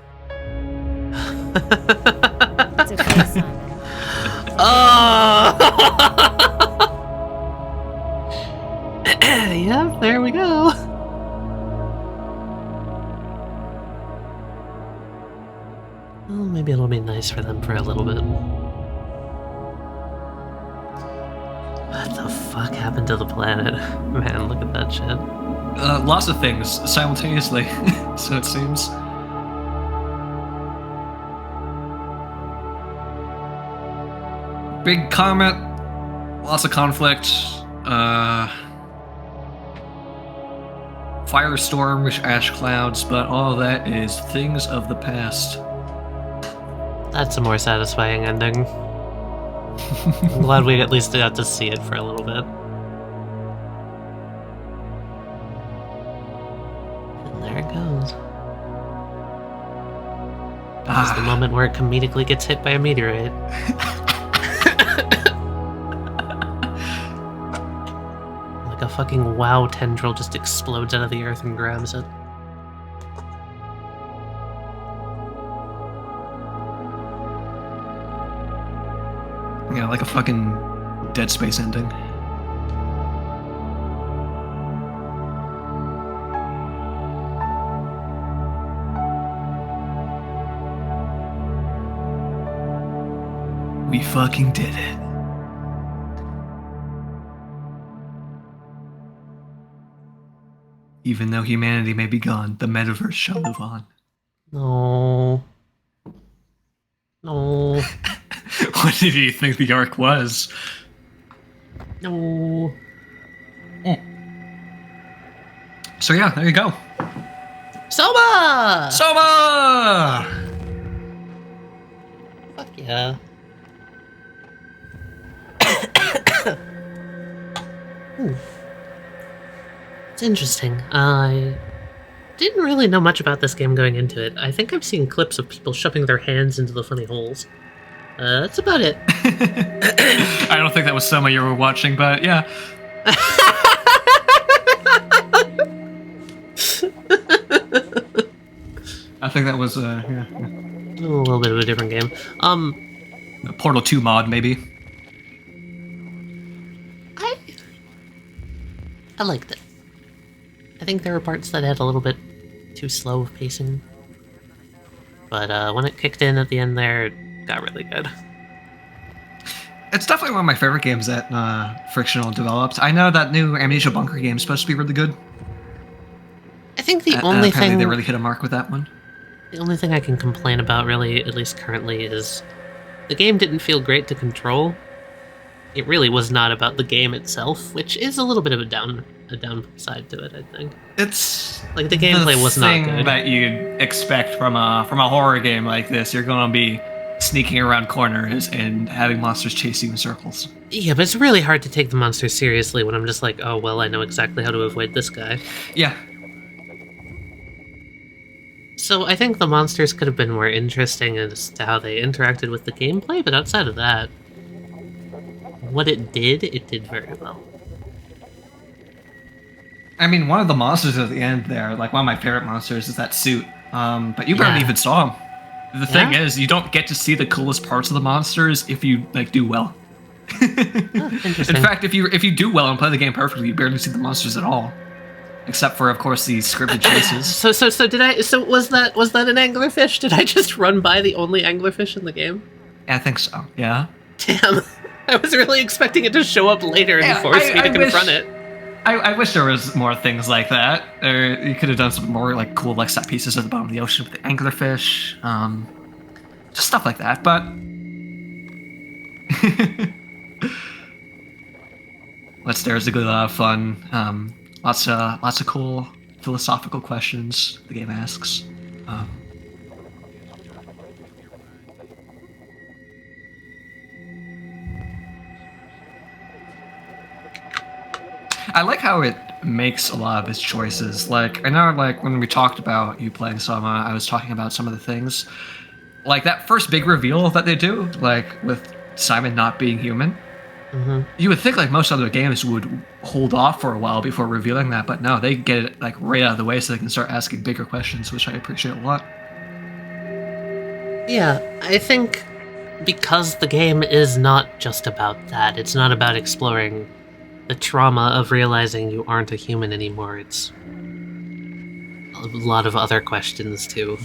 It's okay, son. Oh! Yep, there we go. Well, maybe it'll be nice for them for a little bit. What the fuck happened to the planet? Man, look at that shit. Lots of things simultaneously, so it seems. Big comet, lots of conflict, firestorm, ash clouds, but all of that is things of the past. That's a more satisfying ending. I'm glad we at least got to see it for a little bit. And there it goes. That was the moment where it comedically gets hit by a meteorite. Like a fucking WoW tendril just explodes out of the earth and grabs it. Yeah, like a fucking Dead Space ending. We fucking did it. Even though humanity may be gone, the metaverse shall live on. No. No. What did you think the Ark was? No. So yeah, there you go. Soma! Soma! Fuck yeah. Ooh. It's interesting. I didn't really know much about this game going into it. I think I've seen clips of people shoving their hands into the funny holes. That's about it. I don't think that was Soma you were watching, but yeah. I think that was, yeah. A little bit of a different game. A Portal 2 mod, maybe. I liked it. I think there were parts that had a little bit too slow of pacing. But when it kicked in at the end there, it got really good. It's definitely one of my favorite games that Frictional developed. I know that new Amnesia Bunker game is supposed to be really good. I think the only thing... they really hit a mark with that one. The only thing I can complain about, really, at least currently, is the game didn't feel great to control. It really was not about the game itself, which is a little bit of a downside to it, I think. It's like the gameplay was not good. That you'd expect from a horror game like this. You're going to be sneaking around corners and having monsters chase you in circles. Yeah, but it's really hard to take the monsters seriously when I'm just like, oh well, I know exactly how to avoid this guy. Yeah. So I think the monsters could have been more interesting as to how they interacted with the gameplay, but outside of that, what it did very well. I mean, one of the monsters at the end there, like one of my favorite monsters, is that suit. But you barely even saw him. The thing is, you don't get to see the coolest parts of the monsters if you like do well. In fact, if you do well and play the game perfectly, you barely see the monsters at all, except for, of course, the scripted chases. So did I? So was that an anglerfish? Did I just run by the only anglerfish in the game? Yeah, I think so. Yeah. Damn, I was really expecting it to show up later and force me to confront it. I wish there was more things like that. Or you could have done some more like cool like set pieces at the bottom of the ocean with the anglerfish, just stuff like that. But Let's There's a good lot of fun. Lots of cool philosophical questions the game asks. I like how it makes a lot of its choices. Like, I know, like, when we talked about you playing Soma, I was talking about some of the things. Like, that first big reveal that they do, like, with Simon not being human. Mm-hmm. You would think, like, most other games would hold off for a while before revealing that, but no, they get it, like, right out of the way so they can start asking bigger questions, which I appreciate a lot. Yeah, I think because the game is not just about that, it's not about exploring the trauma of realizing you aren't a human anymore. It's a lot of other questions, too.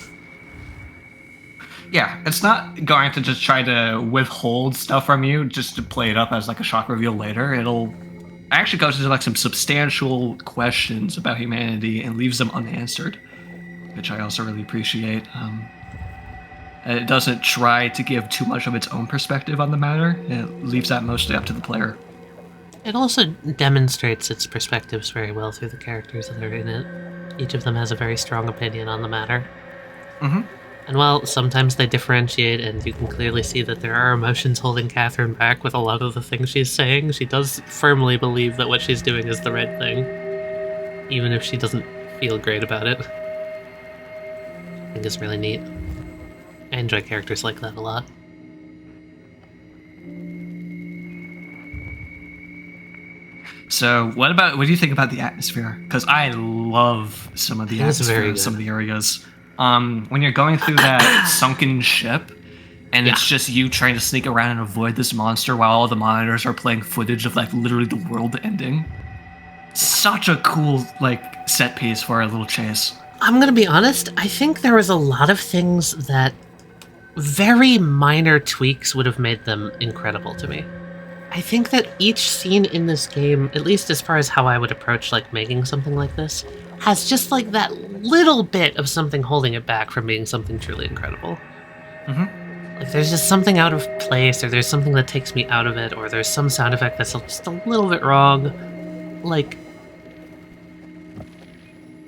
Yeah, it's not going to just try to withhold stuff from you just to play it up as, like, a shock reveal later. It'll actually go into, like, some substantial questions about humanity and leaves them unanswered, which I also really appreciate. And it doesn't try to give too much of its own perspective on the matter. It leaves that mostly up to the player. It also demonstrates its perspectives very well through the characters that are in it. Each of them has a very strong opinion on the matter. Mm-hmm. And while sometimes they differentiate, and you can clearly see that there are emotions holding Catherine back with a lot of the things she's saying, she does firmly believe that what she's doing is the right thing, even if she doesn't feel great about it. I think it's really neat. I enjoy characters like that a lot. So, what do you think about the atmosphere? Because I love some of the atmosphere in some of the areas. When you're going through that sunken ship, and it's just you trying to sneak around and avoid this monster while all the monitors are playing footage of, like, literally the world ending. Such a cool, like, set piece for a little chase. I'm gonna be honest, I think there was a lot of things that very minor tweaks would have made them incredible to me. I think that each scene in this game, at least as far as how I would approach, like, making something like this, has just, like, that little bit of something holding it back from being something truly incredible. Mm-hmm. Like, there's just something out of place, or there's something that takes me out of it, or there's some sound effect that's just a little bit wrong. Like,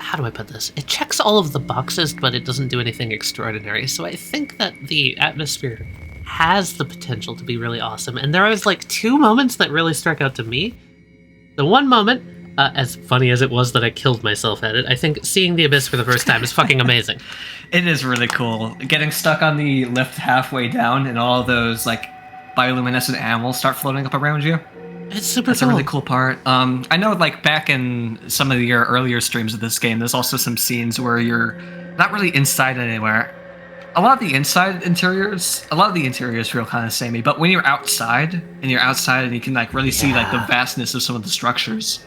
how do I put this? It checks all of the boxes, but it doesn't do anything extraordinary, so I think that the atmosphere has the potential to be really awesome, and there was, like, two moments that really struck out to me. The one moment, as funny as it was that I killed myself at it, I think seeing the abyss for the first time is fucking amazing. It is really cool. Getting stuck on the lift halfway down and all those, like, bioluminescent animals start floating up around you. It's super That's cool. a really cool part. I know, like, back in some of your earlier streams of this game, there's also some scenes where you're not really inside anywhere, a lot of the inside interiors, a lot of the interiors feel kind of samey. But when you're outside and you can like really see like the vastness of some of the structures,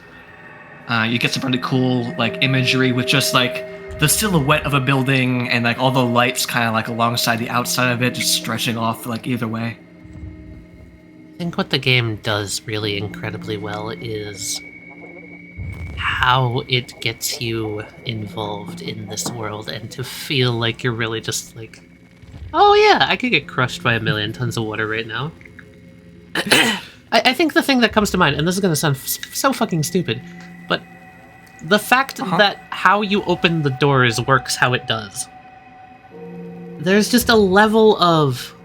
you get some really cool like imagery with just like the silhouette of a building and like all the lights kind of like alongside the outside of it, just stretching off like either way. I think what the game does really incredibly well is how it gets you involved in this world and to feel like you're really just like, oh yeah, I could get crushed by a million tons of water right now. I think the thing that comes to mind, and this is going to sound so fucking stupid, but the fact that how you open the doors works how it does. There's just a level of,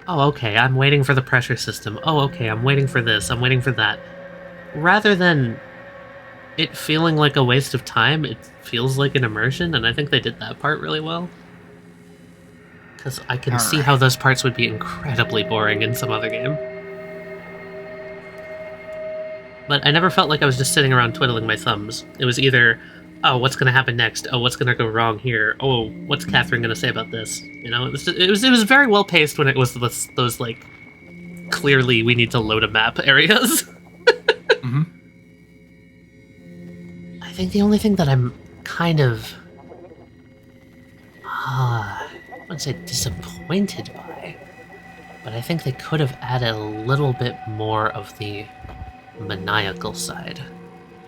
oh, okay, I'm waiting for the pressure system. Oh, okay, I'm waiting for this, I'm waiting for that. Rather than it feeling like a waste of time, it feels like an immersion, and I think they did that part really well. Because I can see how those parts would be incredibly boring in some other game. But I never felt like I was just sitting around twiddling my thumbs. It was either, oh, what's going to happen next? Oh, what's going to go wrong here? Oh, what's Catherine going to say about this? You know, it was very well paced when it was those like, clearly we need to load a map areas. I think the only thing that I'm kind of, I wouldn't say disappointed by, but I think they could have added a little bit more of the maniacal side.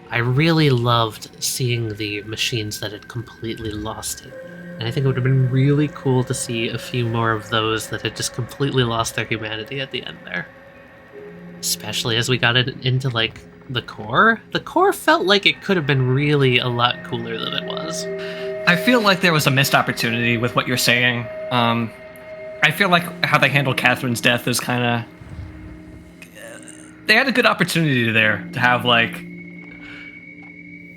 I really loved seeing the machines that had completely lost it, and I think it would have been really cool to see a few more of those that had just completely lost their humanity at the end there. Especially as we got into, like, the core. The core felt like it could have been really a lot cooler than it was. I feel like there was a missed opportunity with what you're saying. I feel like how they handled Catherine's death is kind of... They had a good opportunity there to have, like...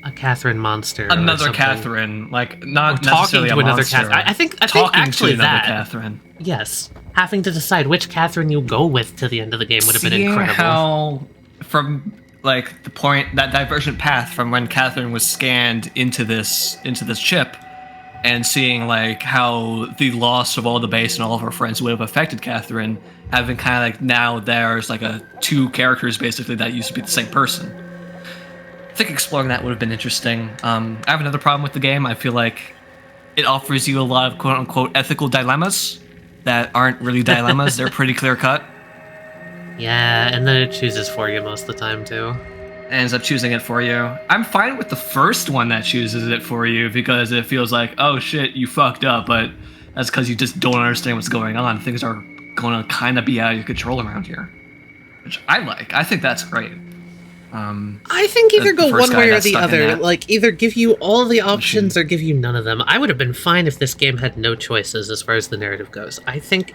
a Catherine monster. Another Catherine. Like, not talking to another Catherine. I think talking actually to another that. Catherine. Yes. Having to decide which Catherine you go with to the end of the game would have been incredible. How, from like the point, that divergent path from when Catherine was scanned into this chip, and seeing like how the loss of all the base and all of her friends would have affected Catherine, having kind of like now there's like two characters basically that used to be the same person. I think exploring that would have been interesting. I have another problem with the game. I feel like it offers you a lot of quote-unquote ethical dilemmas that aren't really dilemmas. They're pretty clear-cut. Yeah, and then it chooses for you most of the time, too. It ends up choosing it for you. I'm fine with the first one that chooses it for you because it feels like, oh shit, you fucked up, but that's because you just don't understand what's going on. Things are going to kind of be out of your control around here. Which I like. I think that's great. I think either go one way or the other. Like, either give you all the options or give you none of them. I would have been fine if this game had no choices as far as the narrative goes. I think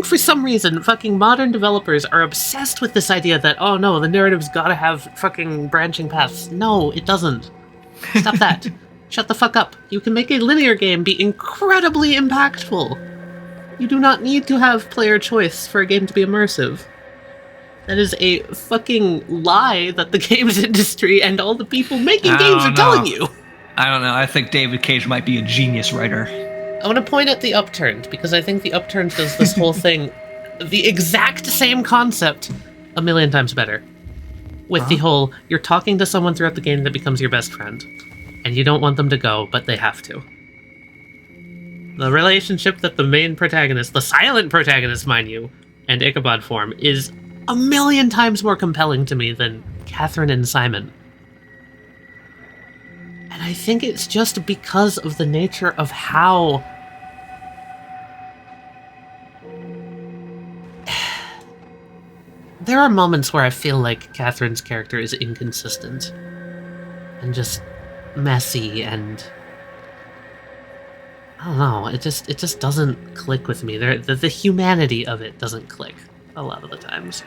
for some reason, fucking modern developers are obsessed with this idea that, oh no, the narrative's gotta have fucking branching paths. No, it doesn't. Stop that. Shut the fuck up. You can make a linear game be incredibly impactful. You do not need to have player choice for a game to be immersive. That is a fucking lie that the games industry and all the people making games are telling you. I don't know. I think David Cage might be a genius writer. I want to point at the Upturned, because I think the Upturned does this whole thing, the exact same concept, a million times better. With the whole, you're talking to someone throughout the game that becomes your best friend, and you don't want them to go, but they have to. The relationship that the main protagonist, the silent protagonist, mind you, and Ichabod form, is a million times more compelling to me than Catherine and Simon. And I think it's just because of the nature of how... There are moments where I feel like Catherine's character is inconsistent. And just messy and... I don't know, it just doesn't click with me. The humanity of it doesn't click a lot of the times.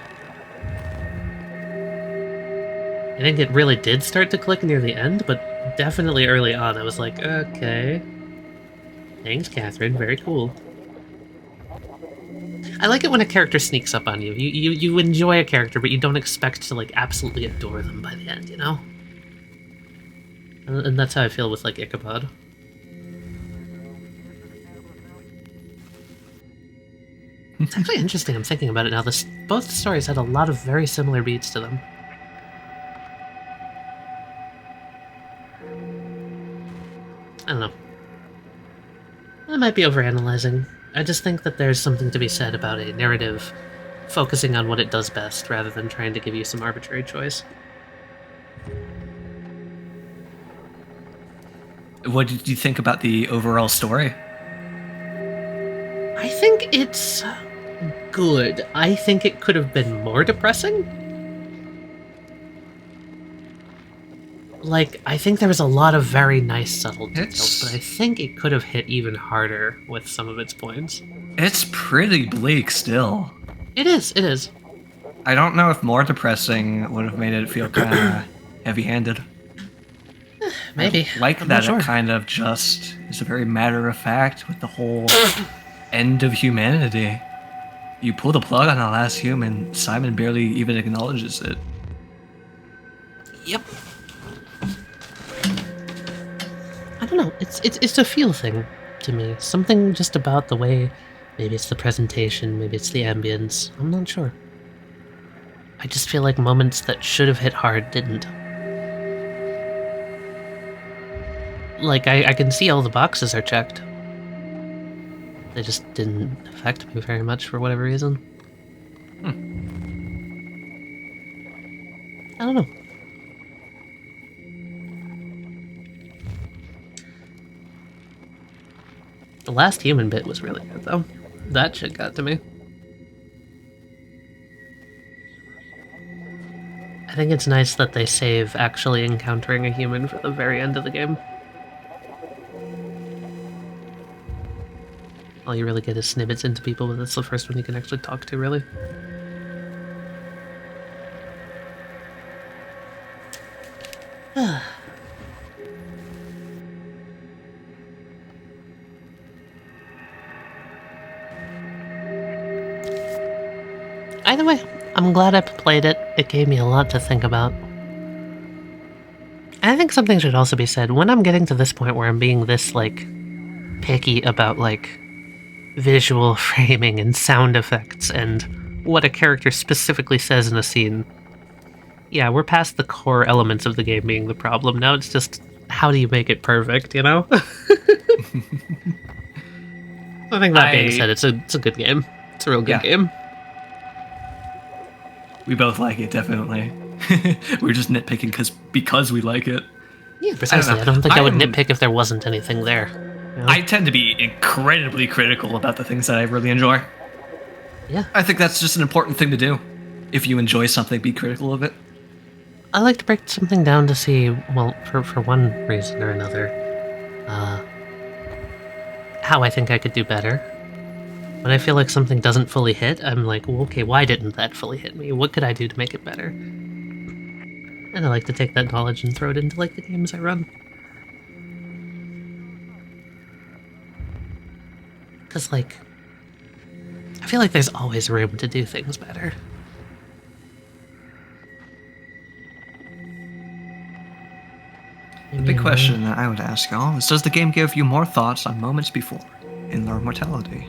I think it really did start to click near the end, but definitely early on I was like, okay. Thanks, Catherine, very cool. I like it when a character sneaks up on you. You enjoy a character, but you don't expect to, like, absolutely adore them by the end, you know? And that's how I feel with, like, Ichabod. It's actually interesting, I'm thinking about it now. Both stories had a lot of very similar beats to them. I don't know. I might be overanalyzing. I just think that there's something to be said about a narrative focusing on what it does best rather than trying to give you some arbitrary choice. What did you think about the overall story? I think it's good. I think it could have been more depressing. Like, I think there was a lot of very nice subtle details, but I think it could have hit even harder with some of its points. It's pretty bleak still. It is, it is. I don't know if more depressing would have made it feel kind of heavy-handed. Maybe. I like I'm that not sure. it kind of just is a very matter-of-fact with the whole end of humanity. You pull the plug on the last human, Simon barely even acknowledges it. Yep. I don't know. It's a feel thing to me. Something just about the way. Maybe it's the presentation. Maybe it's the ambience. I'm not sure. I just feel like moments that should have hit hard didn't. Like I can see all the boxes are checked. They just didn't affect me very much for whatever reason. I don't know. The last human bit was really good, though. That shit got to me. I think it's nice that they save actually encountering a human for the very end of the game. All you really get is snippets into people, but that's the first one you can actually talk to, really. Either way, I'm glad I played it. It gave me a lot to think about. I think something should also be said. When I'm getting to this point where I'm being this, like, picky about, like, visual framing and sound effects and what a character specifically says in a scene, yeah, we're past the core elements of the game being the problem. Now it's just, how do you make it perfect, you know? I think that being said, it's a good game. It's a real good game. We both like it, definitely. We're just nitpicking because we like it. Yeah, precisely. I don't think I would nitpick if there wasn't anything there. You know? I tend to be incredibly critical about the things that I really enjoy. Yeah. I think that's just an important thing to do. If you enjoy something, be critical of it. I like to break something down to see, well, for one reason or another, how I think I could do better. When I feel like something doesn't fully hit, I'm like, well, okay, why didn't that fully hit me? What could I do to make it better? And I like to take that knowledge and throw it into, like, the games I run. Because, like, I feel like there's always room to do things better. The big question that I would ask y'all is, does the game give you more thoughts on moments before in their mortality?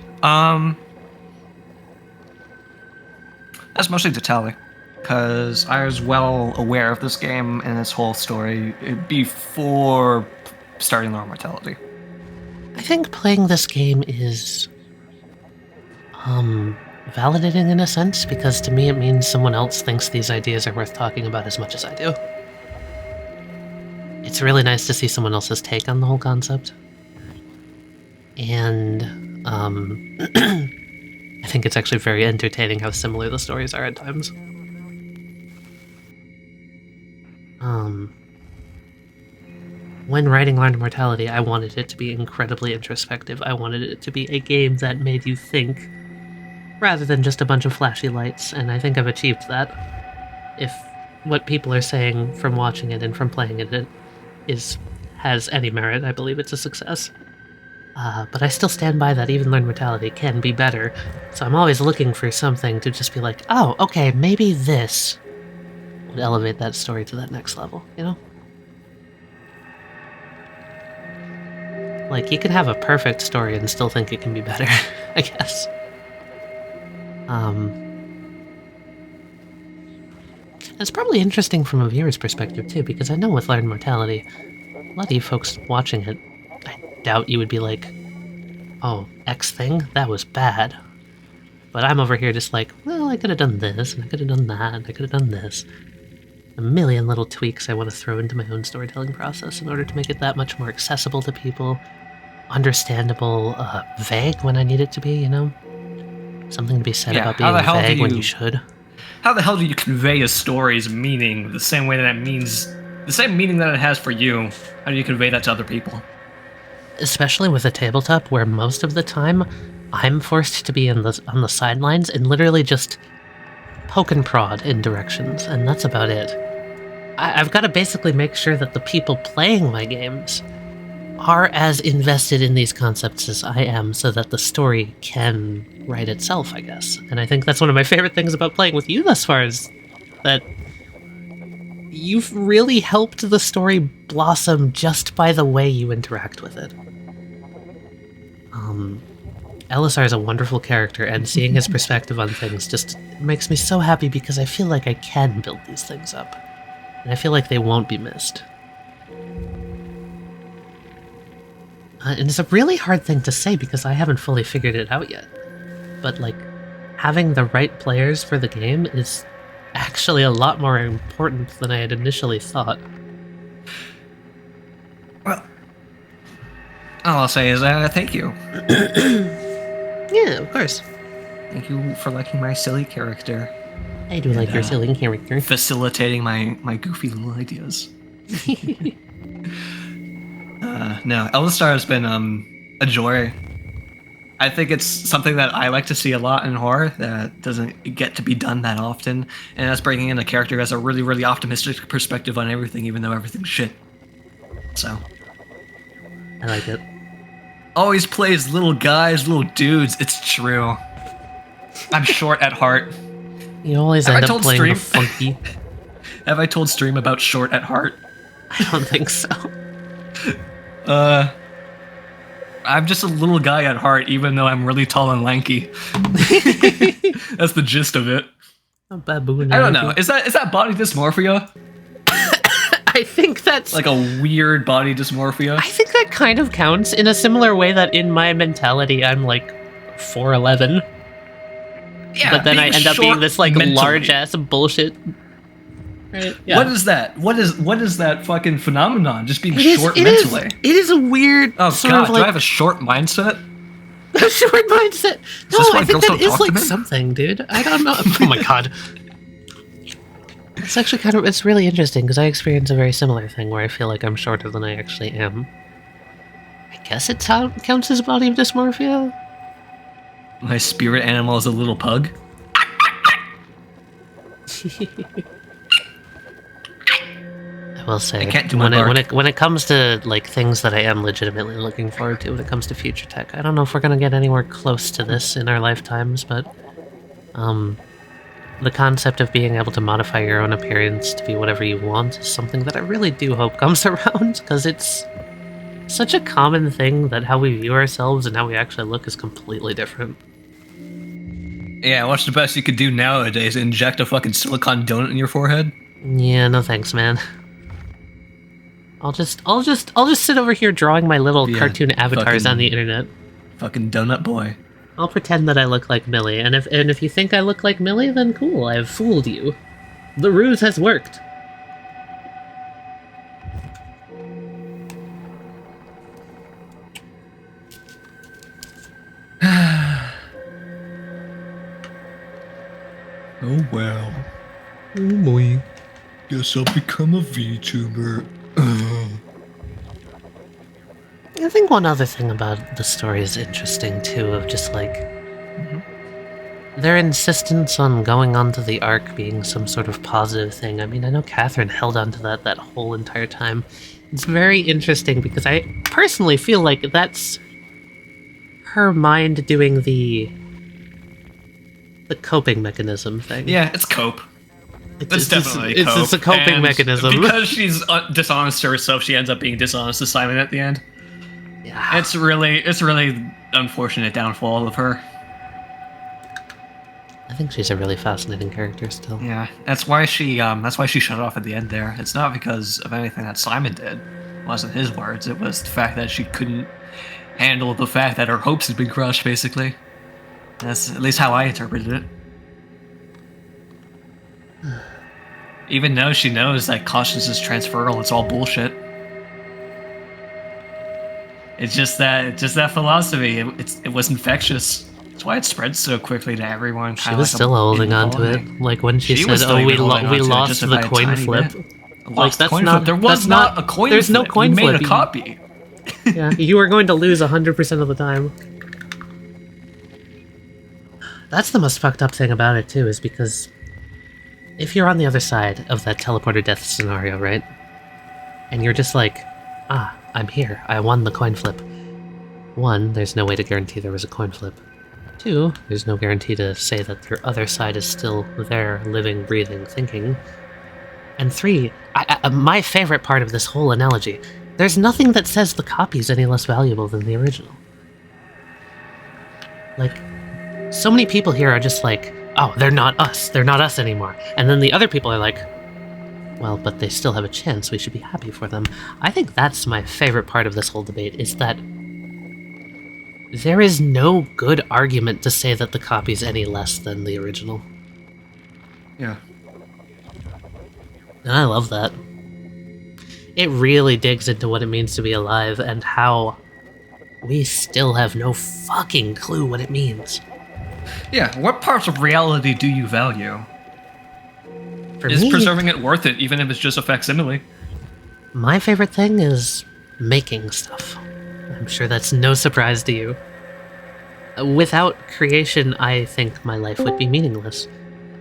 That's mostly to tally, because I was well aware of this game and its whole story before starting Lore Mortality. I think playing this game is validating in a sense, because to me it means someone else thinks these ideas are worth talking about as much as I do. It's really nice to see someone else's take on the whole concept. And I think it's actually very entertaining how similar the stories are at times. When writing Learned Mortality, I wanted it to be incredibly introspective. I wanted it to be a game that made you think, rather than just a bunch of flashy lights, and I think I've achieved that. If what people are saying from watching it and from playing it has any merit, I believe it's a success. But I still stand by that even Learned Mortality can be better, so I'm always looking for something to just be like, oh, okay, maybe this would elevate that story to that next level, you know? Like, you can have a perfect story and still think it can be better, I guess. It's probably interesting from a viewer's perspective too, because I know with Learned Mortality, a lot of you folks watching it, I doubt you would be like, oh, X thing? That was bad. But I'm over here just like, well, I could have done this, and I could have done that, and I could have done this. A million little tweaks I want to throw into my own storytelling process in order to make it that much more accessible to people, understandable, vague when I need it to be, you know? Something to be said about being vague when you should. How the hell do you convey a story's meaning the same way that it means, the same meaning that it has for you? How do you convey that to other people? Especially with a tabletop where most of the time I'm forced to be on the sidelines and literally just poke and prod in directions, and that's about it. I've got to basically make sure that the people playing my games are as invested in these concepts as I am so that the story can write itself, I guess. And I think that's one of my favorite things about playing with you thus far is that you've really helped the story blossom just by the way you interact with it. Elisar is a wonderful character, and seeing his perspective on things just makes me so happy because I feel like I can build these things up. And I feel like they won't be missed. And it's a really hard thing to say because I haven't fully figured it out yet. But, like, having the right players for the game is actually a lot more important than I had initially thought. Well, all I'll say is thank you. Yeah, of course. Thank you for liking my silly character. I do like your silly character. Facilitating my goofy little ideas. No, Elisar has been a joy. I think it's something that I like to see a lot in horror that doesn't get to be done that often, and that's bringing in a character who has a really, really optimistic perspective on everything, even though everything's shit. So. I like it. Always plays little guys, little dudes. It's true. I'm short at heart. You always end up playing the funky. Have I told Stream about short at heart? I don't think so. I'm just a little guy at heart, even though I'm really tall and lanky. That's the gist of it. A baboon. I don't know. Is that body dysmorphia? I think that's like a weird body dysmorphia. I think that kind of counts in a similar way that in my mentality I'm like 4'11". Yeah, but then I end up being this like mentally. large ass bullshit. Right? Yeah. What is that? What is that fucking phenomenon? Just being short mentally. It is a weird. Oh sort god, of like, do I have a short mindset? A short mindset? No, I think that is like something, dude. I don't know. Oh my god. It's actually it's really interesting because I experience a very similar thing where I feel like I'm shorter than I actually am. I guess it counts as body of dysmorphia? My spirit animal is a little pug. I will say, I can't do my when it comes to like things that I am legitimately looking forward to when it comes to future tech, I don't know if we're gonna get anywhere close to this in our lifetimes, but the concept of being able to modify your own appearance to be whatever you want is something that I really do hope comes around, because it's such a common thing that how we view ourselves and how we actually look is completely different. Yeah, what's the best you could do nowadays? Inject a fucking silicone donut in your forehead? Yeah, no thanks, man. I'll just sit over here drawing my little cartoon avatars on the internet. Fucking donut boy. I'll pretend that I look like Millie, and if you think I look like Millie, then cool, I have fooled you. The ruse has worked. Oh well. Oh boy. Guess I'll become a VTuber. I think one other thing about the story is interesting too, of just like their insistence on going onto the Ark being some sort of positive thing. I mean, I know Catherine held on to that whole entire time. It's very interesting because I personally feel like that's her mind doing the coping mechanism thing. Yeah, it's cope. It's definitely cope. It's a coping mechanism. Because she's dishonest to herself, she ends up being dishonest to Simon at the end. Yeah. It's really unfortunate downfall of her. think she's a really fascinating character still. Yeah, that's why she shut it off at the end there. It's not because of anything that Simon did. It wasn't his words. It was the fact that she couldn't handle the fact that her hopes had been crushed, basically. That's at least how I interpreted it. Even though she knows that consciousness is transferable, it's all bullshit. It's just that philosophy. It was infectious. That's why it spread so quickly to everyone. She was still holding on to it. Like when she said, "Oh, we lost the coin flip." Like that's not. There was not a coin flip. There's no coin flip. You made a copy. Yeah, you were going to lose 100% of the time. That's the most fucked up thing about it too, is because if you're on the other side of that teleporter death scenario, right? And you're just like, ah, I'm here. I won the coin flip. 1, there's no way to guarantee there was a coin flip. 2, there's no guarantee to say that your other side is still there, living, breathing, thinking. And 3, my favorite part of this whole analogy, there's nothing that says the copy's any less valuable than the original. Like, so many people here are just like, oh, they're not us anymore. And then the other people are like, well, but they still have a chance, we should be happy for them. I think that's my favorite part of this whole debate, is that there is no good argument to say that the copy's any less than the original. Yeah. And I love that. It really digs into what it means to be alive and how we still have no fucking clue what it means. Yeah, what parts of reality do you value? Is preserving it worth it, even if it's just a facsimile? My favorite thing is making stuff. I'm sure that's no surprise to you. Without creation, I think my life would be meaningless.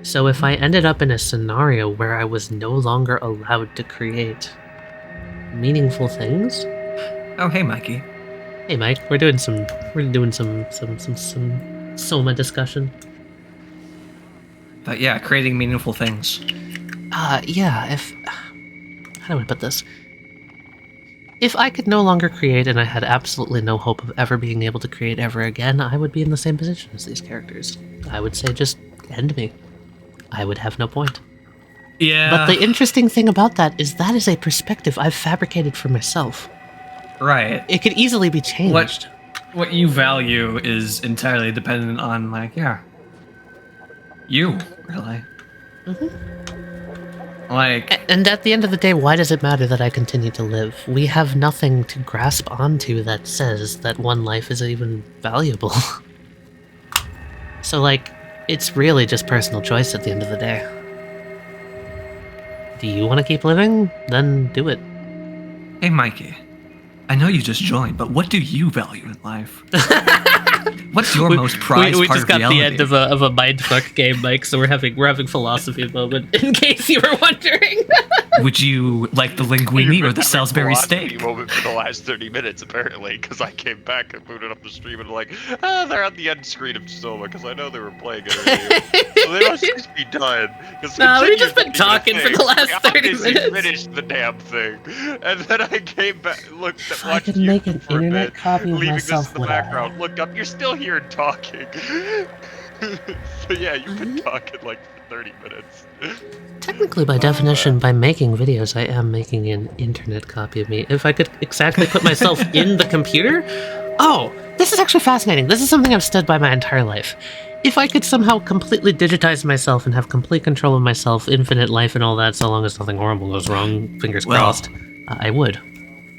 So if I ended up in a scenario where I was no longer allowed to create meaningful things... Oh, hey, Mikey. Hey, Mike. We're doing some Soma discussion. But yeah, creating meaningful things. Yeah, how do I put this? If I could no longer create and I had absolutely no hope of ever being able to create ever again, I would be in the same position as these characters. I would say just end me. I would have no point. Yeah. But the interesting thing about that is a perspective I've fabricated for myself. Right. It could easily be changed. What you value is entirely dependent on, like, yeah, you, really. Like, and at the end of the day, why does it matter that I continue to live? We have nothing to grasp onto that says that one life is even valuable. So, like, it's really just personal choice at the end of the day. Do you want to keep living? Then do it. Hey, Mikey. I know you just joined, but what do you value in life? What's your most prized we part just of got reality? the end of a mindfuck game, Mike, so we're having philosophy moment, in case you were wondering. Would you like the linguine or the Salisbury steak? Moment for the last 30 minutes, apparently, because I came back and booted up the stream and like, they're on the end screen of Soma, because I know they were playing it earlier. So they must just be done. No, we've just been talking for the last 30 minutes. Finished the damn thing, and then I came back, looked at, I could make an internet copy of leaving myself this in the background. Looked up, you're still here and talking. So yeah, you've been talking like for 30 minutes. Technically, by definition, by making videos, I am making an internet copy of me. If I could exactly put myself in the computer... Oh, this is actually fascinating. This is something I've stood by my entire life. If I could somehow completely digitize myself and have complete control of myself, infinite life and all that, so long as nothing horrible goes wrong, fingers crossed, I would.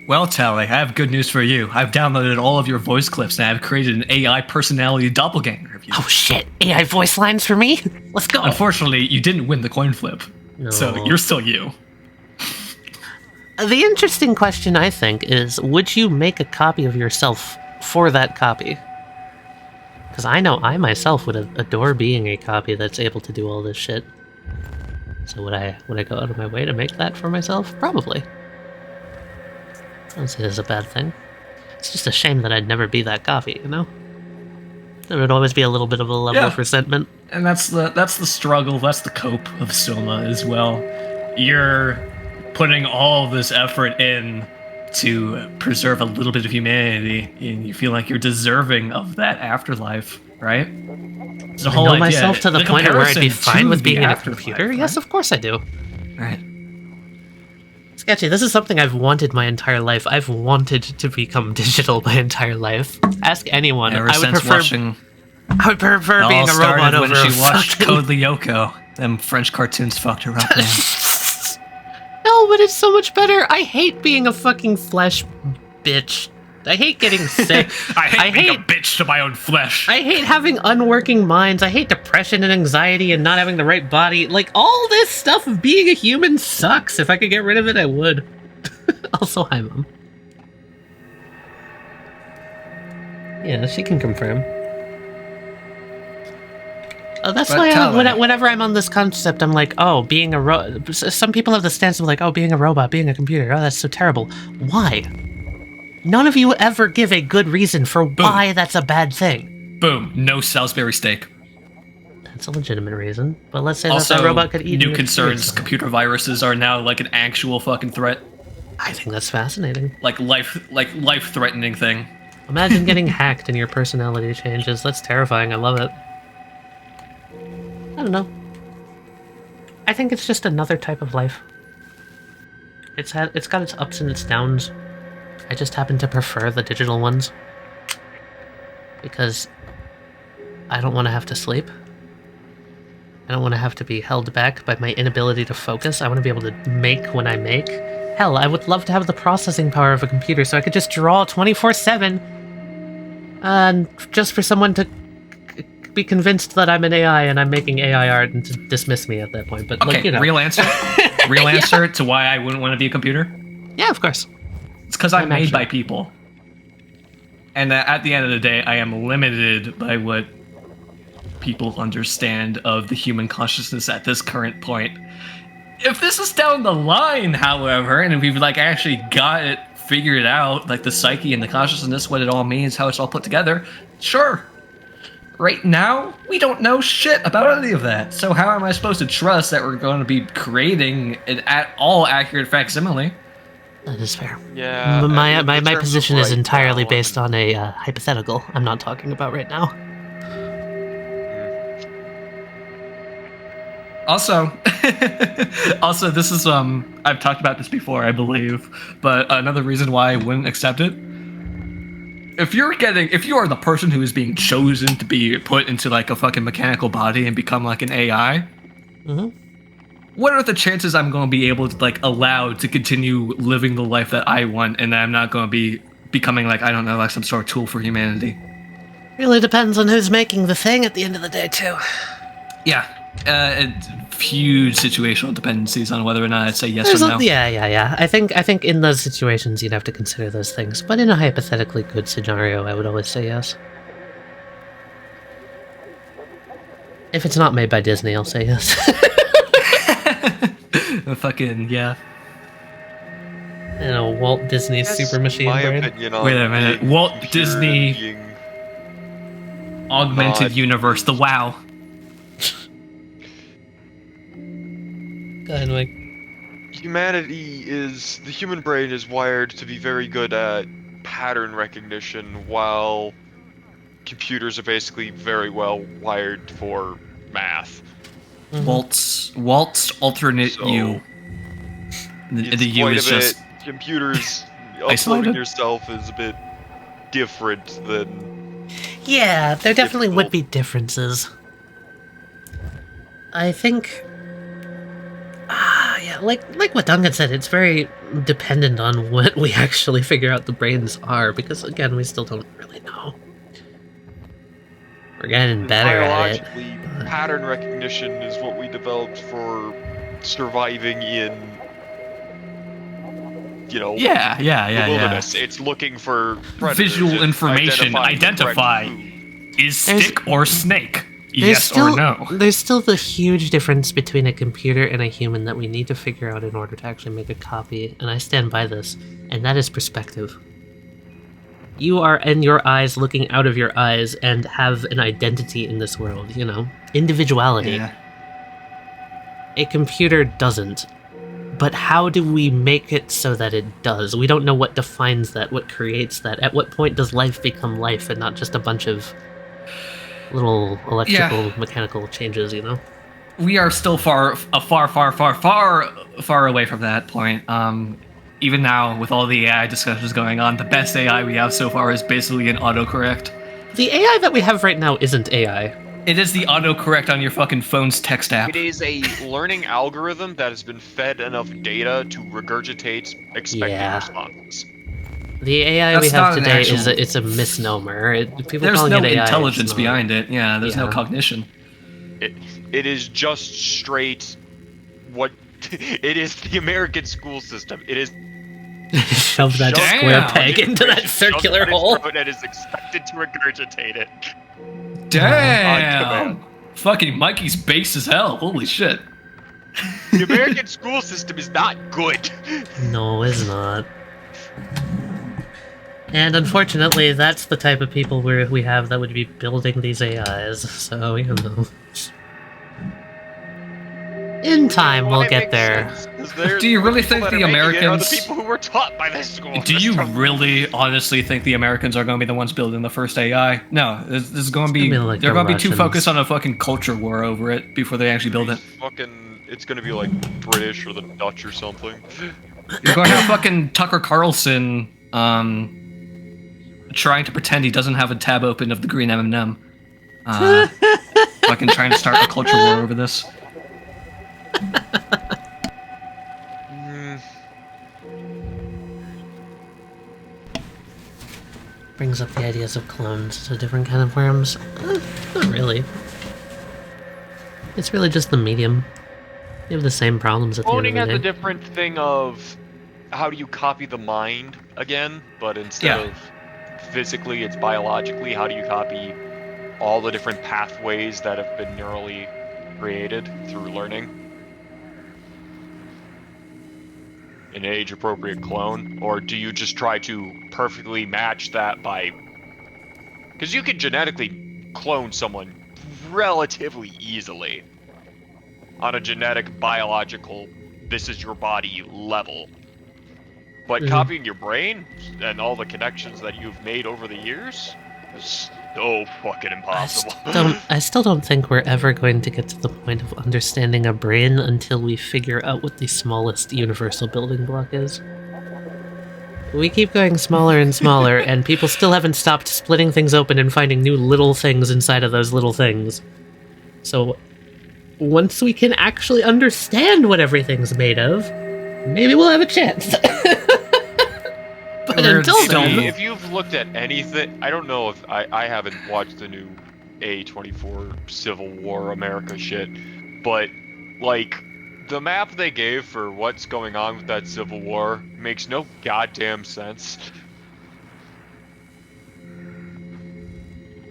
Well, Tally, I have good news for you. I've downloaded all of your voice clips and I've created an AI personality doppelganger of you. Oh shit, AI voice lines for me? Let's go! Unfortunately, you didn't win the coin flip, so you're still you. The interesting question, I think, is would you make a copy of yourself for that copy? Because I know I myself would adore being a copy that's able to do all this shit. So would I go out of my way to make that for myself? Probably. I don't see it as a bad thing. It's just a shame that I'd never be that copy, you know? There would always be a little bit of a level of resentment. And that's the struggle, that's the cope of Soma as well. You're putting all this effort in to preserve a little bit of humanity, and you feel like you're deserving of that afterlife. right? It's the I whole know idea. myself to the point where I'd be comparison fine to with being the in a afterlife, computer. right? Yes, of course I do. Right. Sketchy, this is something I've wanted my entire life. I've wanted to become digital my entire life. Ask anyone. Ever I would since prefer. watching, I would prefer it being all a robot started over when a she watched fucking- Code Lyoko. Them French cartoons fucked her up, man. No, but it's so much better. I hate being a fucking flesh bitch. I hate getting sick. I hate being a bitch to my own flesh. I hate having unworking minds. I hate depression and anxiety and not having the right body. Like, all this stuff of being a human sucks. If I could get rid of it, I would. Also, hi, Mom. Yeah, she can confirm. That's But why whenever I'm on this concept, I'm like, oh, being a some people have the stance of like, oh, being a robot, being a computer, oh, that's so terrible. Why? None of you ever give a good reason for why that's a bad thing. Boom. No Salisbury steak. That's a legitimate reason. But let's say Also, that a robot could eat new a concerns. computer. Computer viruses are now like an actual fucking threat. I think that's fascinating. Like life-threatening thing. Imagine getting hacked and your personality changes. That's terrifying. I love it. I don't know. I think it's just another type of life. It's got its ups and its downs. I just happen to prefer the digital ones. Because I don't want to have to sleep. I don't want to have to be held back by my inability to focus. I want to be able to make when I make. Hell, I would love to have the processing power of a computer so I could just draw 24/7. And just for someone to be convinced that I'm an AI and I'm making AI art and to dismiss me at that point. But Okay, like, you know. real answer. Real answer to why I wouldn't want to be a computer. Yeah, of course. It's because I'm made by people. And at the end of the day, I am limited by what people understand of the human consciousness at this current point. If this is down the line, however, and if we've like actually got it figured out, like the psyche and the consciousness, what it all means, how it's all put together, sure. Right now, we don't know shit about any of that. So how am I supposed to trust that we're going to be creating an at all accurate facsimile? That is fair. Yeah. My position is entirely based on a hypothetical. I'm not talking about right now. Also, this is I've talked about this before, I believe, but another reason why I wouldn't accept it. If you are the person who is being chosen to be put into like a fucking mechanical body and become like an AI, what are the chances I'm going to be able to like allowed to continue living the life that I want, and that I'm not going to be becoming like, I don't know, like some sort of tool for humanity? Really depends on who's making the thing at the end of the day, too. Yeah. Huge situational dependencies on whether or not I'd say yes or no. Yeah. I think in those situations you'd have to consider those things. But in a hypothetically good scenario, I would always say yes. If it's not made by Disney, I'll say yes. Fucking yeah. You know, Walt Disney super machine brain. Wait a minute. Walt Disney augmented universe. The WoW. Go ahead, Mike. The human brain is wired to be very good at pattern recognition, while computers are basically very well wired for math. Walt's alternate U. The U is just computers. isolated? Uploading yourself is a bit different than. Yeah, there definitely would be differences. I think. Yeah, like what Duncan said, it's very dependent on what we actually figure out the brains are, because again, we still don't really know. We're getting better at it. Biologically, pattern recognition is what we developed for surviving in, the wilderness. It's looking for predators. Visual information. Identify. Is stick or snake? Yes or no? There's still the huge difference between a computer and a human that we need to figure out in order to actually make a copy, and I stand by this, and that is perspective. You are in your eyes looking out of your eyes and have an identity in this world, individuality. Yeah. A computer doesn't. But how do we make it so that it does? We don't know what defines that, what creates that. At what point does life become life and not just a bunch of little electrical, mechanical changes, you know? We are still far away from that point. Even now, with all the AI discussions going on, the best AI we have so far is basically an autocorrect. The AI that we have right now isn't AI. It is the autocorrect on your fucking phone's text app. It is a learning algorithm that has been fed enough data to regurgitate expected responses. The AI we have today it's a misnomer. There's no intelligence behind it. Yeah, there's no cognition. It is just straight what it is. The American school system. It is shove that square peg into that circular hole and is expected to regurgitate it. Damn! Fucking Mikey's base as hell. Holy shit. The American school system is not good. No, it's not. And unfortunately, that's the type of people we have that would be building these AIs, so, you know. In time, we'll get there. Do you really think the Americans... the people who were taught by this school. Do you really, honestly think the Americans are going to be the ones building the first AI? No, this is going to be... like they're going to be too focused on a fucking culture war over it before they actually build it. It's going to be like British or the Dutch or something. You're going to have fucking Tucker Carlson, trying to pretend he doesn't have a tab open of the green M&M. Fucking trying to start a culture war over this. Brings up the ideas of clones to different kind of worms. Not really. It's really just the medium. You have the same problems at the end of Cloning the has day. a different thing of how do you copy the mind again, but instead of physically, it's biologically. How do you copy all the different pathways that have been neurally created through learning? An age-appropriate clone? Or do you just try to perfectly match that by... Because you can genetically clone someone relatively easily on a genetic, biological, this is your body level. But copying your brain and all the connections that you've made over the years is so fucking impossible. I still don't think we're ever going to get to the point of understanding a brain until we figure out what the smallest universal building block is. We keep going smaller and smaller, and people still haven't stopped splitting things open and finding new little things inside of those little things. So, once we can actually understand what everything's made of, maybe we'll have a chance. But until then... If you've looked at anything... I don't know if... I haven't watched the new A24 Civil War America shit, but, like, the map they gave for what's going on with that Civil War makes no goddamn sense.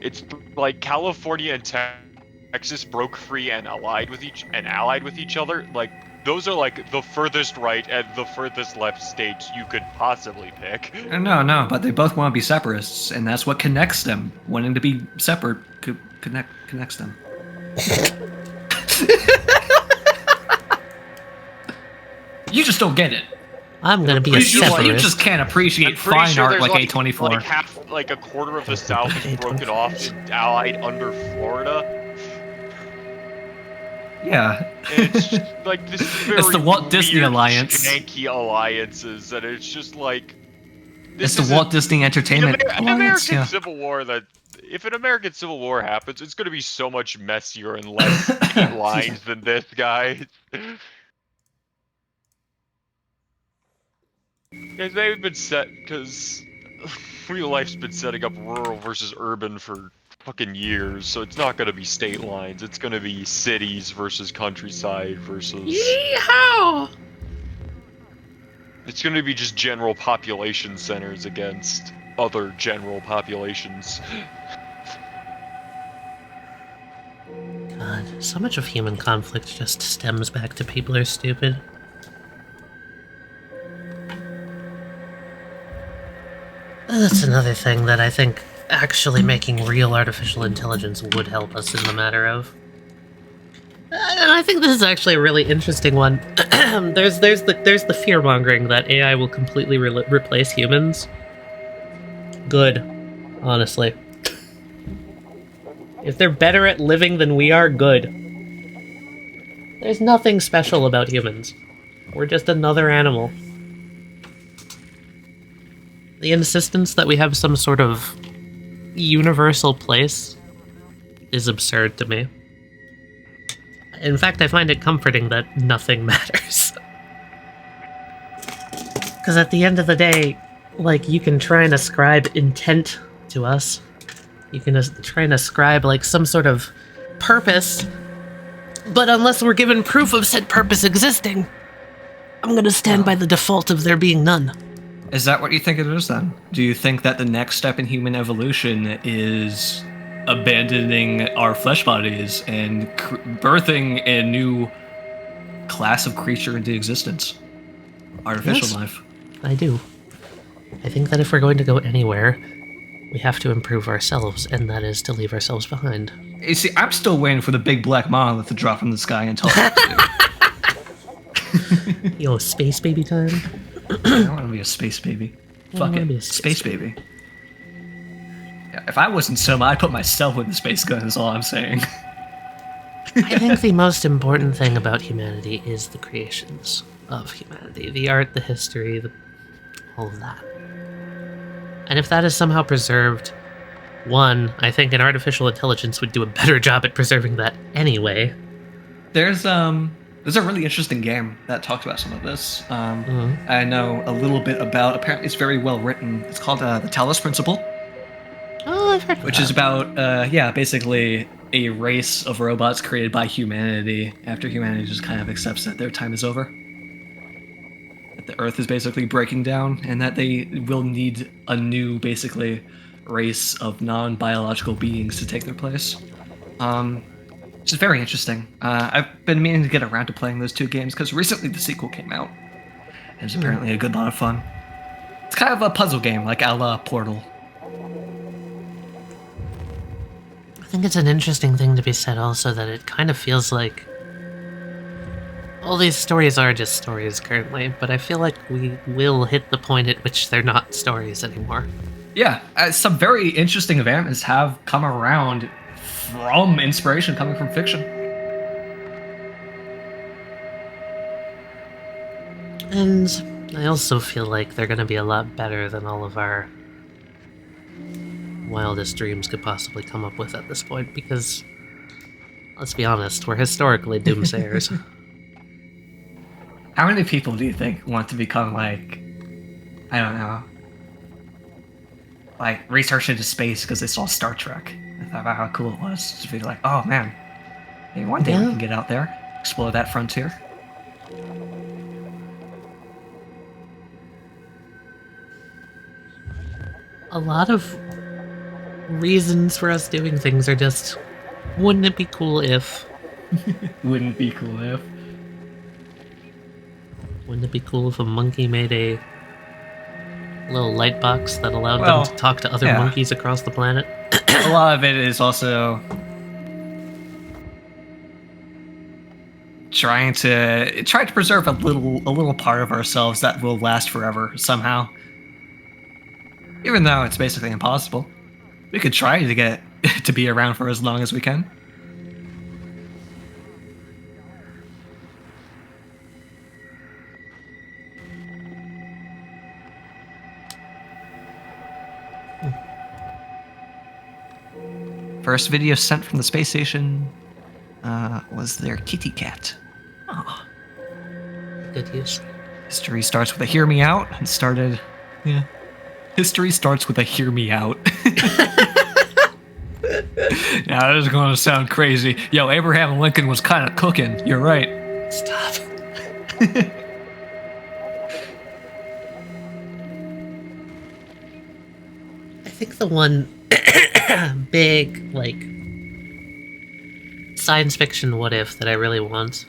It's like California and Texas broke free and allied with each other. Like, those are like the furthest right and the furthest left states you could possibly pick. No, but they both want to be separatists, and that's what connects them. Wanting to be separate connects them. You just don't get it. I'm gonna be a separatist. You just can't appreciate fine art like A24. Like a quarter of the South is broken off and allied under Florida. Yeah. It's just like this very it's the Walt Disney weird, Alliance. janky alliances, and it's just like... It's the Walt Disney Entertainment An Alliance, American Civil War that... If an American Civil War happens, it's going to be so much messier and less state lines than this, guy. Because they've been set... Because real life's been setting up rural versus urban for fucking years, so it's not gonna be state lines, it's gonna be cities versus countryside versus... Yeehaw! It's gonna be just general population centers against other general populations. God, so much of human conflict just stems back to people are stupid. That's another thing that I think actually making real artificial intelligence would help us in the matter of. And I think this is actually a really interesting one. there's the fear-mongering that AI will completely replace humans. Good, honestly. If they're better at living than we are, good. There's nothing special about humans. We're just another animal. The insistence that we have some sort of universal place is absurd to me. In fact, I find it comforting that nothing matters. Because at the end of the day, like, you can try and ascribe intent to us. You can try and ascribe, like, some sort of purpose. But unless we're given proof of said purpose existing, I'm gonna stand by the default of there being none. Is that what you think it is, then? Do you think that the next step in human evolution is abandoning our flesh bodies and birthing a new class of creature into existence? Artificial Yes, life. I do. I think that if we're going to go anywhere, we have to improve ourselves, and that is to leave ourselves behind. You see, I'm still waiting for the big black monolith to drop from the sky and tell us. Yo, space baby time? I want to be a space baby. Fuck wanna be it. a Space baby. Yeah, if I wasn't Soma, I'd put myself with the space gun, is all I'm saying. I think the most important thing about humanity is the creations of humanity. The art, the history, all of that. And if that is somehow preserved, one, I think an artificial intelligence would do a better job at preserving that anyway. There's a really interesting game that talks about some of this. I know a little bit about. Apparently, it's very well written. It's called the Talos Principle. Oh, I've heard of which that. is about basically a race of robots created by humanity after humanity just kind of accepts that their time is over. That the Earth is basically breaking down, and that they will need a new, basically, race of non-biological beings to take their place. Which is very interesting. I've been meaning to get around to playing those two games because recently the sequel came out. And it's apparently a good lot of fun. It's kind of a puzzle game, like a la Portal. I think it's an interesting thing to be said also that it kind of feels like all these stories are just stories currently, but I feel like we will hit the point at which they're not stories anymore. Yeah, some very interesting events have come around from inspiration coming from fiction. And I also feel like they're going to be a lot better than all of our wildest dreams could possibly come up with at this point, because, let's be honest, we're historically doomsayers. How many people do you think want to become, like, I don't know, like, research into space because they saw Star Trek? I thought about how cool it was to be like, oh man, maybe one day we can get out there, explore that frontier. A lot of reasons for us doing things are just, wouldn't it be cool if? Wouldn't it be cool if? Wouldn't it be cool if a monkey made a little light box that allowed them to talk to other monkeys across the planet? A lot of it is also trying to preserve a little part of ourselves that will last forever somehow. Even though it's basically impossible, we could try to get to be around for as long as we can. First video sent from the space station was their kitty cat. Aw. Good use. History starts with a hear me out and started. Yeah. History starts with a hear me out. Now, this is going to sound crazy. Yo, Abraham Lincoln was kind of cooking. You're right. Stop. I think the one big, like, science fiction what if that I really want,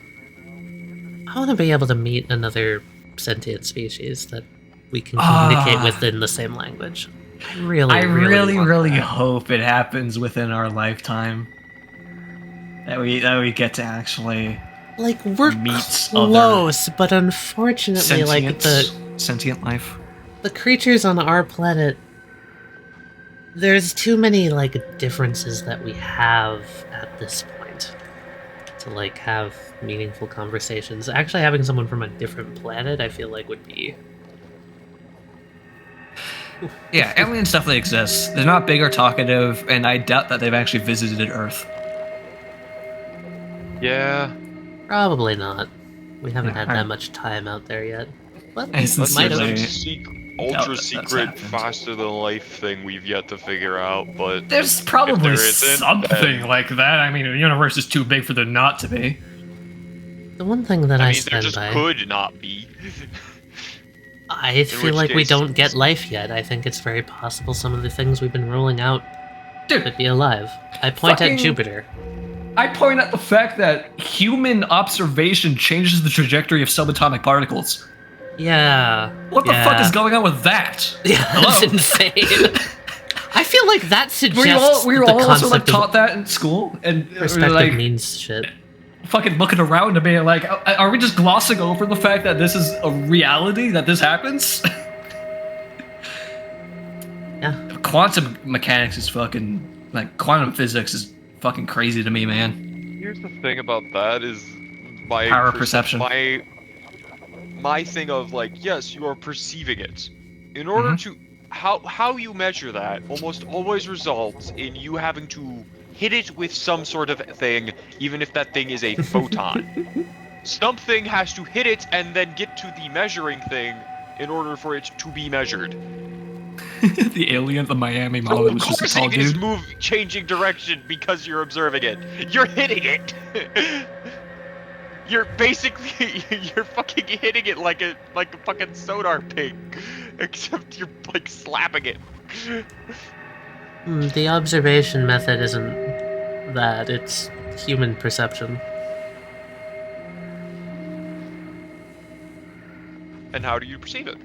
I want to be able to meet another sentient species that we can communicate with in the same language. I really hope it happens within our lifetime. That we get to actually, like, we're meet close, but unfortunately, like, sentient life. the creatures on our planet There's too many, like, differences that we have at this point to, like, have meaningful conversations. Actually, having someone from a different planet, I feel like, would be... Yeah, aliens definitely exist. They're not big or talkative, and I doubt that they've actually visited Earth. Yeah. Probably not. We haven't Yeah, had I- that much time out there yet. But I we might sincerely have. Ultra secret, faster than life thing we've yet to figure out, but There's if probably there isn't, something then- like that. I mean, the universe is too big for there not to be. The one thing that I I mean, there stand just by... could not be. I feel like we don't get life yet. I think it's very possible some of the things we've been rolling out could be alive. I point fucking- at Jupiter. I point out the fact that human observation changes the trajectory of subatomic particles. Yeah. What the fuck is going on with that? Yeah, that's insane. I feel like that suggests We were the all also concept like of taught that in school, and we were perspective like means shit. fucking looking around and being like, are we just glossing over the fact that this is a reality, that this happens? Yeah. Quantum mechanics is fucking, like, quantum physics is fucking crazy to me, man. Here's the thing about that is my Power perception. My thing of like, yes, you are perceiving it. In order to how you measure that almost always results in you having to hit it with some sort of thing, even if that thing is a photon. Something has to hit it and then get to the measuring thing in order for it to be measured. The alien, the Miami model, So was of just a course tall it is dude. changing direction because you're observing it. You're hitting it. You're basically you're fucking hitting it like a fucking sonar pig, except you're like slapping it. The observation method isn't that, it's human perception. And how do you perceive it?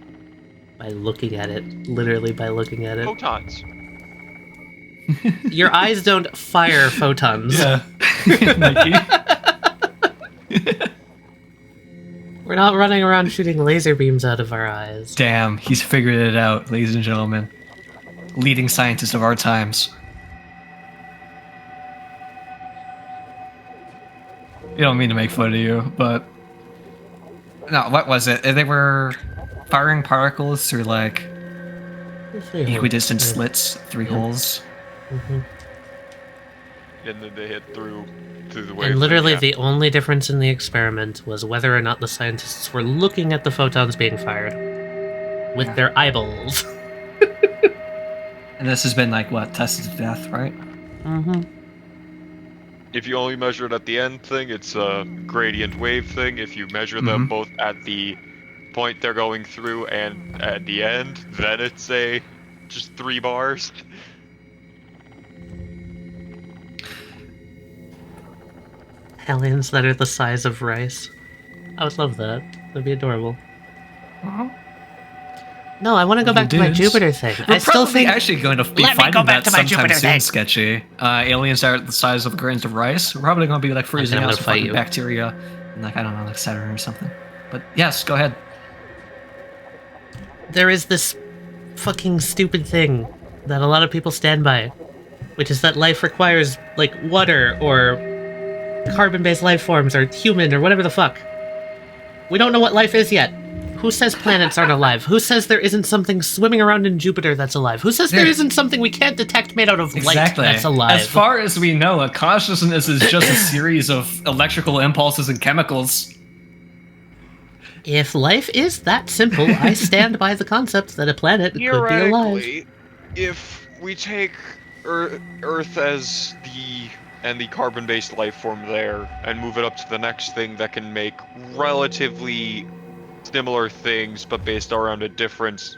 By looking at it. Literally by looking at it. Photons. Your eyes don't fire photons. Yeah. Nike. We're not running around shooting laser beams out of our eyes. Damn, he's figured it out, ladies and gentlemen. Leading scientist of our times. You don't mean to make fun of you, but... No, what was it? They were firing particles through, like, equidistant slits, three holes. Mm-hmm. And then they hit through the wavelength. And literally the only difference in the experiment was whether or not the scientists were looking at the photons being fired with their eyeballs. And this has been, like, what, tested to death, right? Mm-hmm. If you only measure it at the end thing, it's a gradient wave thing. If you measure them both at the point they're going through and at the end, then it's just 3 bars. Aliens that are the size of rice. I would love that. That'd be adorable. No, I want to go back to my Jupiter thing. We're I still probably think actually going to be Let me finding go back that to my sometime Jupiter soon thing. sketchy. Aliens are the size of grains of rice. We're probably going to be like freezing I'm out gonna some fight fucking you. bacteria, and like I don't know, like Saturn or something. But yes, go ahead. there is this fucking stupid thing that a lot of people stand by, which is that life requires, like, water or carbon-based life forms or human or whatever the fuck. We don't know what life is yet. Who says planets aren't alive? Who says there isn't something swimming around in Jupiter that's alive? Who says there isn't something we can't detect made out of light that's alive? As far as we know, a consciousness is just a series of electrical impulses and chemicals. If life is that simple, I stand by the concept that a planet could be alive. Theoretically, if we take Earth as the carbon-based life form there and move it up to the next thing that can make relatively similar things but based around a different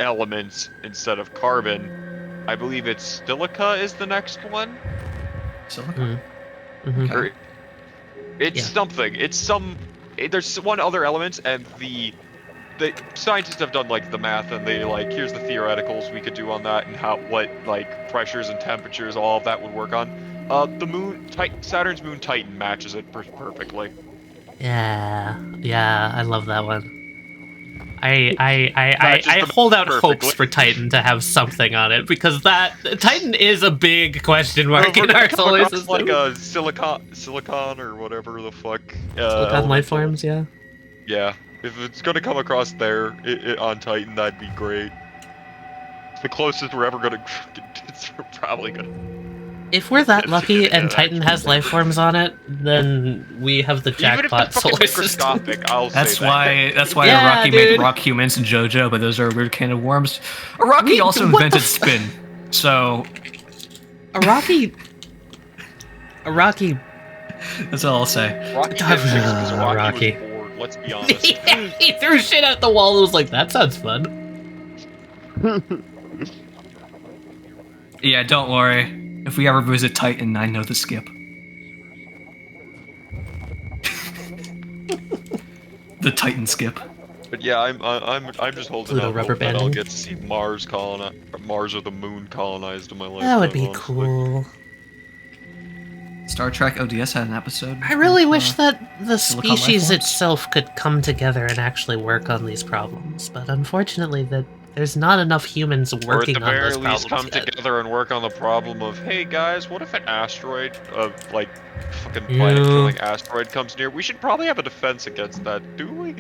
element instead of carbon, I believe it's silica is the next one. Silica? Or it's something. It's some. There's one other element, and the scientists have done like the math, and they like here's the theoreticals we could do on that, and what like pressures and temperatures, all of that would work on. The moon, Saturn's moon Titan matches it perfectly. Yeah, I love that one. I hold out hopes for Titan to have something on it, because Titan is a big question mark in our solar system. Like a silicon or whatever the fuck. Silicon life forms, yeah. Yeah, if it's gonna come across there on Titan, that'd be great. It's the closest we're ever gonna. It's probably gonna. If we're that lucky and Titan has life forms on it, then we have the jackpot solar system. That's why Araki made rock humans in JoJo, but those are a weird can of worms. Araki also invented spin, so Araki. That's all I'll say. Araki. Bored, let's be honest. He threw shit at the wall and was like, "That sounds fun." Yeah, don't worry. If we ever visit Titan, I know the skip. The Titan skip. But yeah, I'm just holding out hope that I'll get to see Mars or the Moon colonized in my life. That would be cool. Star Trek ODS had an episode. I really wish that the species itself could come together and actually work on these problems, but unfortunately there's not enough humans working on those problems. Or at the very least come together and work on the problem of, hey guys, what if an asteroid like fucking planet-killing asteroid comes near? We should probably have a defense against that, do we?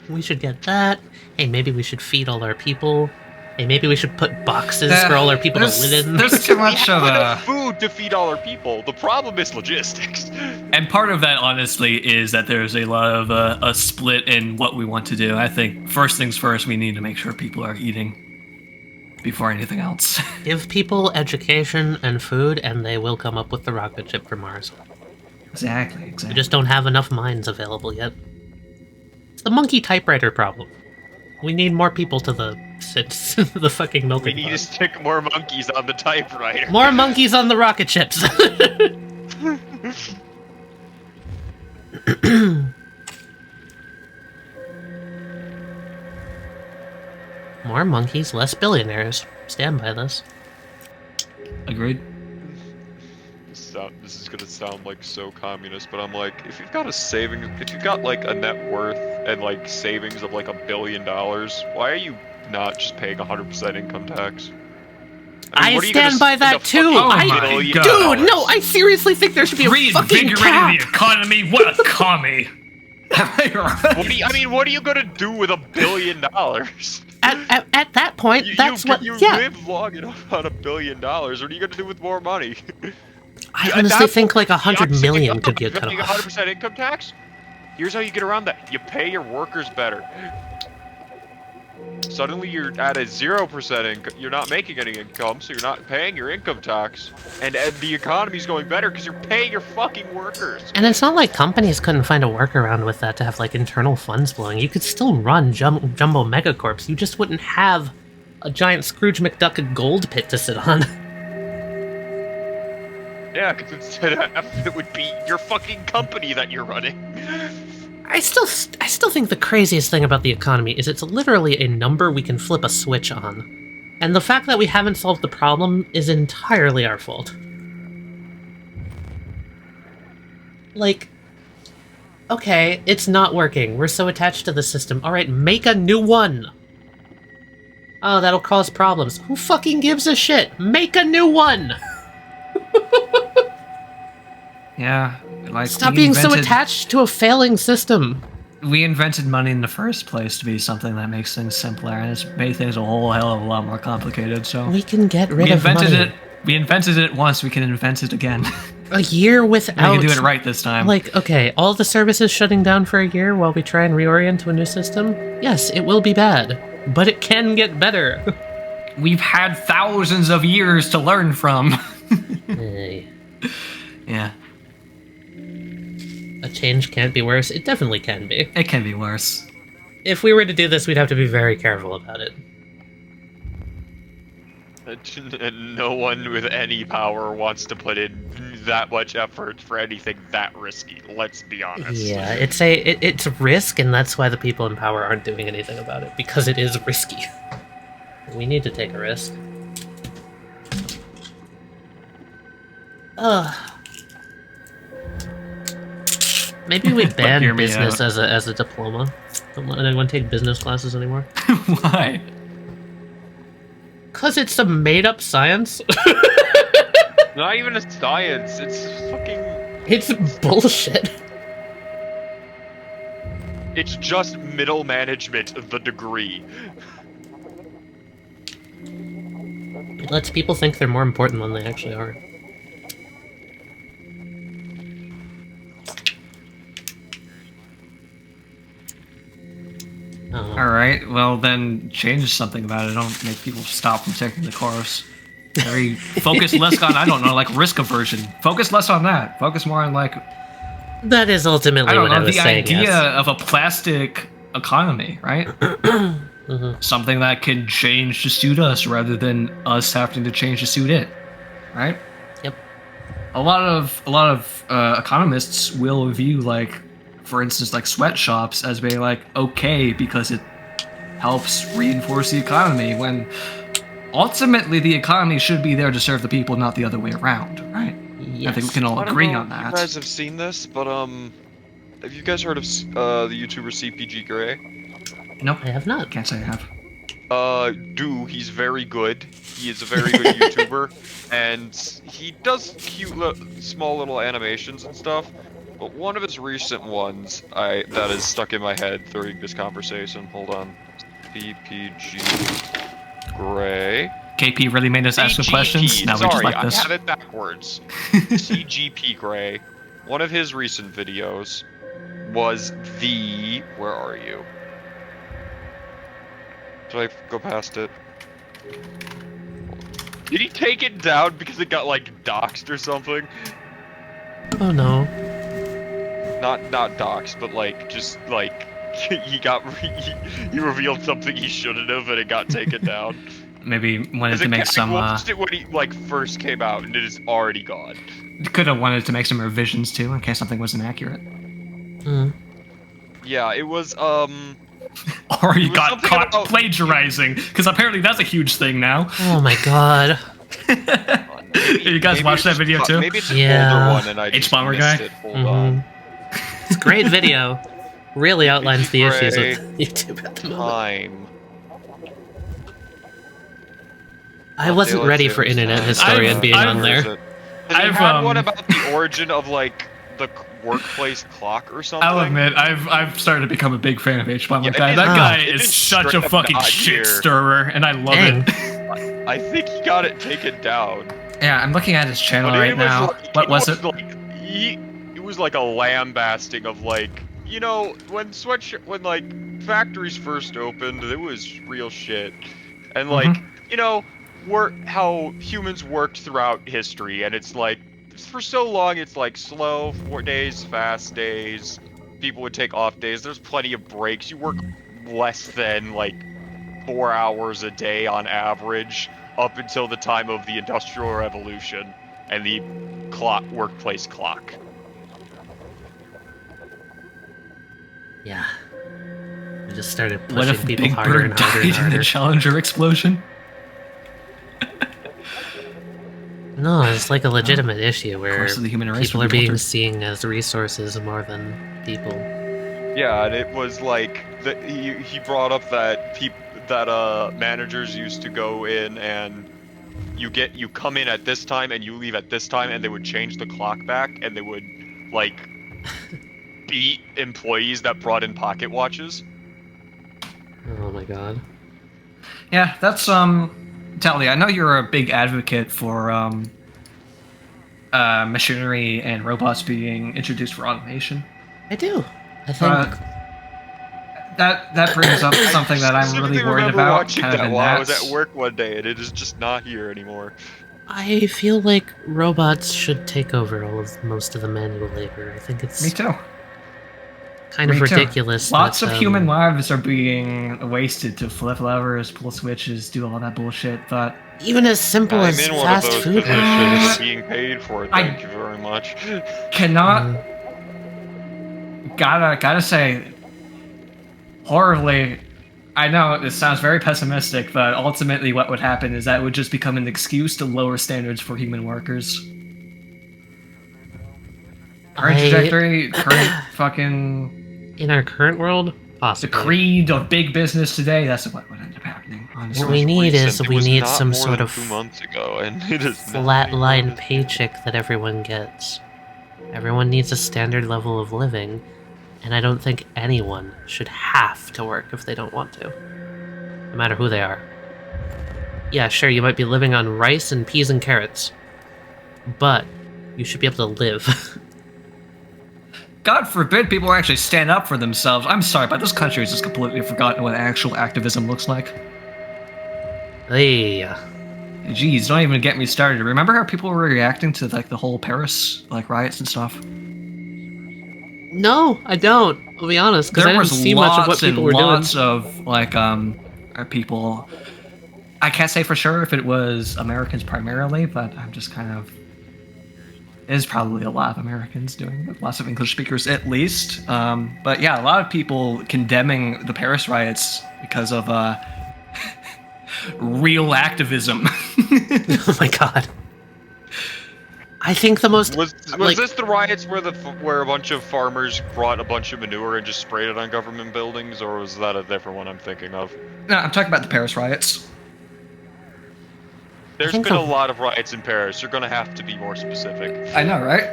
We should get that. Hey, maybe we should feed all our people. Hey, maybe we should put boxes for all our people to live in. There's too much of enough food to feed all our people. The problem is logistics. And part of that, honestly, is that there's a lot of a split in what we want to do. I think first things first, we need to make sure people are eating before anything else. Give people education and food, and they will come up with the rocket ship for Mars. Exactly. We just don't have enough mines available yet. It's the monkey typewriter problem. We need more people to the fucking melting pot. We need to stick more monkeys on the typewriter. More monkeys on the rocket ships. More monkeys, less billionaires. Stand by this. Agreed. This is gonna sound like so communist, but I'm like, if you've got like a net worth and like savings of like $1 billion, why are you not just paying 100% income tax? I stand by that too. Dude, no, I seriously think there should be a fucking cap. The economy. What a commie. What are you gonna do with $1 billion? At that point, you live long enough on $1 billion. What are you gonna do with more money? I honestly think like 100 million could get cut off. 100% income tax? Here's how you get around that. You pay your workers better. Suddenly you're at a 0% income. You're not making any income, so you're not paying your income tax. And the economy's going better because you're paying your fucking workers. And it's not like companies couldn't find a workaround with that to have like internal funds flowing. You could still run Jumbo Megacorps. You just wouldn't have a giant Scrooge McDuck gold pit to sit on. Yeah, because instead of it would be your fucking company that you're running. I still think the craziest thing about the economy is it's literally a number we can flip a switch on. And the fact that we haven't solved the problem is entirely our fault. Like, okay, it's not working. We're so attached to the system. Alright, make a new one! Oh, that'll cause problems. Who fucking gives a shit? Make a new one! Yeah, like stop being so attached to a failing system. We invented money in the first place to be something that makes things simpler, and it's made things a whole hell of a lot more complicated. So we can get rid of money. We invented it once. We can invent it again. A year without. We can do it right this time. Like, okay, all the services shutting down for a year while we try and reorient to a new system. Yes, it will be bad, but it can get better. We've had thousands of years to learn from. Hey. Yeah. A change can't be worse. It definitely can be. It can be worse. If we were to do this, we'd have to be very careful about it. And no one with any power wants to put in that much effort for anything that risky, let's be honest. Yeah, it's risk, and that's why the people in power aren't doing anything about it, because it is risky. We need to take a risk. Maybe we Hear ban me business out. as a diploma. Don't let anyone take business classes anymore. Why? Cause it's a made-up science. Not even a science. It's fucking. It's bullshit. It's just middle management, the degree. It lets people think they're more important than they actually are. Alright, well then change something about it. Don't make people stop from taking the course. Very focus less on, I don't know, like risk aversion. Focus less on that. Focus more on like... That is ultimately what I was saying, the idea yes. of a plastic economy, right? Something that can change to suit us rather than us having to change to suit it, right? Yep. A lot of economists will view, like, for instance, like sweatshops as being like okay because it helps reinforce the economy, when ultimately the economy should be there to serve the people, not the other way around, right? Yes. I think we can all I don't agree know on if that. You guys have seen this, but have you guys heard of the YouTuber CPG Gray? Nope, I have not. Can't say I have. He's very good. He is a very good YouTuber, and he does cute, small little animations and stuff. But one of his recent ones, that is stuck in my head during this conversation. Hold on, CPG Gray. KP really made us ask some questions. Now we just like this. I have it backwards. CGP Gray. One of his recent videos was the. Where are you? Did I go past it? Did he take it down because it got like doxed or something? Oh no. Not doxed, but like just like he revealed something he shouldn't have and it got taken down. Maybe wanted to make some. I watched it when he like first came out and it is already gone. Could have wanted to make some revisions too in case something was inaccurate. Yeah, it was Or you got caught plagiarizing, because apparently that's a huge thing now. Oh my god. You guys watched that video too? Maybe it's an older one and I just H-Bomber missed guy? it. Hold on. It's a great video. Really outlines the issues Gray with YouTube at the moment. Time. I wasn't ready for Internet Historian being on there. I've had one about the origin of like the workplace clock or something. I'll admit, I've started to become a big fan of H-Bomber Yeah, guy. it That is- guy it is is such a straight up fucking not shit here. stirrer, and I love it. I think he got it taken down. Yeah, I'm looking at his channel But right it was now. like- What was it? Like, it was like a lambasting of like, you know, when like factories first opened, it was real shit, and like, you know, how humans worked throughout history, and it's like for so long it's like slow 4 days, fast days. People would take off days. There's plenty of breaks. You work less than like 4 hours a day on average up until the time of the Industrial Revolution and the workplace clock. Yeah. We just started What pushing if people Big harder Bird and harder died and in harder. the Challenger explosion? No, it's like a legitimate issue where course of the human race people would are be being altered. seen as resources more than people. Yeah, and it was like he brought up that managers used to go in and you come in at this time and you leave at this time, and they would change the clock back, and they would like beat employees that brought in pocket watches. Oh my god. Yeah, that's Tally, I know you're a big advocate for machinery and robots being introduced for automation. I do. I think that brings up something that I'm really Specifically worried remember about. watching Kind of that in while I was that. at work one day, and it is just not here anymore. I feel like robots should take over most of the manual labor. I think it's Me too. kind of Me too. ridiculous. Lots that, of human lives are being wasted to flip levers, pull switches, do all that bullshit. But even as simple I'm as in one fast of those food positions, orders. being paid for it. Thank you very much. Cannot. Gotta say, horribly. I know this sounds very pessimistic, but ultimately, what would happen is that would just become an excuse to lower standards for human workers. Current trajectory, current fucking... In our current world? Possibly. The creed of big business today, that's what would end up happening, honestly. What we need is, we need some more sort than of 2 months ago, and it is flatline paycheck that everyone gets. Everyone needs a standard level of living, and I don't think anyone should have to work if they don't want to. No matter who they are. Yeah, sure, you might be living on rice and peas and carrots, but you should be able to live. God forbid people actually stand up for themselves. I'm sorry, but this country has just completely forgotten what actual activism looks like. Hey. Jeez, don't even get me started. Remember how people were reacting to like the whole Paris riots and stuff? No, I don't. I'll be honest, because I didn't see much of what people were doing. Lots of people. I can't say for sure if it was Americans primarily, but I'm just kind of. It is probably a lot of Americans doing it, lots of English speakers at least. But yeah, a lot of people condemning the Paris riots because of real activism. Oh my god. I think the most was this the riots where a bunch of farmers brought a bunch of manure and just sprayed it on government buildings, or was that a different one I'm thinking of? No, I'm talking about the Paris riots. There's been a lot of riots in Paris. You're gonna have to be more specific. I know, right?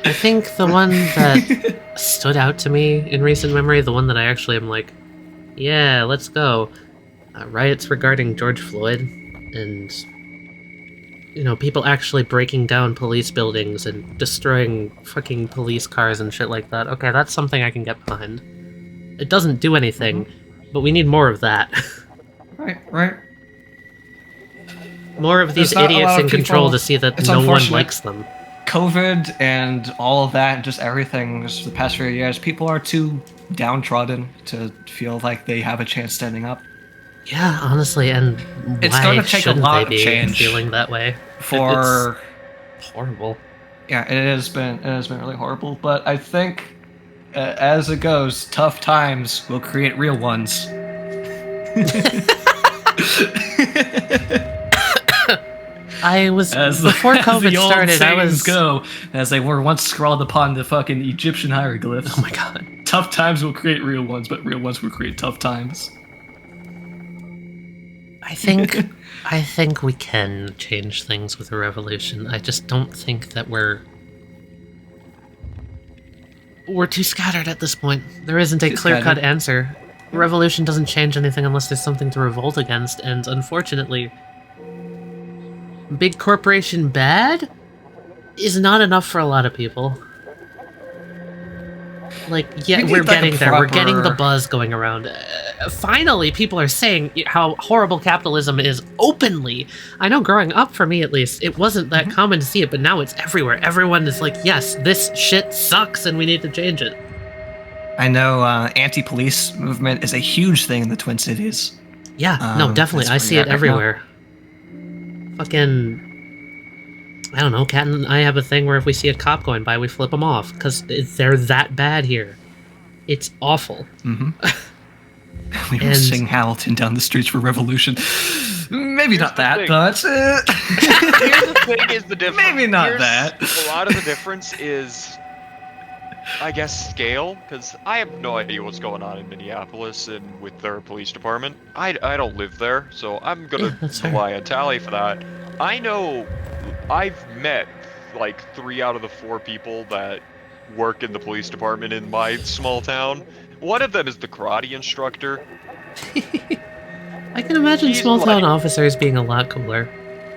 I think the one that stood out to me in recent memory, the one that I actually am like, yeah, let's go. Riots regarding George Floyd, and people actually breaking down police buildings and destroying fucking police cars and shit like that. Okay, that's something I can get behind. It doesn't do anything, but we need more of that. Right. More of these idiots in control to see that no one likes them. COVID and all of that, and just everything, just the past few years, people are too downtrodden to feel like they have a chance standing up. Yeah, honestly, and it's going to take a lot of change feeling that way. For it's horrible. Yeah, it has been really horrible. But I think, as it goes, tough times will create real ones. I was before COVID started. I was as they were once scrawled upon the fucking Egyptian hieroglyphs. Oh my god! Tough times will create real ones, but real ones will create tough times. I think we can change things with a revolution. I just don't think that we're too scattered at this point. There isn't a clear-cut answer. Revolution doesn't change anything unless there's something to revolt against, and unfortunately, big corporation bad is not enough for a lot of people. We're getting there. We're getting the buzz going around. Finally, people are saying how horrible capitalism is openly. I know growing up, for me at least, it wasn't that common to see it, but now it's everywhere. Everyone is like, yes, this shit sucks and we need to change it. I know anti-police movement is a huge thing in the Twin Cities. Yeah, no, definitely. I see it everywhere. Fucking... I don't know, Kat and I have a thing where if we see a cop going by, we flip them off, because they're that bad here. It's awful. Mm-hmm. We will sing Hamilton down the streets for revolution. Maybe not that, but... Here's the thing is the difference. Maybe not that. A lot of the difference is, I guess, scale, because I have no idea what's going on in Minneapolis and with their police department. I don't live there, so I'm going to rely on Tally for that. I know I've met like 3 out of the 4 people that work in the police department in my small town. One of them is the karate instructor. I can imagine small town officers being a lot cooler.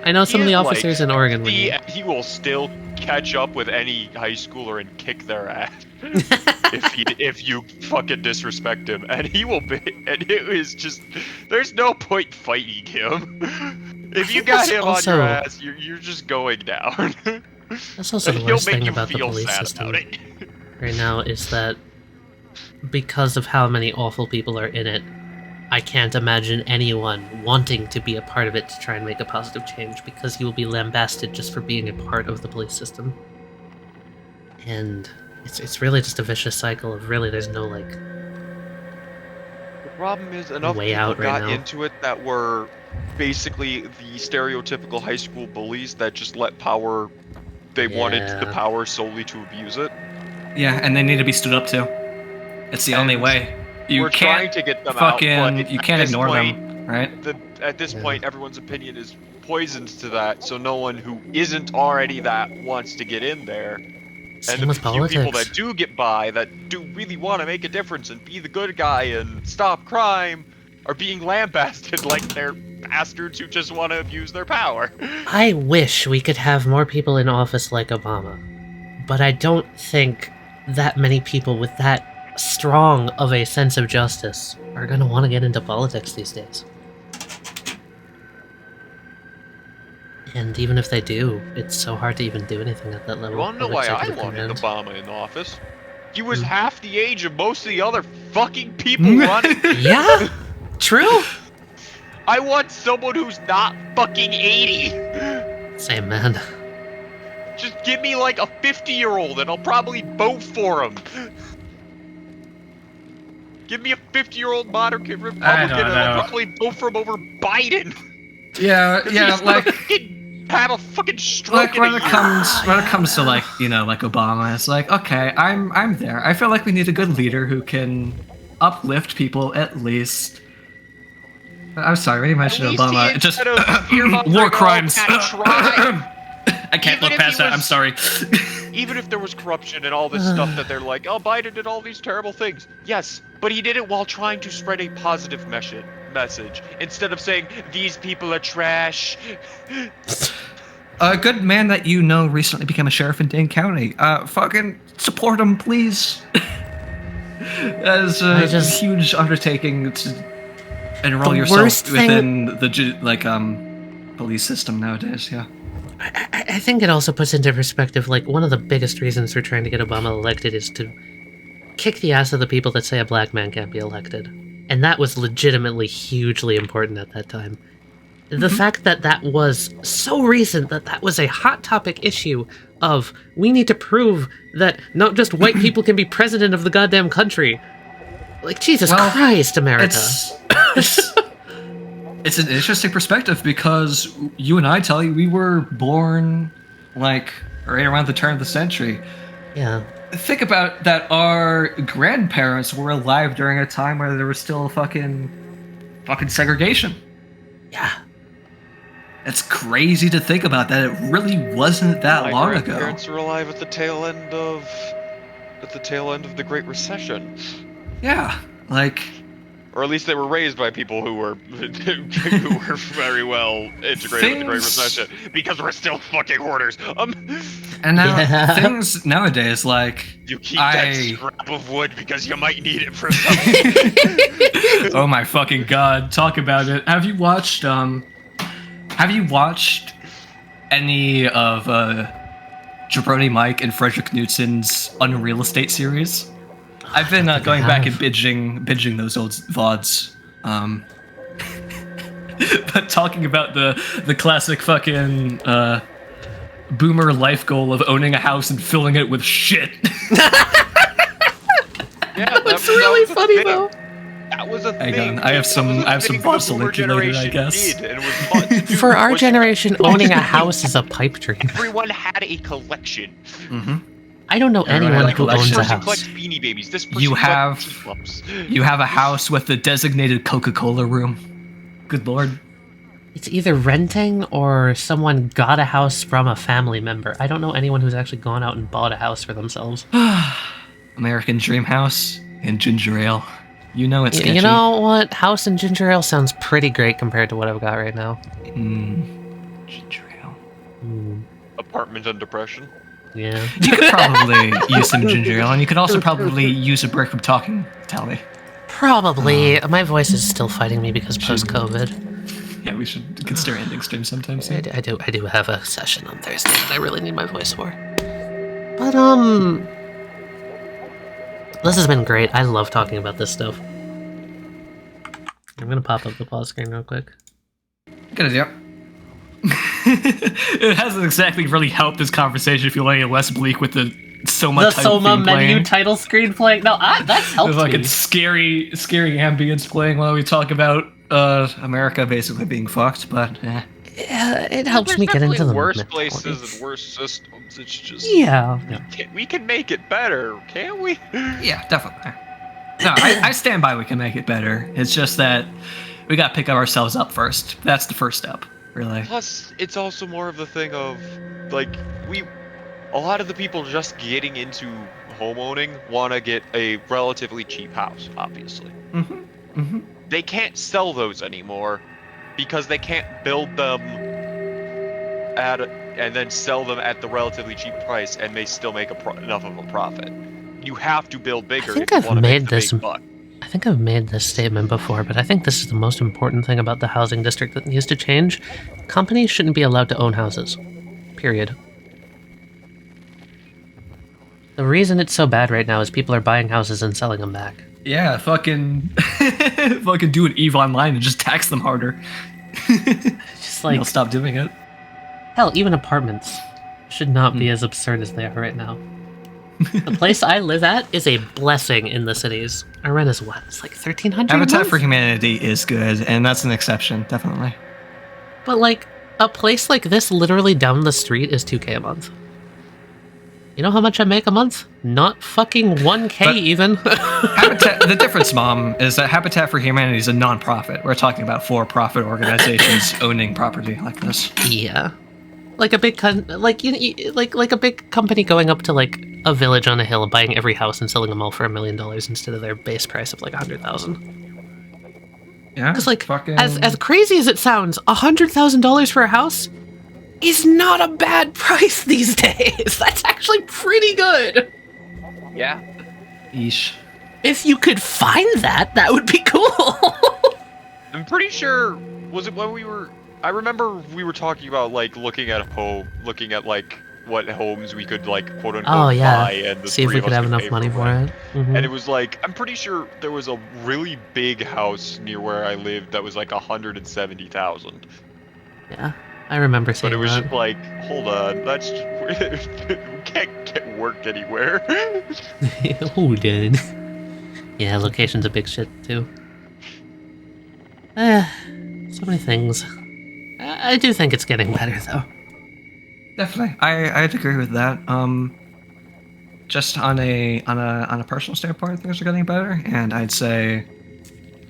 I know some of the officers in Oregon. He will still catch up with any high schooler and kick their ass if you fucking disrespect him, and he will be. And it is just there's no point fighting him. If you got him on your ass, you're just going down. That's also the worst thing about the police system right now is that because of how many awful people are in it, I can't imagine anyone wanting to be a part of it to try and make a positive change, because you will be lambasted just for being a part of the police system. And it's really just a vicious cycle of really there's no like the problem is enough way people out got right now. into it that were basically the stereotypical high school bullies that just let power they wanted the Yeah. power solely to abuse it. Yeah, and they need to be stood up to. It's the only way. You We're can't trying to get them fucking, out, but you at can't this ignore point, them, right? At this point, everyone's opinion is poisoned to that, so no one who isn't already that wants to get in there. Same And the with few people politics. that do get by, that do really want to make a difference and be the good guy and stop crime, are being lambasted like they're bastards who just want to abuse their power. I wish we could have more people in office like Obama, but I don't think that many people with that strong of a sense of justice are going to want to get into politics these days. And even if they do, it's so hard to even do anything at that level. You wanna know of why I executive wanted command. Obama in office? He was half the age of most of the other fucking people running. Yeah, true. I want someone who's not fucking 80. Same, man. Just give me like a 50-year-old and I'll probably vote for him. Give me a 50-year-old moderate Republican and I'll probably vote for him over Biden. Yeah, like have a fucking stroke. when it comes to like, you know, like Obama, it's like, okay, I'm there. I feel like we need a good leader who can uplift people at least. I'm sorry, when you mentioned Obama, it just war crimes. I can't look past that. I'm sorry. Even if there was corruption and all this stuff that they're like, oh, Biden did all these terrible things. Yes, but he did it while trying to spread a positive message instead of saying these people are trash. A good man that you know recently became a sheriff in Dane County. Fucking support him, please. That is a huge undertaking to enroll yourself within the police system nowadays. Yeah. I think it also puts into perspective, like, one of the biggest reasons for trying to get Obama elected is to kick the ass of the people that say a black man can't be elected. And that was legitimately hugely important at that time. The fact that that was so recent, that was a hot topic issue of, we need to prove that not just white people can be president of the goddamn country. Like, Jesus Christ, America. It's an interesting perspective because you and I, Tully, we were born, like, right around the turn of the century. Yeah. Think about that our grandparents were alive during a time where there was still fucking segregation. Yeah. It's crazy to think about that. It really wasn't that long ago. My grandparents were alive at the tail end of the Great Recession. Yeah, like, or at least they were raised by people who were very well integrated with the Great Recession, because we're still fucking hoarders. And now things nowadays, like, you keep that scrap of wood because you might need it for something. Oh my fucking god! Talk about it. Have you watched any of Jabroni Mike and Frederick Knutson's Unreal Estate series? I've been going back and binging those old VODs. But talking about the classic fucking boomer life goal of owning a house and filling it with shit. Yeah, that's really funny though. That was a thing. Hang on, I have some thoughts to link you later, I guess. For our generation, owning a house is a pipe dream. Everyone had a collection. I don't know anyone who owns a house. Collects Beanie Babies. This person You have teacups. a house with a designated Coca-Cola room. Good lord. It's either renting or someone got a house from a family member. I don't know anyone who's actually gone out and bought a house for themselves. American Dream House and ginger ale. You know it's sketchy. You know what? House and ginger ale sounds pretty great compared to what I've got right now. Ginger ale. Apartment and depression. Yeah. You could probably use some ginger ale, and you could also probably use a break from talking, Tally. Probably. My voice is still fighting me because post-COVID. Yeah, we should consider ending stream sometime soon. I do have a session on Thursday that I really need my voice for. But, this has been great. I love talking about this stuff. I'm gonna pop up the pause screen real quick. Good idea. It hasn't exactly really helped this conversation if you're letting it less bleak with the Soma the title Soma theme menu playing. title screen playing. No, that's helped The fucking me. scary ambience playing while we talk about America basically being fucked, but it helps me get into the worse mental places and worse systems. It's just Yeah. we can make it better, can't we? Yeah, definitely. No, I stand by we can make it better. It's just that we gotta pick ourselves up first. That's the first step, really. Plus, it's also more of the thing of, like, a lot of the people just getting into homeowning want to get a relatively cheap house, obviously. They can't sell those anymore because they can't build them and then sell them at the relatively cheap price and they still make enough of a profit. You have to build bigger if you want to make the big buck. I think I've made this statement before, but I think this is the most important thing about the housing district that needs to change. Companies shouldn't be allowed to own houses. Period. The reason it's so bad right now is people are buying houses and selling them back. Yeah, fucking do an EVE Online and just tax them harder. Just like... They'll stop doing it. Hell, even apartments should not be as absurd as they are right now. The place I live at is a blessing in the cities. Our rent is what? It's like $1,300 Habitat for Humanity is good, and that's an exception, definitely. But like, a place like this literally down the street is $2K a month. You know how much I make a month? Not fucking 1K but even. The difference, Mom, is that Habitat for Humanity is a non-profit. We're talking about for-profit organizations owning property like this. Yeah. Like a big like a big company going up to like a village on a hill, buying every house and selling them all for $1 million instead of their base price of like $100,000. Yeah, because like as crazy as it sounds, $100,000 for a house is not a bad price these days. That's actually pretty good. Yeah. Yeesh. If you could find that, that would be cool. I'm pretty sure. Was it when we were? I remember we were talking about like looking at like what homes we could like quote unquote buy and the see if we could have enough money for it. And it was like I'm pretty sure there was a really big house near where I lived that was like 170,000. Yeah, I remember seeing that. But it was that. just like, hold on, that's just, we can't get work anywhere. Hold on. Yeah, location's a big shit too. So many things. I do think it's getting better, though. Definitely, I'd agree with that. Just on a personal standpoint, things are getting better, and I'd say,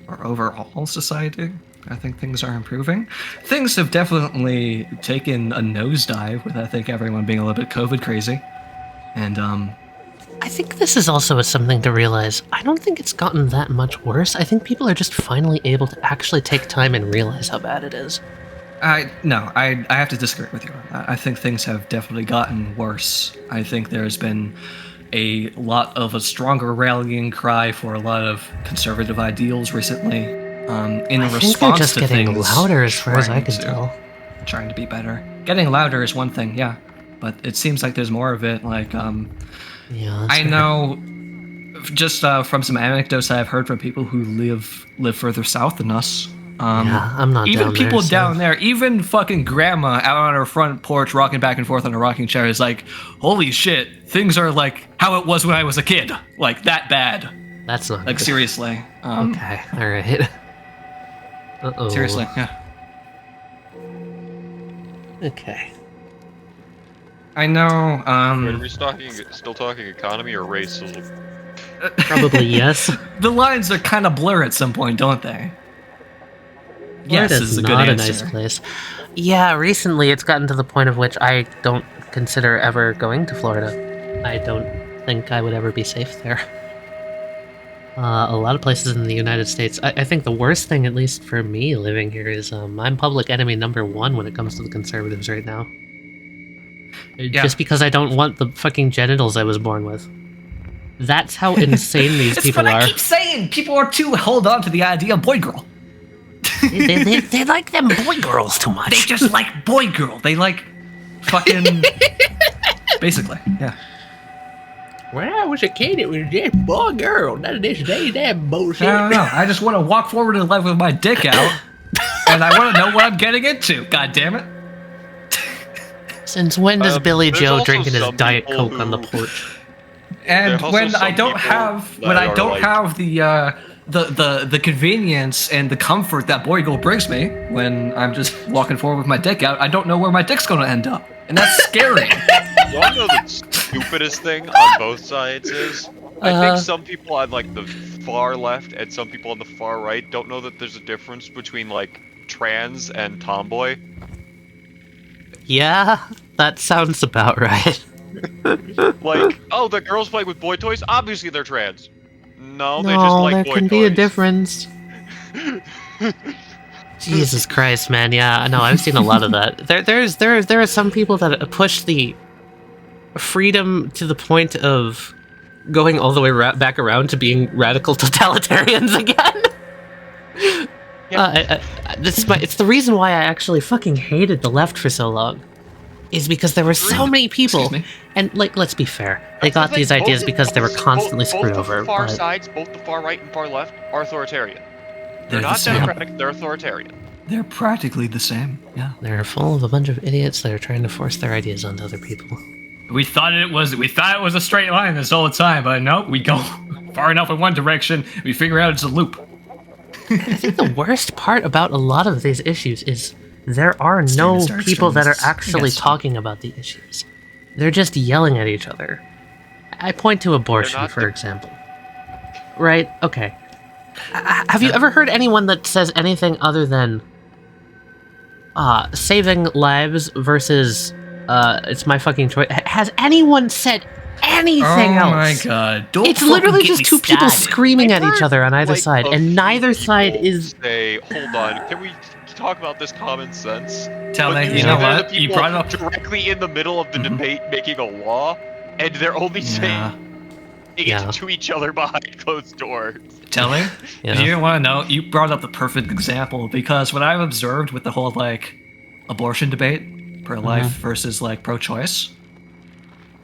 for overall society, I think things are improving. Things have definitely taken a nosedive with I think everyone being a little bit COVID crazy, and I think this is also something to realize. I don't think it's gotten that much worse. I think people are just finally able to actually take time and realize how bad it is. I have to disagree with you. I think things have definitely gotten worse. I think there's been a lot of a stronger rallying cry for a lot of conservative ideals recently. In I response think they're just to getting things louder as far as I can tell. Trying to be better. Getting louder is one thing, yeah, but it seems like there's more of it. Like, yeah, I know, just from some anecdotes I've heard from people who live further south than us. Yeah, I'm not even down people there, so. down there, even fucking grandma out on her front porch rocking back and forth on a rocking chair is like, holy shit, things are like how it was when I was a kid. Like, that bad. That's not like good. Seriously. Okay, alright. Uh-oh. Seriously, yeah. Okay. I know, Wait, are we still talking economy or racism? Probably yes. The lines are kind of blur at some point, don't they? Yes, Florida is a good not answer. a nice place. Yeah, recently it's gotten to the point of which I don't consider ever going to Florida. I don't think I would ever be safe there. A lot of places in the United States. I think the worst thing, at least for me living here, is I'm public enemy #1 when it comes to the conservatives right now. Yeah. Just because I don't want the fucking genitals I was born with. That's how insane these people That's what are. I keep saying. People are too held on to the idea of boy girl. they like them boy girls too much. They just like boy girl. They like fucking basically, yeah. When I was a kid, it was just boy girl. None of this day that bullshit. I don't know. I just want to walk forward in life with my dick out, and I want to know what I'm getting into. God damn it! Since when does Billy there's Joe also drinking his some Diet people Coke on the who- porch? And There are also when I some don't people have that are, like- have the convenience and the comfort that Boy Gold brings me when I'm just walking forward with my dick out, I don't know where my dick's gonna end up, and that's scary. You all know the stupidest thing on both sides is, I think some people on like the far left and some people on the far right don't know that there's a difference between like trans and tomboy. Yeah, that sounds about right. Like, oh, the girls playing with boy toys? Obviously they're trans. No, they No, just like there boy can toys. be a difference. Jesus Christ, man! Yeah, no, I've seen a lot of that. There are some people that push the freedom to the point of going all the way back around to being radical totalitarians again. It's the reason why I actually fucking hated the left for so long. Is because there were so many people, and like, let's be fair, they got these ideas because they were constantly screwed over. Both the far but... sides, both the far right and far left, are authoritarian. They're the not same. democratic, they're authoritarian. They're practically the same. Yeah. They're full of a bunch of idiots that are trying to force their ideas onto other people. We thought it was a straight line this whole time, but no, we go far enough in one direction, we figure out it's a loop. I think the worst part about a lot of these issues is there are no people that are actually talking about the issues. They're just yelling at each other. I point to abortion, for example. Right? Okay. Have you ever heard anyone that says anything other than saving lives versus it's my fucking choice? Has anyone said anything else? Oh my god. It's literally just two people screaming at each other on either side, and neither side is... Hold on, can we talk about this common sense? Tell me, you know what? You brought it up directly in the middle of the debate making a law, and they're only saying it to each other behind closed doors. Telling? If you want to know, you brought up the perfect example, because what I've observed with the whole, like, abortion debate, pro-life versus, like, pro-choice,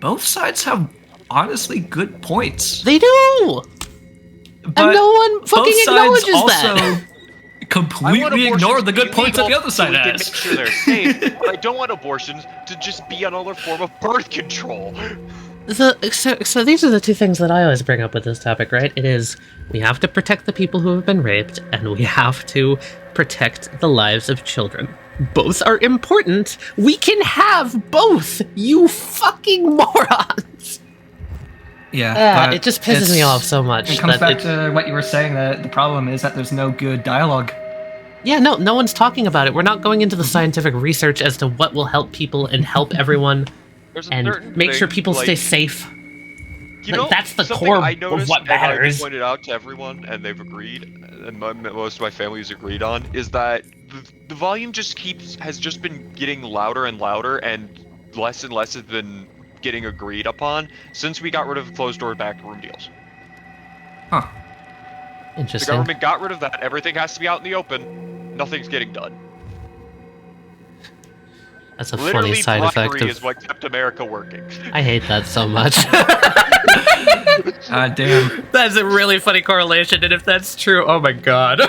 both sides have honestly good points. They do! But and no one fucking acknowledges also that. Completely ignore the good points that the other side has. Make sure they're safe, but I don't want abortions to just be another form of birth control. So these are the two things that I always bring up with this topic, right? It is, we have to protect the people who have been raped, and we have to protect the lives of children. Both are important. We can have both, you fucking morons! Yeah, it just pisses me off so much. It comes back to what you were saying, that the problem is that there's no good dialogue. Yeah, no one's talking about it. We're not going into the scientific research as to what will help people and help everyone and make sure people stay safe. You know, that's the core of what matters. I pointed out to everyone, and they've agreed, and most of my family has agreed on, is that the volume has just been getting louder and louder, and less has been getting agreed upon since we got rid of closed-door backroom deals. Huh. Interesting. The government got rid of that. Everything has to be out in the open. Nothing's getting done. That's a funny side effect of... is what kept America working. I hate that so much. Damn. That's a really funny correlation, and if that's true, oh my god.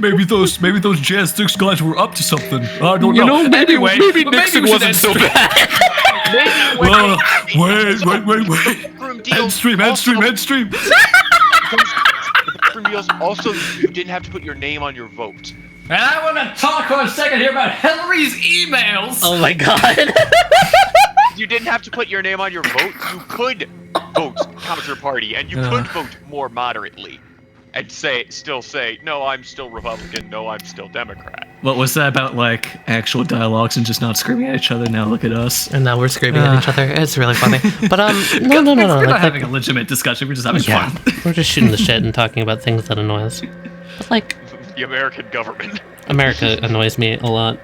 maybe those Jazz Six guys were up to something. I don't know. You know, maybe Nixon wasn't so bad. Wait. Endstream. Deals. Also, you didn't have to put your name on your vote. And I want to talk for a second here about Hillary's emails. Oh my god. You didn't have to put your name on your vote. You could vote counter-party, and you could vote more moderately, and still say, no, I'm still Republican, no, I'm still Democrat. What was that about, like, actual dialogues and just not screaming at each other? Now look at us. And now we're screaming at each other. It's really funny. But, no. We're not having a legitimate discussion, we're just having fun. We're just shooting the shit and talking about things that annoy us. But, like... The American government. America annoys me a lot.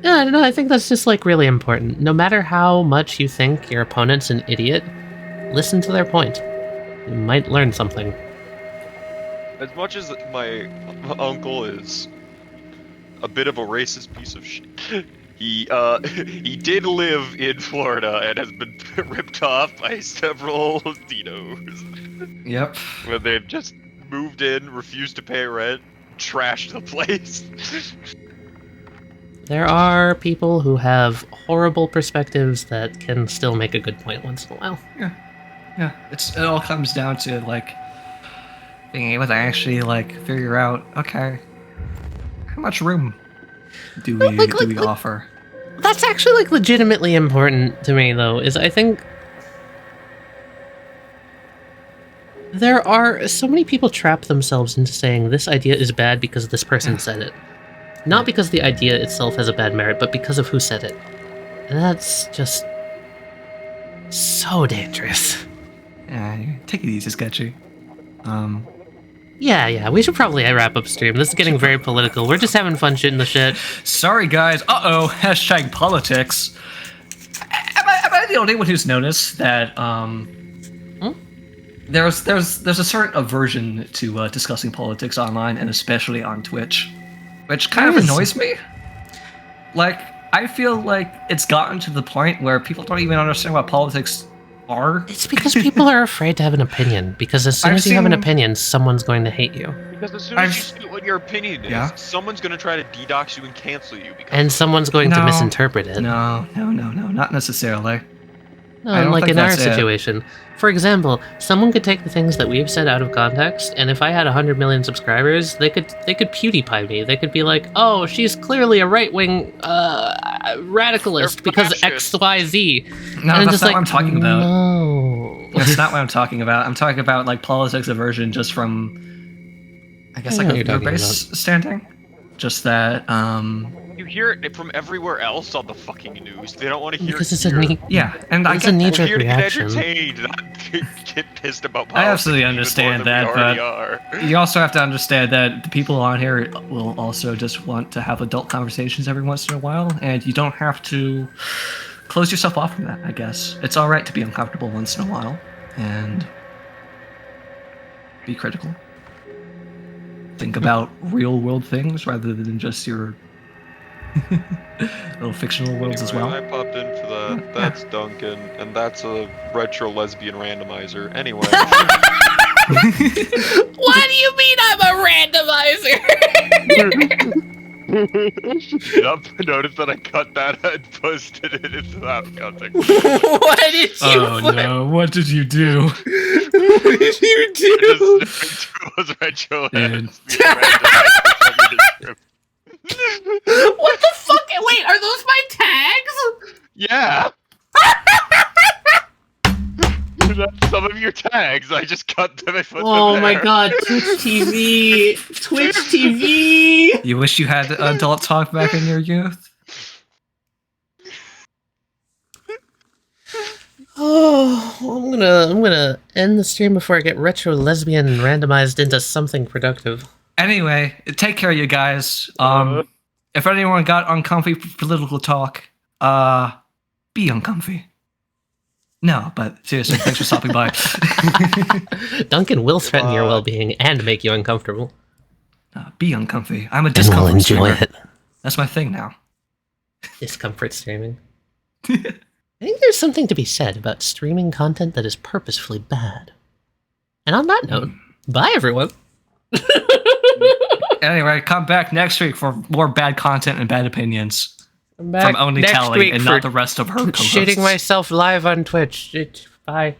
Yeah, I don't know, I think that's just, like, really important. No matter how much you think your opponent's an idiot, listen to their point. You might learn something. As much as my uncle is a bit of a racist piece of shit, he did live in Florida and has been ripped off by several Latinos. Yep. When they've just moved in, refused to pay rent, trashed the place. There are people who have horrible perspectives that can still make a good point once in a while. Yeah, it all comes down to like being able to actually like figure out, okay, how much room do we offer? That's actually like legitimately important to me, though. Is I think there are so many people trap themselves into saying this idea is bad because this person said it, not because the idea itself has a bad merit, but because of who said it. And that's just so dangerous. Yeah, take it easy, Sketchy. Yeah, we should probably wrap up stream. This is getting very political. We're just having fun shooting the shit. Sorry, guys. Uh-oh. Hashtag politics. Am I the only one who's noticed that, there's a certain aversion to discussing politics online, and especially on Twitch, which kind of annoys me. Like, I feel like it's gotten to the point where people don't even understand what politics are. It's because people are afraid to have an opinion, because as soon as you have an opinion, someone's going to hate you. Because as soon as you state what your opinion is, someone's going to try to DDoS you and cancel you. And someone's going to misinterpret it. No, not necessarily. No, like in our situation. For example, someone could take the things that we've said out of context, and if I had 100 million subscribers, they could PewDiePie me. They could be like, "Oh, she's clearly a right-wing radicalist because XYZ." No, and that's not what I'm talking about. No, that's not what I'm talking about. I'm talking about like politics aversion, just from, I guess, like a viewer-based standing. Just that, You hear it from everywhere else on the fucking news. They don't want to hear because it. It's a knee-jerk reaction. We're here to get entertained, not get pissed about politics. I absolutely understand that, but you also have to understand that the people on here will also just want to have adult conversations every once in a while, and you don't have to close yourself off from that, I guess. It's alright to be uncomfortable once in a while, and be critical. Think about real-world things rather than just your little fictional worlds as well. I popped in for that. That's Duncan, and that's a retro lesbian randomizer. Anyway. What do you mean I'm a randomizer? Notice that I cut that and posted it into that context. What did you put? No, what did you do? What did you do? Was retro What the fuck? Wait, are those my tags? Yeah. That's some of your tags. I just cut them and put them there. My god, Twitch TV! Twitch TV! You wish you had adult talk back in your youth? Oh, I'm gonna end the stream before I get retro lesbian randomized into something productive. Anyway, take care, you guys. If anyone got uncomfy political talk, be uncomfy. No, but seriously, thanks for stopping by. Duncan will threaten your well-being and make you uncomfortable. Be uncomfy. I'm a discomfort enjoy streamer. it. That's my thing now. Discomfort streaming. I think there's something to be said about streaming content that is purposefully bad. And on that note, bye everyone. Anyway, come back next week for more bad content and bad opinions. From only telling and not the rest of her co-hosts. Shitting myself live on Twitch. Bye.